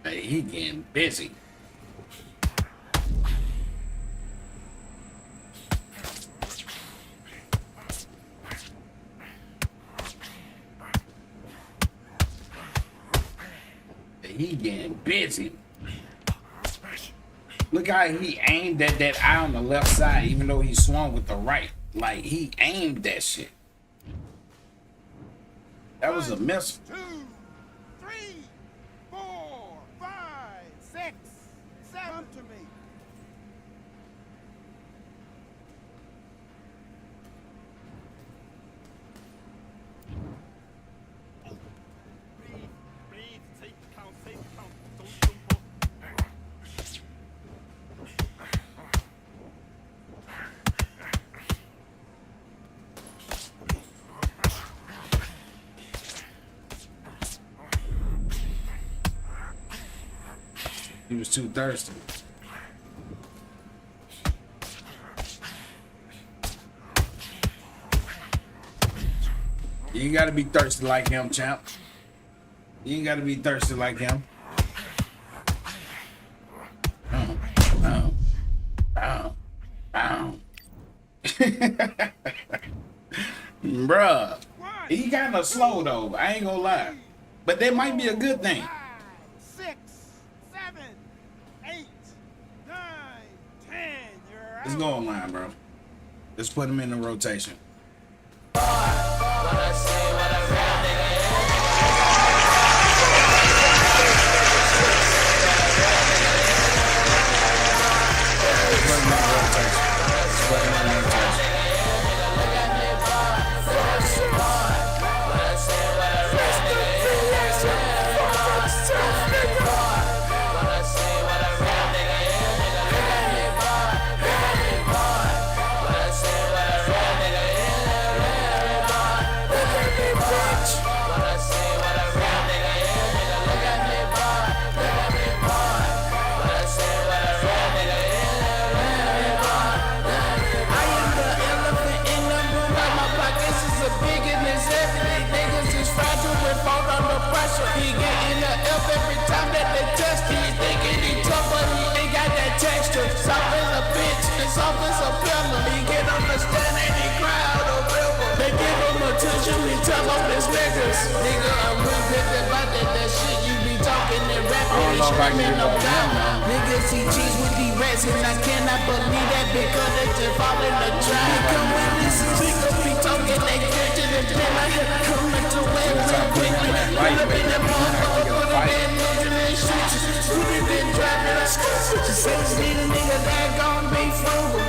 Hey, he getting busy. He getting busy. Look how he aimed at that eye on the left side, even though he swung with the right. Like, he aimed that shit. That was a miss. 2, 3, 4, 5, 6, 7. Come to me. He was too thirsty. You ain't gotta be thirsty like him, champ. You ain't gotta be thirsty like him. Bruh. He kinda slow though, I ain't gonna lie. But that might be a good thing. 6, 7, 8, 9, 10. You're out. Let's go online, bro. Let's put him in the rotation. Niggas see cheese with the rats, and I cannot believe that because they just fall in the trap. Come with this, niggas be talking like church in the pen. I had to come into wet, quickly. Pull up in the pump, put it in, losing their streets. Put it in, driving a school. She says, need a nigga that gon' be frugal.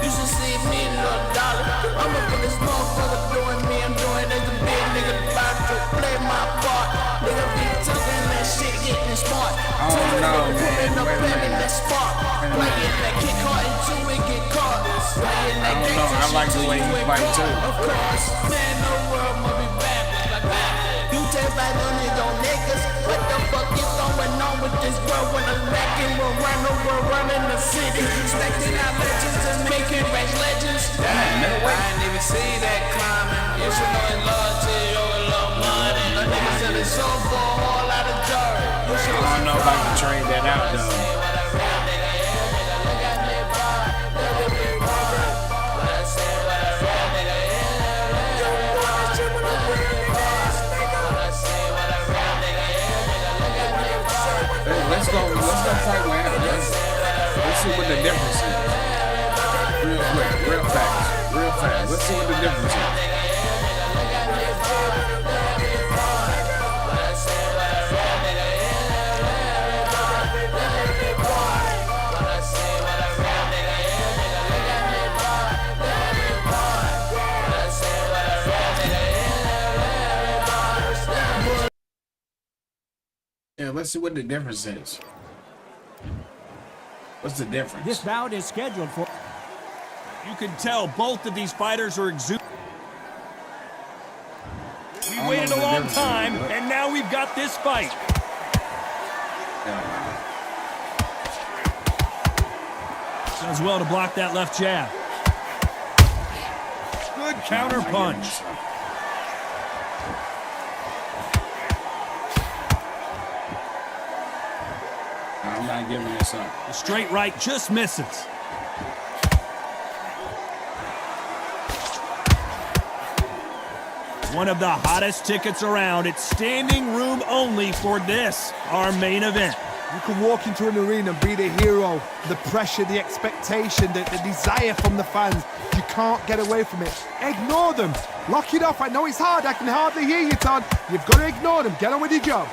You should see me, little dollar. I'm up in this motherfucker doing me, I'm doing as a big nigga about to play my part. Nigga be talking that shit, getting smart. Oh no, man. Playing that spark. Playing that kick hard until we get caught. Playing that gangsta I like the way he fight too. Of course, man, the world must be bad like that. You take back on it, on niggas. What the fuck is going on with this world when I'm lacking? We're running the city. Expecting our legends and making race legends. I ain't even see that climbing. You should know it's loyalty over love money. A nigga said it's so for a whole lot of joy. I don't know if I can trade that out though. Let's go Let's see what the difference is. Yeah, let's see what the difference is. What's the difference? This bout is scheduled for... You can tell both of these fighters are exuding. We waited a long time, and now we've got this fight. Does well to block that left jab. Good counter punch. I'm not giving this up. The straight right just misses. One of the hottest tickets around. It's standing room only for this, our main event. You can walk into an arena and be the hero. The pressure, the expectation, the desire from the fans. You can't get away from it. Ignore them. Lock it off. I know it's hard. I can hardly hear you, Todd. You've got to ignore them. Get on with your job.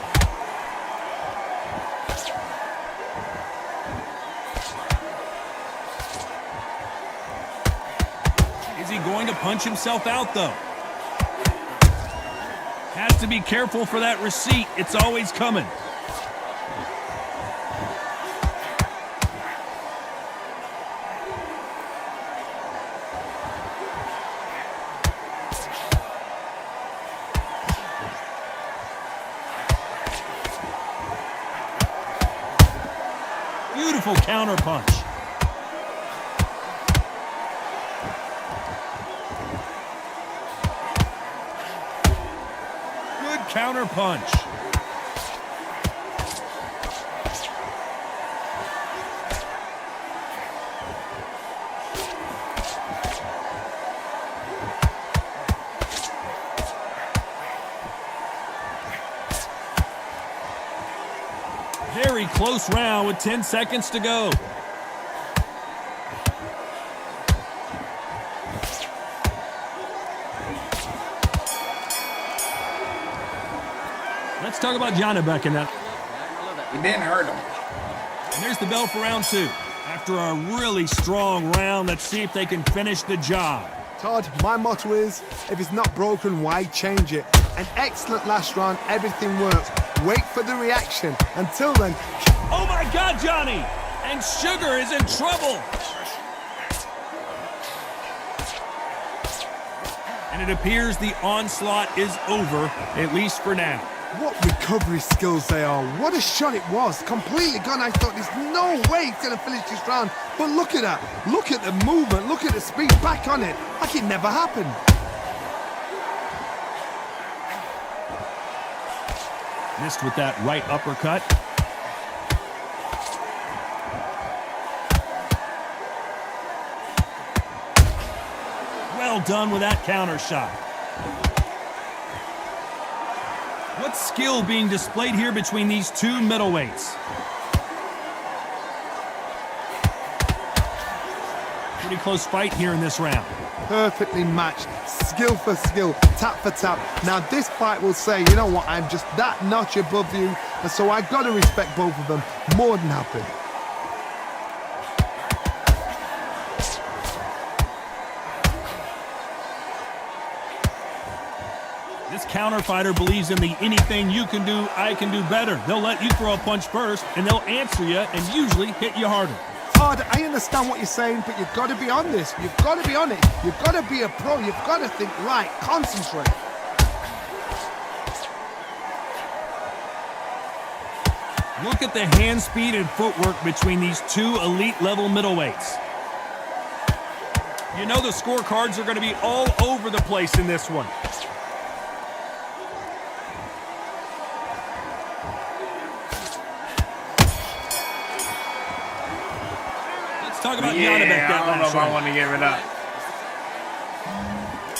Is he going to punch himself out, though? Has to be careful for that receipt. It's always coming. Beautiful counter punch. Good counter punch. Very close round with 10 seconds to go. Let's talk about Janibek in that. It didn't hurt him. And there's the bell for round two. After a really strong round, let's see if they can finish the job. Todd, my motto is, if it's not broken, why change it? An excellent last round, everything works. Wait for the reaction. Until then... Oh my God, Johnny! And Sugar is in trouble! And it appears the onslaught is over, at least for now. What recovery skills they are. What a shot it was. Completely gone. I thought there's no way he's going to finish this round. But look at that. Look at the movement. Look at the speed. Back on it. Like it never happened. Missed with that right uppercut. Well done with that counter shot. What skill being displayed here between these two middleweights? Pretty close fight here in this round. Perfectly matched. Skill for skill. Tap for tap. Now this fight will say, you know what, I'm just that notch above you. And so I've got to respect both of them. More than happy. This counter fighter believes in the anything you can do, I can do better. They'll let you throw a punch first, and they'll answer you and usually hit you harder. Todd, I understand what you're saying, but you've got to be on this. You've got to be on it. You've got to be a pro. You've got to think right. Concentrate. Look at the hand speed and footwork between these two elite level middleweights. You know the scorecards are going to be all over the place in this one. Talk about Janibek that I don't know if I want to give it up.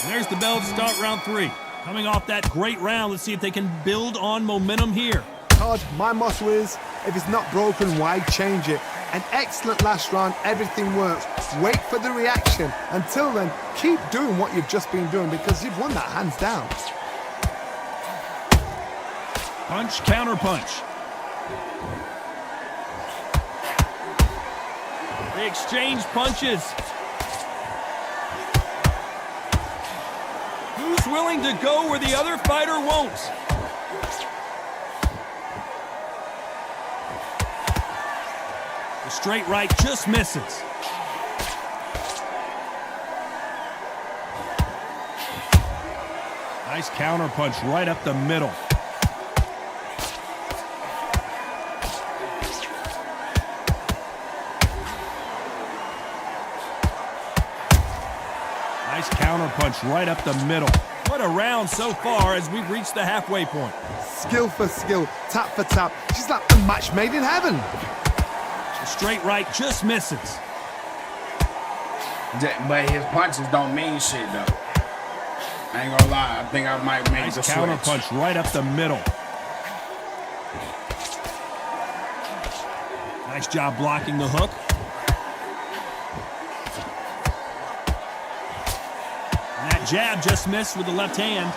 And there's the bell to start round three. Coming off that great round, let's see if they can build on momentum here. Todd, my motto is, if it's not broken, why change it? An excellent last round, everything works. Wait for the reaction. Until then, keep doing what you've just been doing because you've won that hands down. Punch, counter punch. They exchange punches. Who's willing to go where the other fighter won't? The straight right just misses. Nice counter punch right up the middle. Nice counter punch right up the middle. What a round so far as we've reached the halfway point. Skill for skill, tap for tap. She's like a match made in heaven. The straight right just misses. But his punches don't mean shit, though. I ain't gonna lie. I think I might make nice the counter switch. punch right up the middle. Nice job blocking the hook. And that jab just missed with the left hand.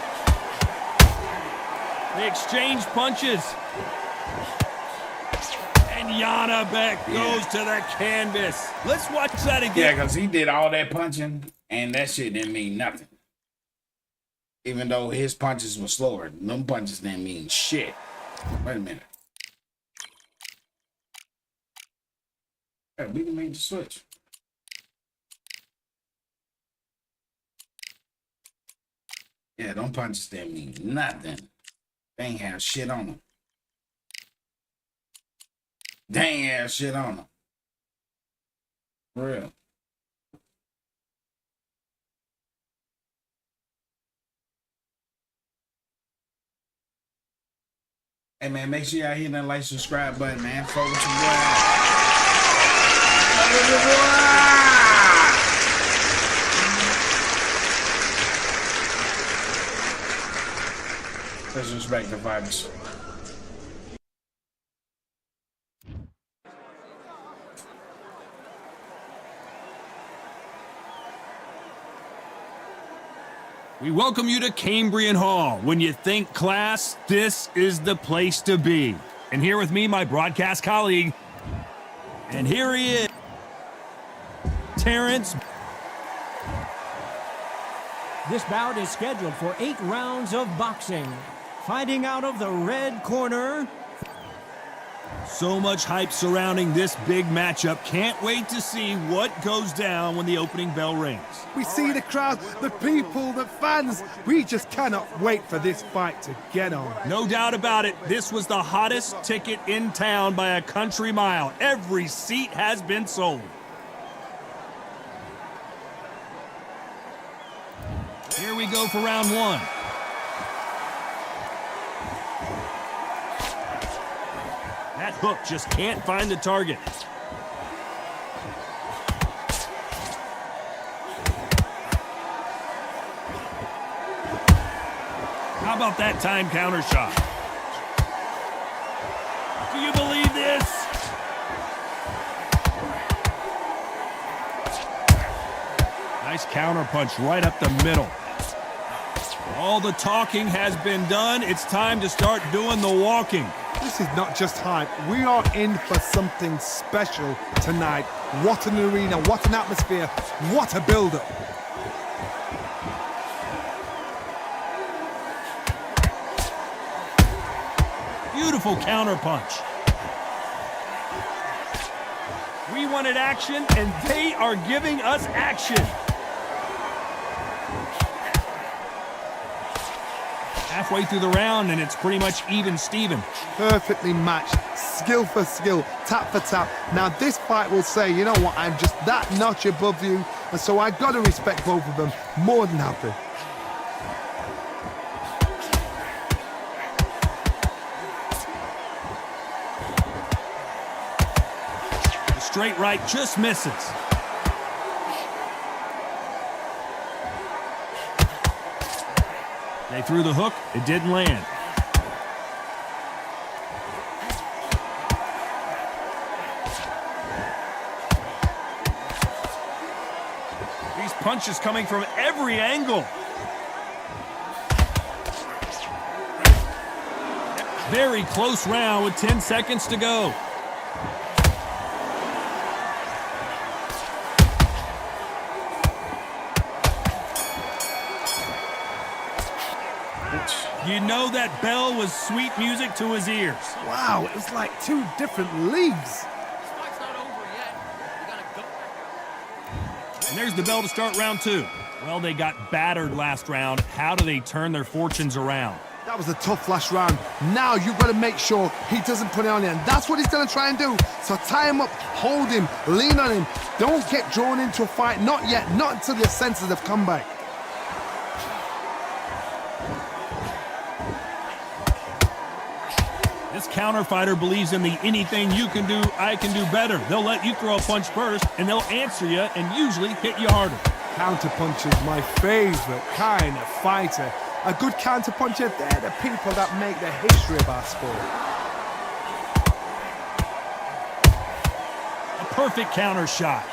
They exchange punches. And Janabek goes to the canvas. Let's watch that again. Yeah, because he did all that punching, and that shit didn't mean nothing. Even though his punches were slower, them punches didn't mean shit. Wait a minute. Yeah, we can make the switch. Yeah, them punches didn't mean nothing. They ain't have shit on them. They ain't have shit on them. For real. Hey man, make sure y'all hit that like, subscribe button, man. Fuck with your boy. Fuck with your boy. Disrespect the vibes. We welcome you to Cambrian Hall. When you think class, this is the place to be. And here with me, my broadcast colleague. And here he is, Terrence. This bout is scheduled for 8 rounds of boxing. Fighting out of the red corner. So much hype surrounding this big matchup. Can't wait to see what goes down when the opening bell rings. We see the crowd, the people, the fans. We just cannot wait for this fight to get on. No doubt about it, this was the hottest ticket in town by a country mile. Every seat has been sold. Here we go for round one. That hook just can't find the target. How about that time counter shot? Do you believe this? Nice counter punch right up the middle. All the talking has been done. It's time to start doing the walking. This is not just hype. We are in for something special tonight. What an arena, what an atmosphere, what a build-up. Beautiful counter punch. We wanted action, and they are giving us action. Halfway through the round, and it's pretty much even Steven. Perfectly matched, skill for skill, tap for tap. Now this fight will say, you know what, I'm just that notch above you, and so I've got to respect both of them more than happy. The straight right just misses. They threw the hook, it didn't land. punches coming from every angle. Very close round with 10 seconds to go. You know that bell was sweet music to his ears. Wow, it was like two different leagues. And there's the bell to start round 2. Well, they got battered last round. How do they turn their fortunes around? That was a tough last round. Now you've got to make sure he doesn't put it on you, and that's what he's going to try and do. So tie him up, hold him, lean on him. Don't get drawn into a fight. Not yet. Not until your senses have come back. This counter fighter believes in the anything you can do, I can do better. They'll let you throw a punch first, and they'll answer you and usually hit you harder. Counter punch is my favorite kind of fighter. A good counter puncher, they're the people that make the history of our sport. A perfect counter shot.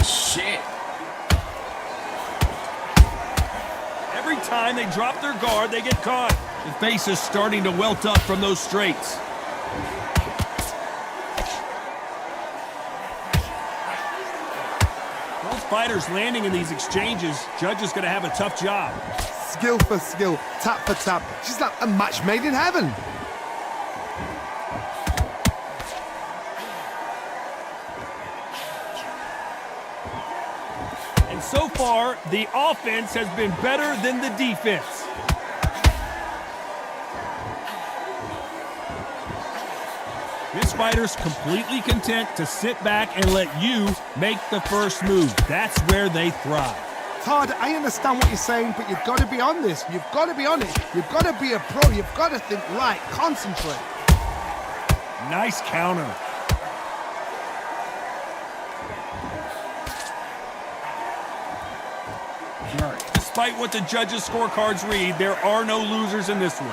Shit. Every time they drop their guard, they get caught. The face is starting to welt up from those straights. Both fighters landing in these exchanges, Judge is going to have a tough job. Skill for skill, tap for tap. She's like a match made in heaven. And so far, the offense has been better than the defense. This fighter's completely content to sit back and let you make the first move. That's where they thrive. Todd, I understand what you're saying, but you've got to be on this. You've got to be on it. You've got to be a pro. You've got to think right. Concentrate. Nice counter. Despite what the judges' scorecards read, there are no losers in this one.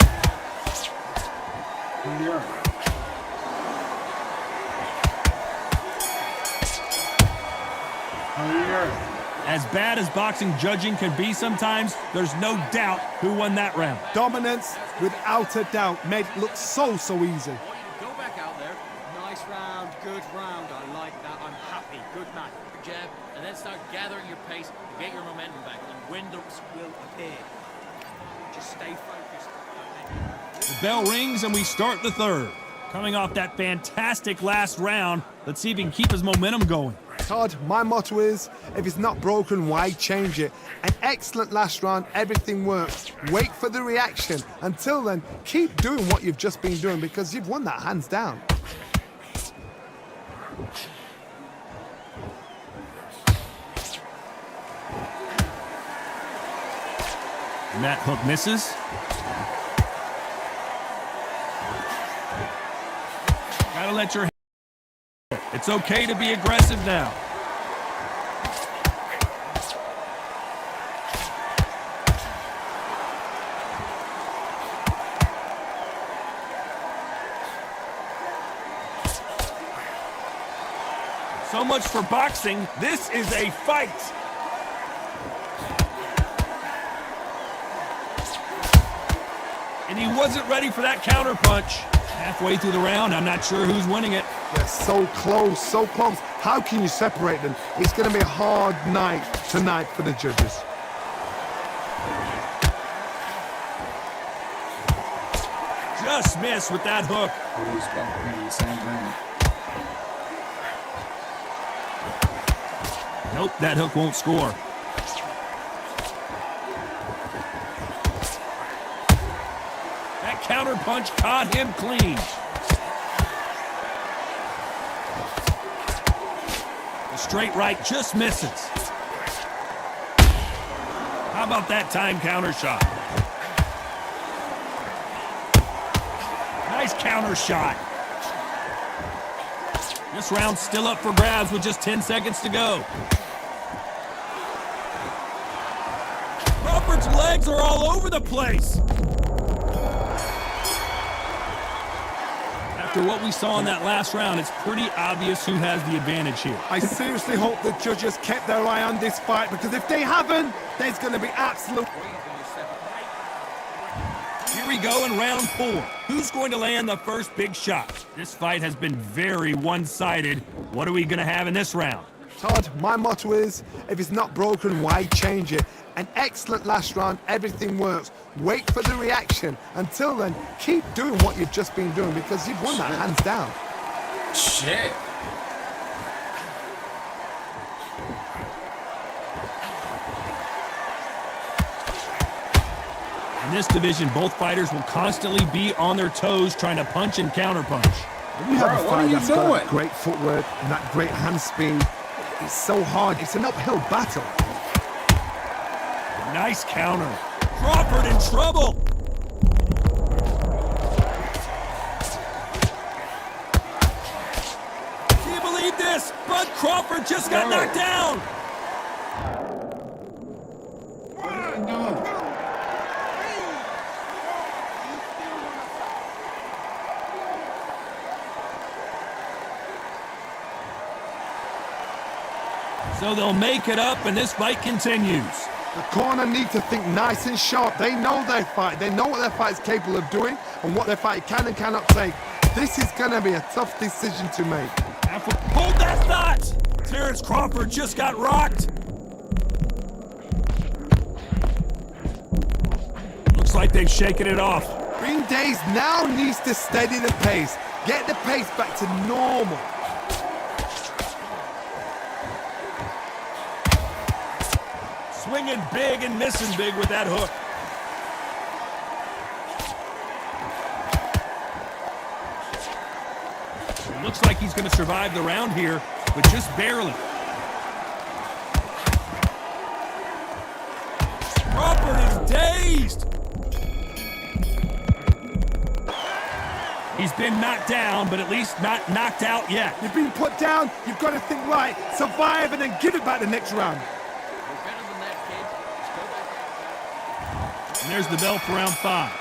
As bad as boxing judging can be sometimes, there's no doubt who won that round. Dominance, without a doubt, made it look so easy. Go back out there. Nice round, good round. I like that. I'm happy. Good man. Jab, and then start gathering your pace and get your momentum back, and windows will appear. Just stay focused. The bell rings and we start the third. Coming off that fantastic last round, let's see if he can keep his momentum going. Todd, my motto is, if it's not broken, why change it? An excellent last round, everything works. Wait for the reaction. Until then, keep doing what you've just been doing because you've won that hands down. And that hook misses. Gotta let your... It's okay to be aggressive now. So much for boxing. This is a fight. And he wasn't ready for that counter punch. Halfway through the round, I'm not sure who's winning it. They're so close, so close. How can you separate them? It's going to be a hard night tonight for the judges. Just missed with that hook. Nope, that hook won't score. That counter punch caught him clean. The straight right just misses. How about that time counter shot? Nice counter shot. This round's still up for grabs with just 10 seconds to go. Crawford's legs are all over the place. That After what we saw in that last round, it's pretty obvious who has the advantage here. I seriously hope the judges kept their eye on this fight, because if they haven't, there's going to be absolute... Here we go in round 4. Who's going to land the first big shot? This fight has been very one-sided. What are we going to have in this round? Todd, my motto is, if it's not broken, why change it? An excellent last round, everything works. Wait for the reaction. Until then, keep doing what you've just been doing, because you've won that hands down. Shit. In this division, both fighters will constantly be on their toes trying to punch and counterpunch. When you have a fight that's got that great footwork and that great hand speed, it's so hard. It's an uphill battle. Nice counter. Crawford in trouble. Can you believe this? Bud Crawford just got knocked down. What are you doing? So they'll make it up and this fight continues. The corner need to think nice and sharp. They know their fight. They know what their fight is capable of doing and what their fight can and cannot take. This is going to be a tough decision to make. Hold that thought! Terrence Crawford just got rocked. Looks like they've shaken it off. Green Days now needs to steady the pace. Get the pace back to normal. Swinging big and missing big with that hook. It looks like he's going to survive the round here, but just barely. Crawford is dazed. He's been knocked down, but at least not knocked out yet. You've been put down, you've got to think right, survive, and then give it back the next round. And there's the bell for round 5.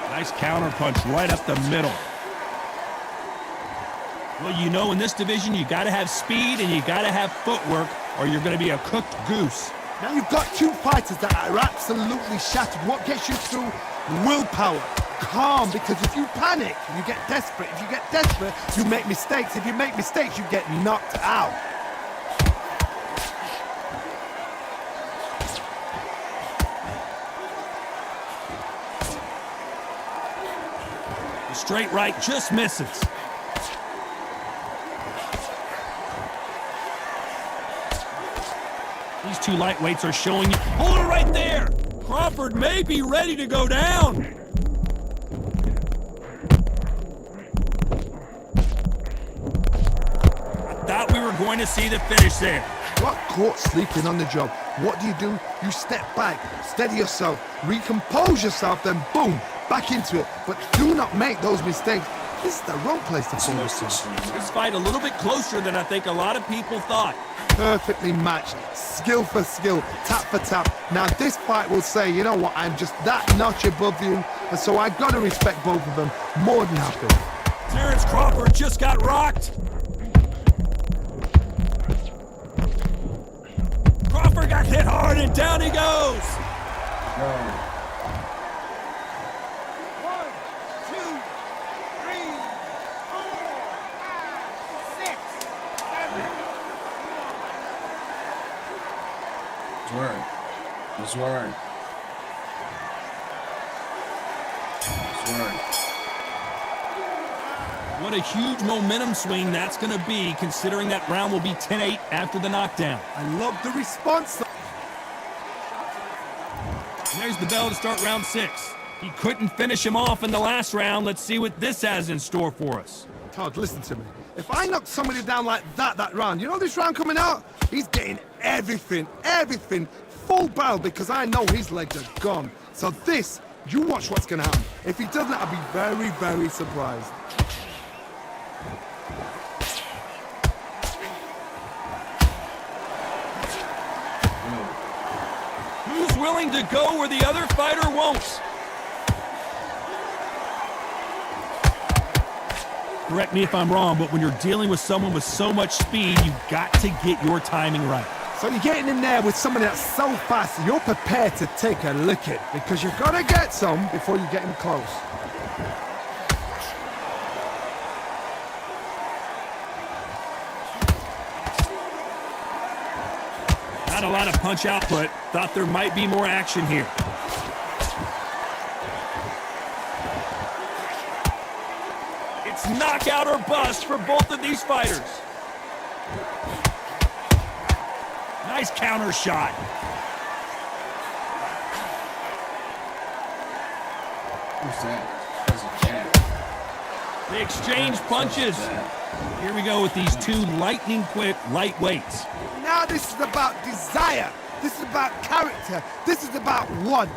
Nice counter punch right up the middle. Well, you know, in this division, you got to have speed and you got to have footwork, or you're going to be a cooked goose. Now you've got two fighters that are absolutely shattered. What gets you through? Willpower. Calm, because if you panic, you get desperate. If you get desperate, you make mistakes. If you make mistakes, you get knocked out. The straight right just misses. These two lightweights are showing you. Hold it right there! Crawford may be ready to go down. Thought we were going to see the finish there. Got caught sleeping on the job. What do? You step back, steady yourself, recompose yourself, then boom, back into it. But do not make those mistakes. This is the wrong place to fall asleep. This fight a little bit closer than I think a lot of people thought. Perfectly matched, skill for skill, tap for tap. Now this fight will say, you know what, I'm just that notch above you, and so I gotta respect both of them more than happy. Terrence Crawford just got rocked. Crawford got hit hard and down he goes. That's right. What a huge momentum swing that's going to be, considering that round will be 10-8 after the knockdown. I love the response. And there's the bell to start round 6. He couldn't finish him off in the last round. Let's see what this has in store for us. Todd, listen to me. If I knock somebody down like that round, you know this round coming out? He's getting everything, full barrel, because I know his legs are gone. So this, you watch what's going to happen. If he doesn't, I'll be very, very surprised. willing to go where the other fighter won't. Correct me if I'm wrong, but when you're dealing with someone with so much speed, you've got to get your timing right. So you're getting in there with someone that's so fast, you're prepared to take a licking because you're going to get some before you get him close. Not a lot of punch output. Thought there might be more action here. It's knockout or bust for both of these fighters. Nice counter shot. Who's that? That's a jab. They exchange punches. Here we go with these two lightning quick lightweights. Now this is about desire. This is about character. This is about want.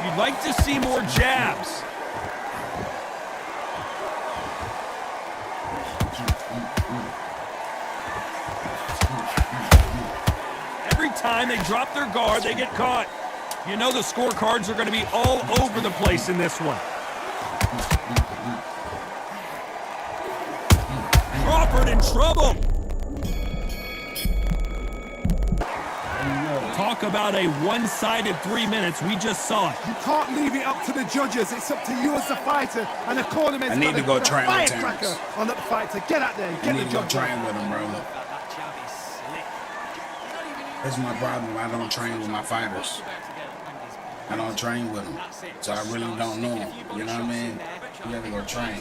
You'd like to see more jabs. Every time they drop their guard, they get caught. You know the scorecards are going to be all over the place in this one. Crawford in trouble. Talk about a one-sided 3 minutes. We just saw it. You can't leave it up to the judges. It's up to you as the fighter. And the cornerman's I need to go train with firecracker Terrence. on the fighter. Get out there. I Get need the to go job train done. with him, bro. That's my problem. I don't train with my fighters. I don't train with them. So I really don't know them. You know what I mean? You gotta go train.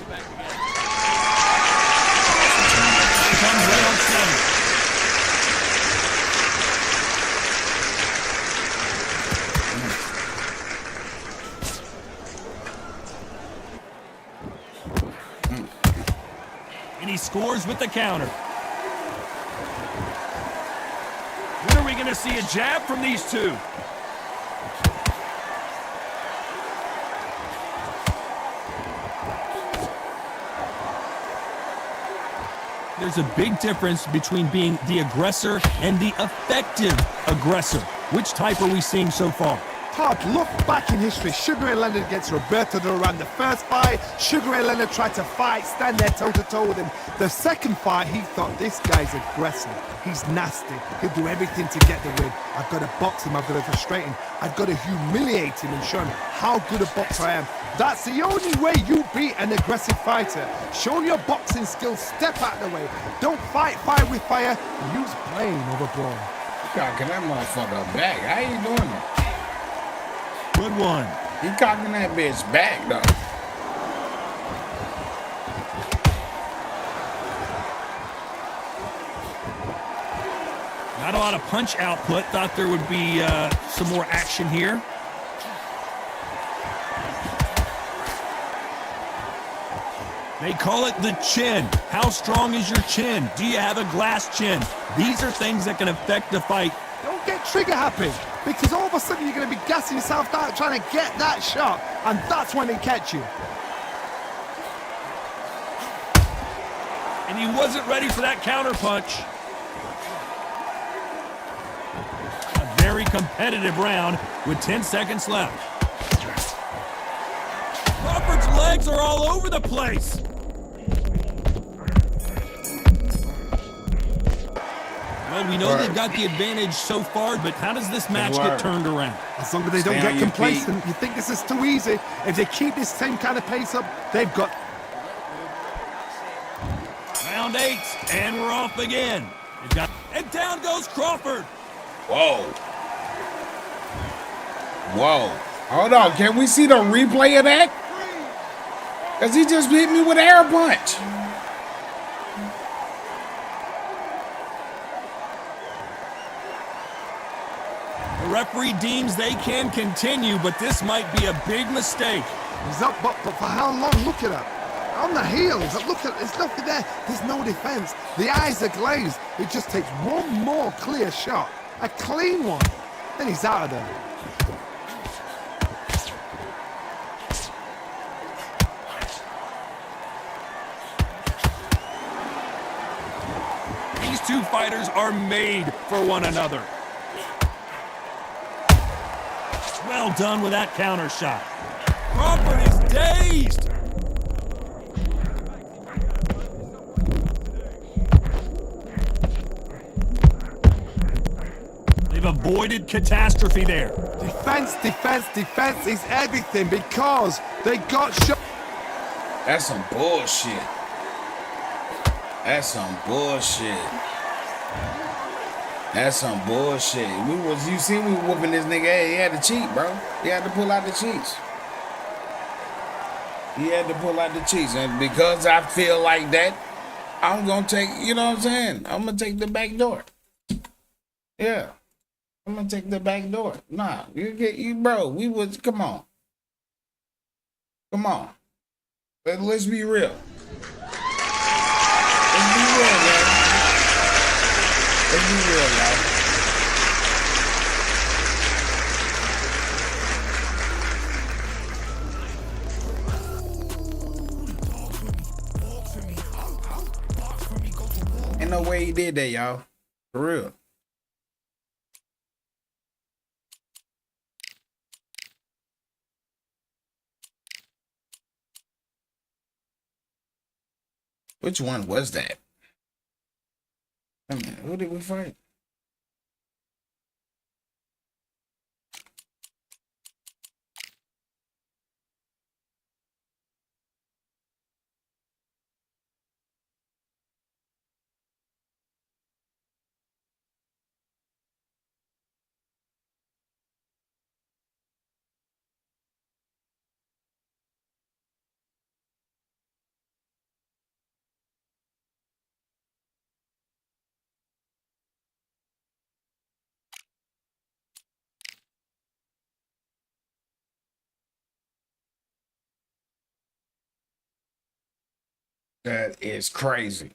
And he scores with the counter. When are we going to see a jab from these two? There's a big difference between being the aggressor and the effective aggressor. Which type are we seeing so far? Todd, look back in history. Sugar Ray Leonard against Roberto Duran. The first fight, Sugar Ray Leonard tried to fight, stand there toe-to-toe with him. The second fight, he thought, this guy's aggressive. He's nasty. He'll do everything to get the win. I've got to box him. I've got to frustrate him. I've got to humiliate him and show him how good a boxer I am. That's the only way you beat an aggressive fighter. Show your boxing skills. Step out of the way. Don't fight fire with fire. Use brain over brawn. Cocking that motherfucker back. How you doing it? Good one. He cocking that bitch back, though. Not a lot of punch output. Thought there would be some more action here. They call it the chin. How strong is your chin? Do you have a glass chin? These are things that can affect the fight. Don't get trigger happy, because all of a sudden you're going to be gassing yourself out trying to get that shot, and that's when they catch you. And he wasn't ready for that counter punch. A very competitive round with 10 seconds left. Crawford's legs are all over the place. Well, we know they've got the advantage so far, but how does this match get turned around? As long as they don't get complacent, you think this is too easy. If they keep this same kind of pace up, they've got... Round 8, and we're off again. And down goes Crawford. Whoa. Whoa. Hold on. Can we see the replay of that? Because he just hit me with an air punch. The referee deems they can continue, but this might be a big mistake. He's up, but for how long? Look at that. On the heels, look at, there's nothing there. There's no defense. The eyes are glazed. It just takes one more clear shot. A clean one. Then he's out of there. These two fighters are made for one another. Well done with that counter shot. Crawford is dazed. They've avoided catastrophe there. Defense, defense, defense is everything because they got shot. That's some bullshit. That's some bullshit. That's some bullshit. You see we whooping this nigga ass. He had to cheat, bro. He had to pull out the cheats. He had to pull out the cheats. And because I feel like that, I'm gonna take, you know what I'm saying? I'm gonna take the back door. Yeah. I'm gonna take the back door. Nah, bro, come on. Come on. Let's be real. Let's be real, man. Let's be real, y'all. Ain't no way he did that, y'all. For real. Which one was that? I mean, who did we fight? That is crazy.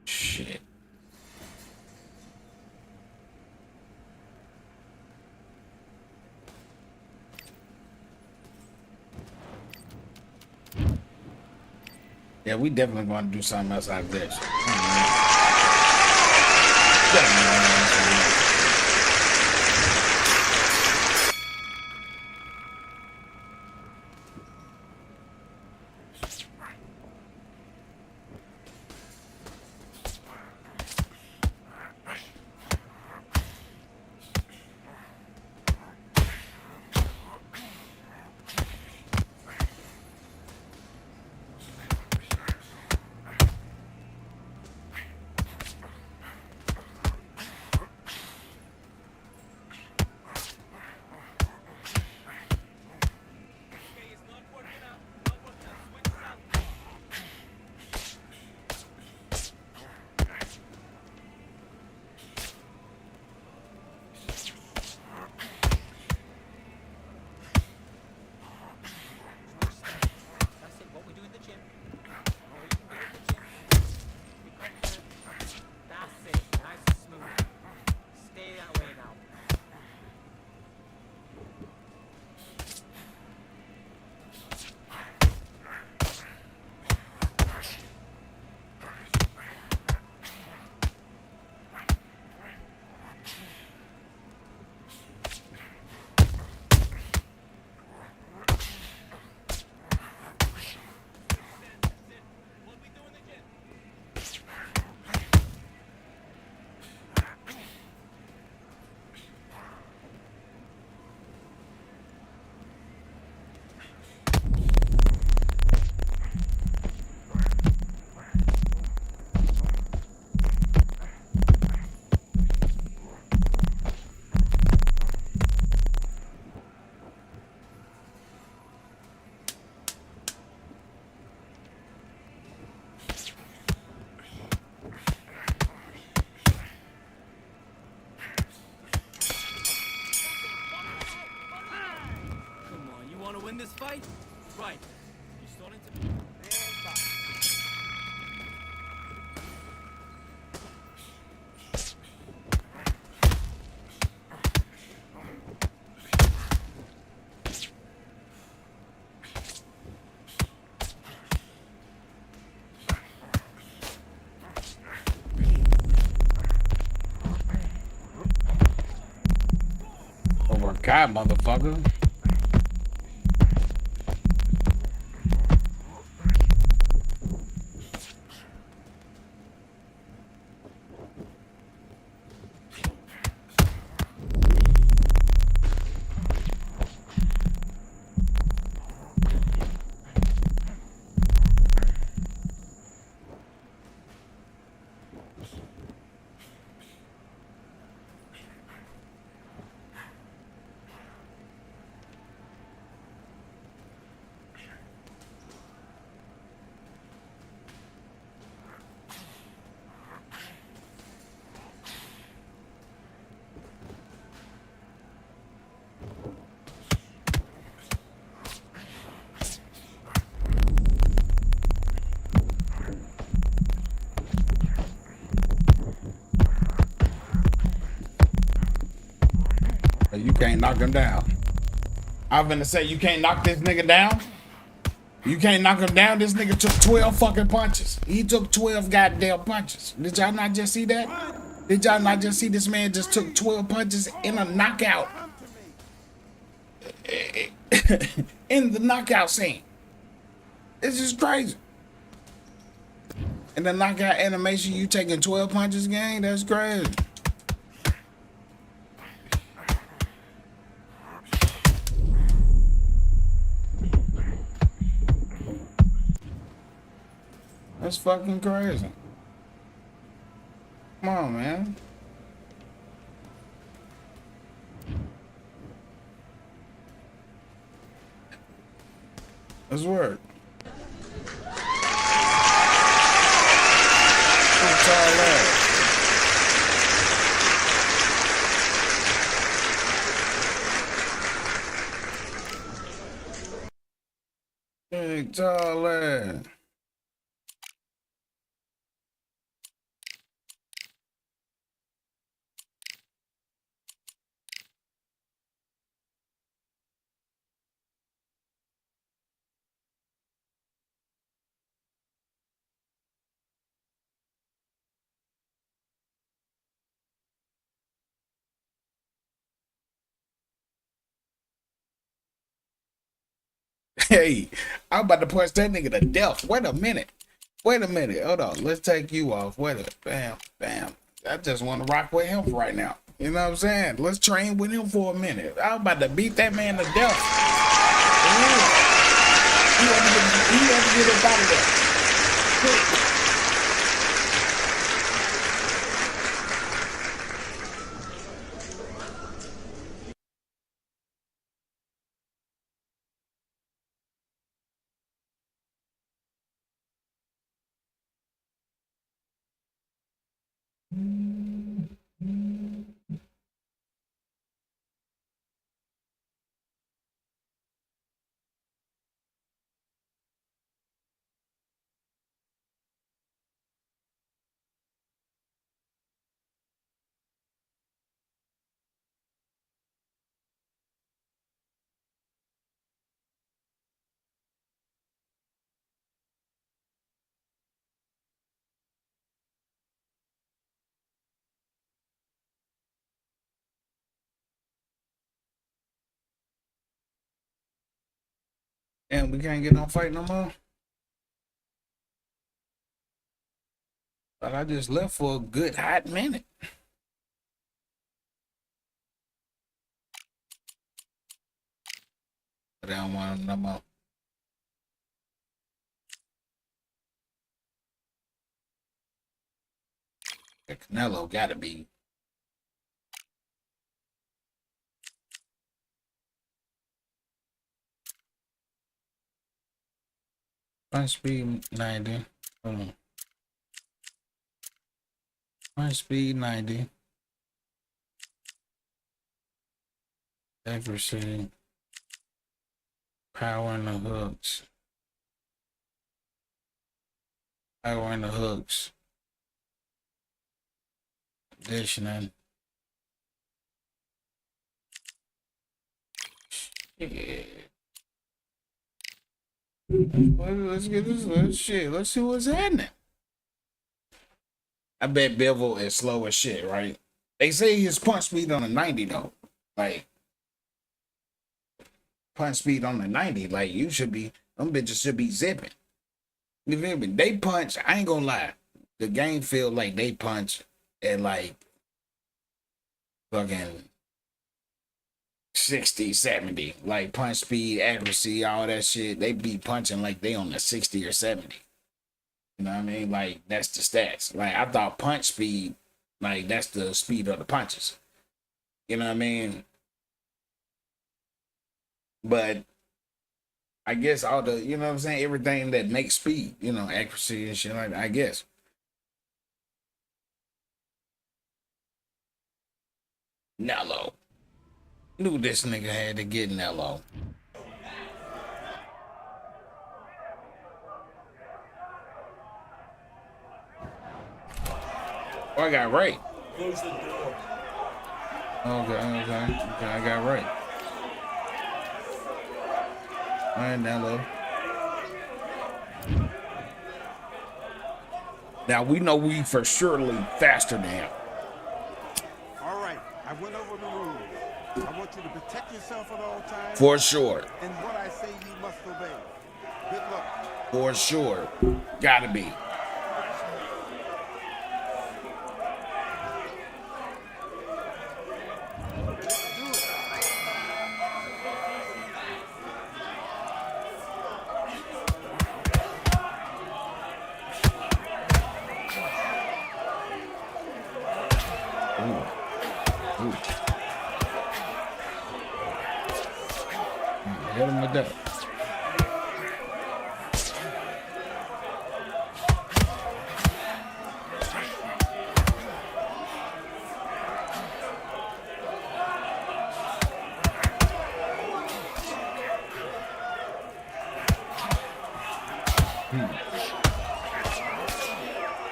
Shit. Yeah, we definitely going to do something else like this. win this fight? Right. You starting to... God, motherfucker. You can't knock him down. I'm gonna say you can't knock this nigga down. You can't knock him down. This nigga took 12 fucking punches. He took 12 goddamn punches. Did y'all not just see that? Did y'all not just see this man just took 12 punches in a knockout? In the knockout scene. It's just crazy. In the knockout animation, you taking 12 punches, gang? That's crazy. That's fucking crazy. Come on, man. Let's work. What's all that? What's all that? Hey, I'm about to punch that nigga to death. Wait a minute. Wait a minute. Hold on. Let's take you off. Wait a bam, bam. I just want to rock with him right now. You know what I'm saying? Let's train with him for a minute. I'm about to beat that man to death. He had to get up out of there. And we can't get no fight no more. But I just left for a good hot minute. But I don't want them no more. Canelo gotta be. Punch speed 90. Hold on. Punch speed 90. Accuracy. Power in the hooks. Power in the hooks. Conditioning. Yeah. Let's get this shit. Let's see what's happening. I bet Bivol is slow as shit, right? They say his punch speed on a 90 though. Like, punch speed on the 90. Like, you should be, them bitches should be zipping. You feel me? They punch, I ain't gonna lie. The game feel like they punch at like fucking 60, 70. Like punch speed, accuracy, all that shit. They be punching like they on the 60 or 70. You know what I mean? Like, that's the stats. Like, I thought punch speed, like, that's the speed of the punches. You know what I mean? But I guess all the, you know what I'm saying, everything that makes speed, you know, accuracy and shit like that, I guess. Nello. Knew this nigga had to get Nello. Oh, I got right. Close the door. Okay, I got right. All right, Nello. Now, we know we for surely faster than him. All right, I went over the rules. I want you to protect yourself at all times. For sure. And what I say you must obey. Good luck. For sure. Gotta be. Hit him with that.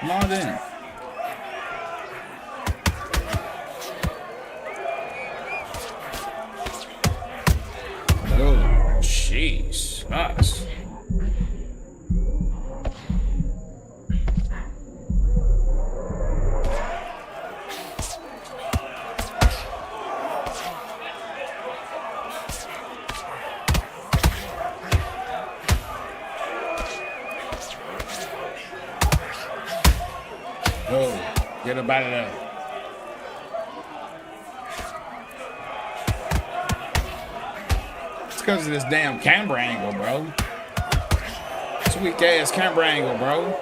Come on in. Oh, jeez. Us. Oh, get up out of there. It's because of this damn camera angle, bro. Sweet ass camera angle, bro.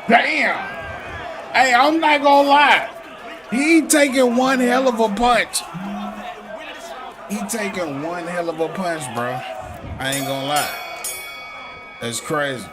Damn. Hey, I'm not gonna lie. He taking one hell of a punch. He taking one hell of a punch, bro. I ain't gonna lie. That's crazy.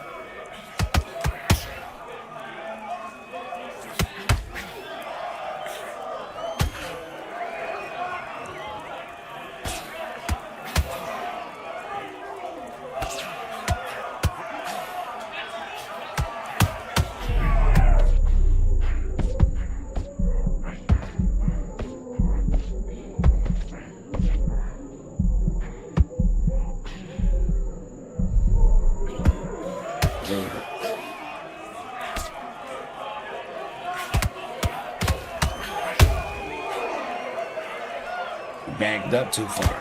Backed up too far.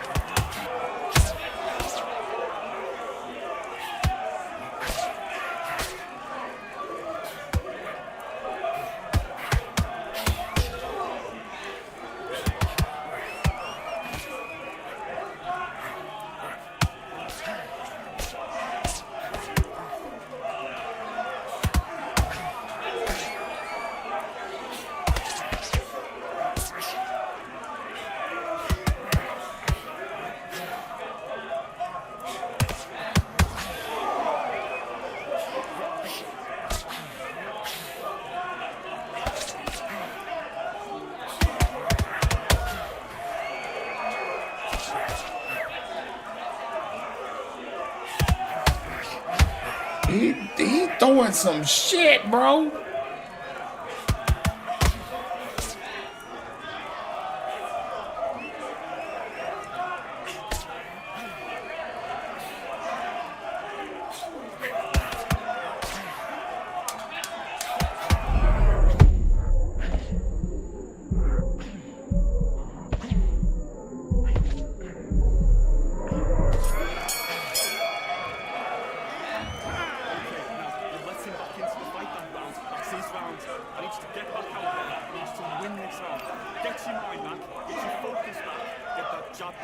doing some shit, bro.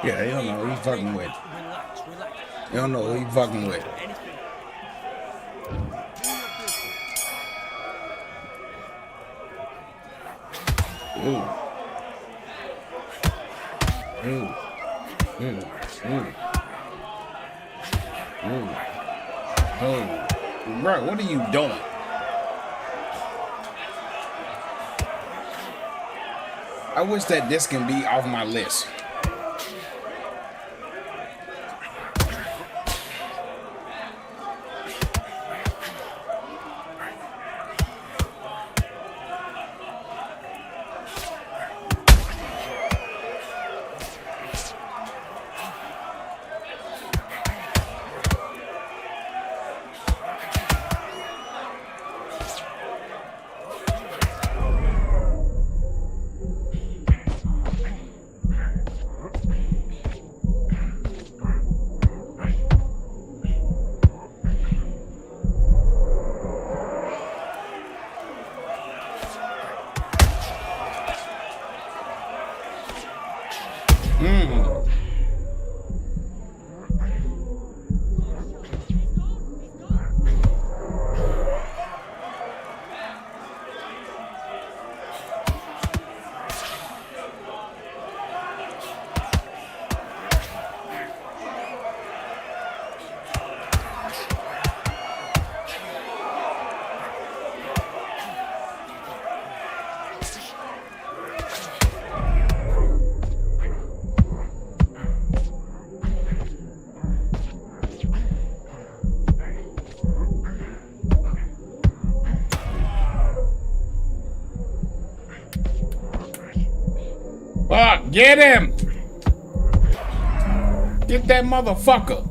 Yeah, you don't know who you fucking with. You don't know who you fucking with. Ooh. Ooh. Ooh. Ooh. Ooh. Oh. Bro, what are you doing? I wish that this can be off my list. Fuck, get him! Get that motherfucker!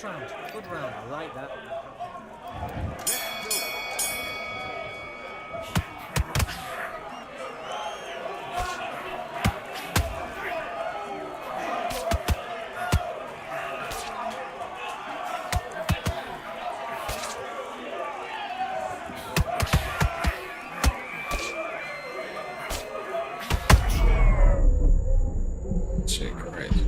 Nice round. Good round. I like that. Shit, crazy.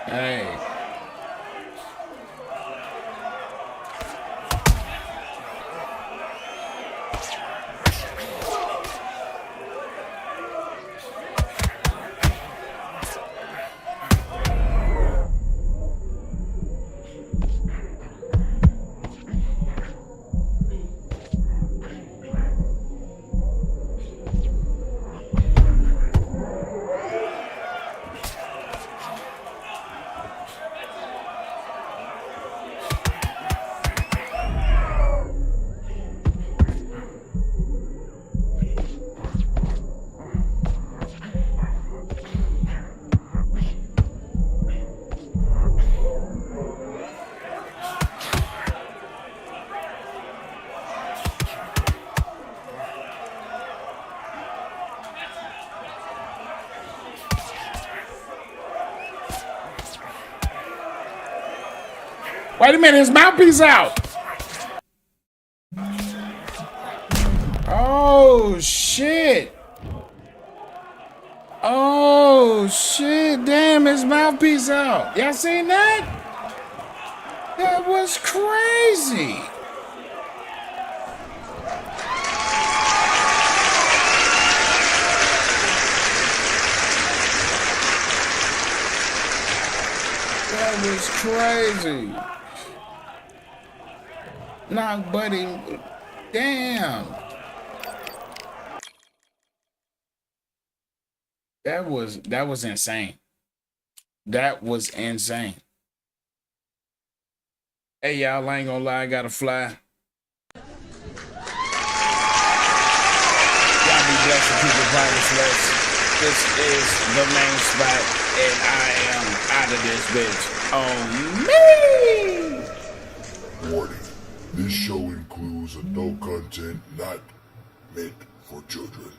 Hey. Wait a minute, his mouthpiece out. Oh shit. Oh shit, damn, his mouthpiece out. Y'all seen that? That was crazy. That was crazy. Nah, buddy, damn. That was insane. That was insane. Hey y'all, I ain't gonna lie, I gotta fly. Y'all be blessed to keep the brightest list. This is the main spot, and I am out of this bitch. On me! Warning. This show includes adult content not meant for children.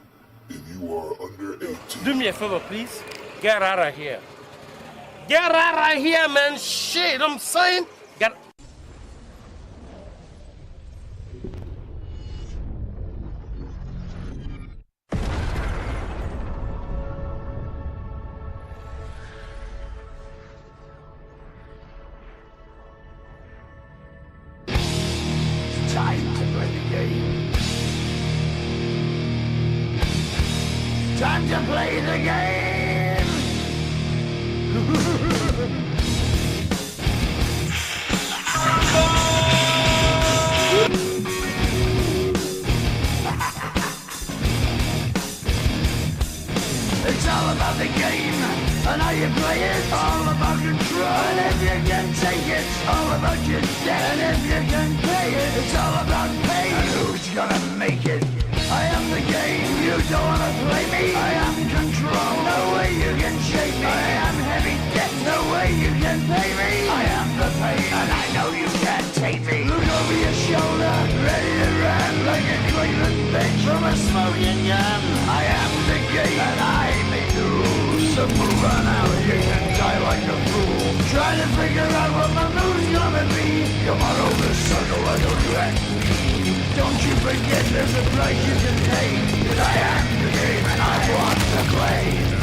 If you are under 18... Do me a favor, please. Get out of here. Get out of here, man. Shit, I'm saying. Get... Time to play the game. Time to play the game. It's all about the game and how you play it. All about control. And if you can take it, all about your debt. And if you can pay it, it's all about pay. And who's gonna make it? I am the game. You don't wanna play me. I am control. No way you can shake me. I am heavy debt. No way you can pay me. I am the pain, and I know you can't take me. Look over your shoulder, ready to run like a Cleveland bench from a smoking gun. I am the game, and I make the rules. So move on out, you can die like a fool. Trying to figure out what my move's gonna be. Come on over, sucker, why don't you act me? Don't you forget there's a price you can pay. 'Cause I am the game, and I want to play.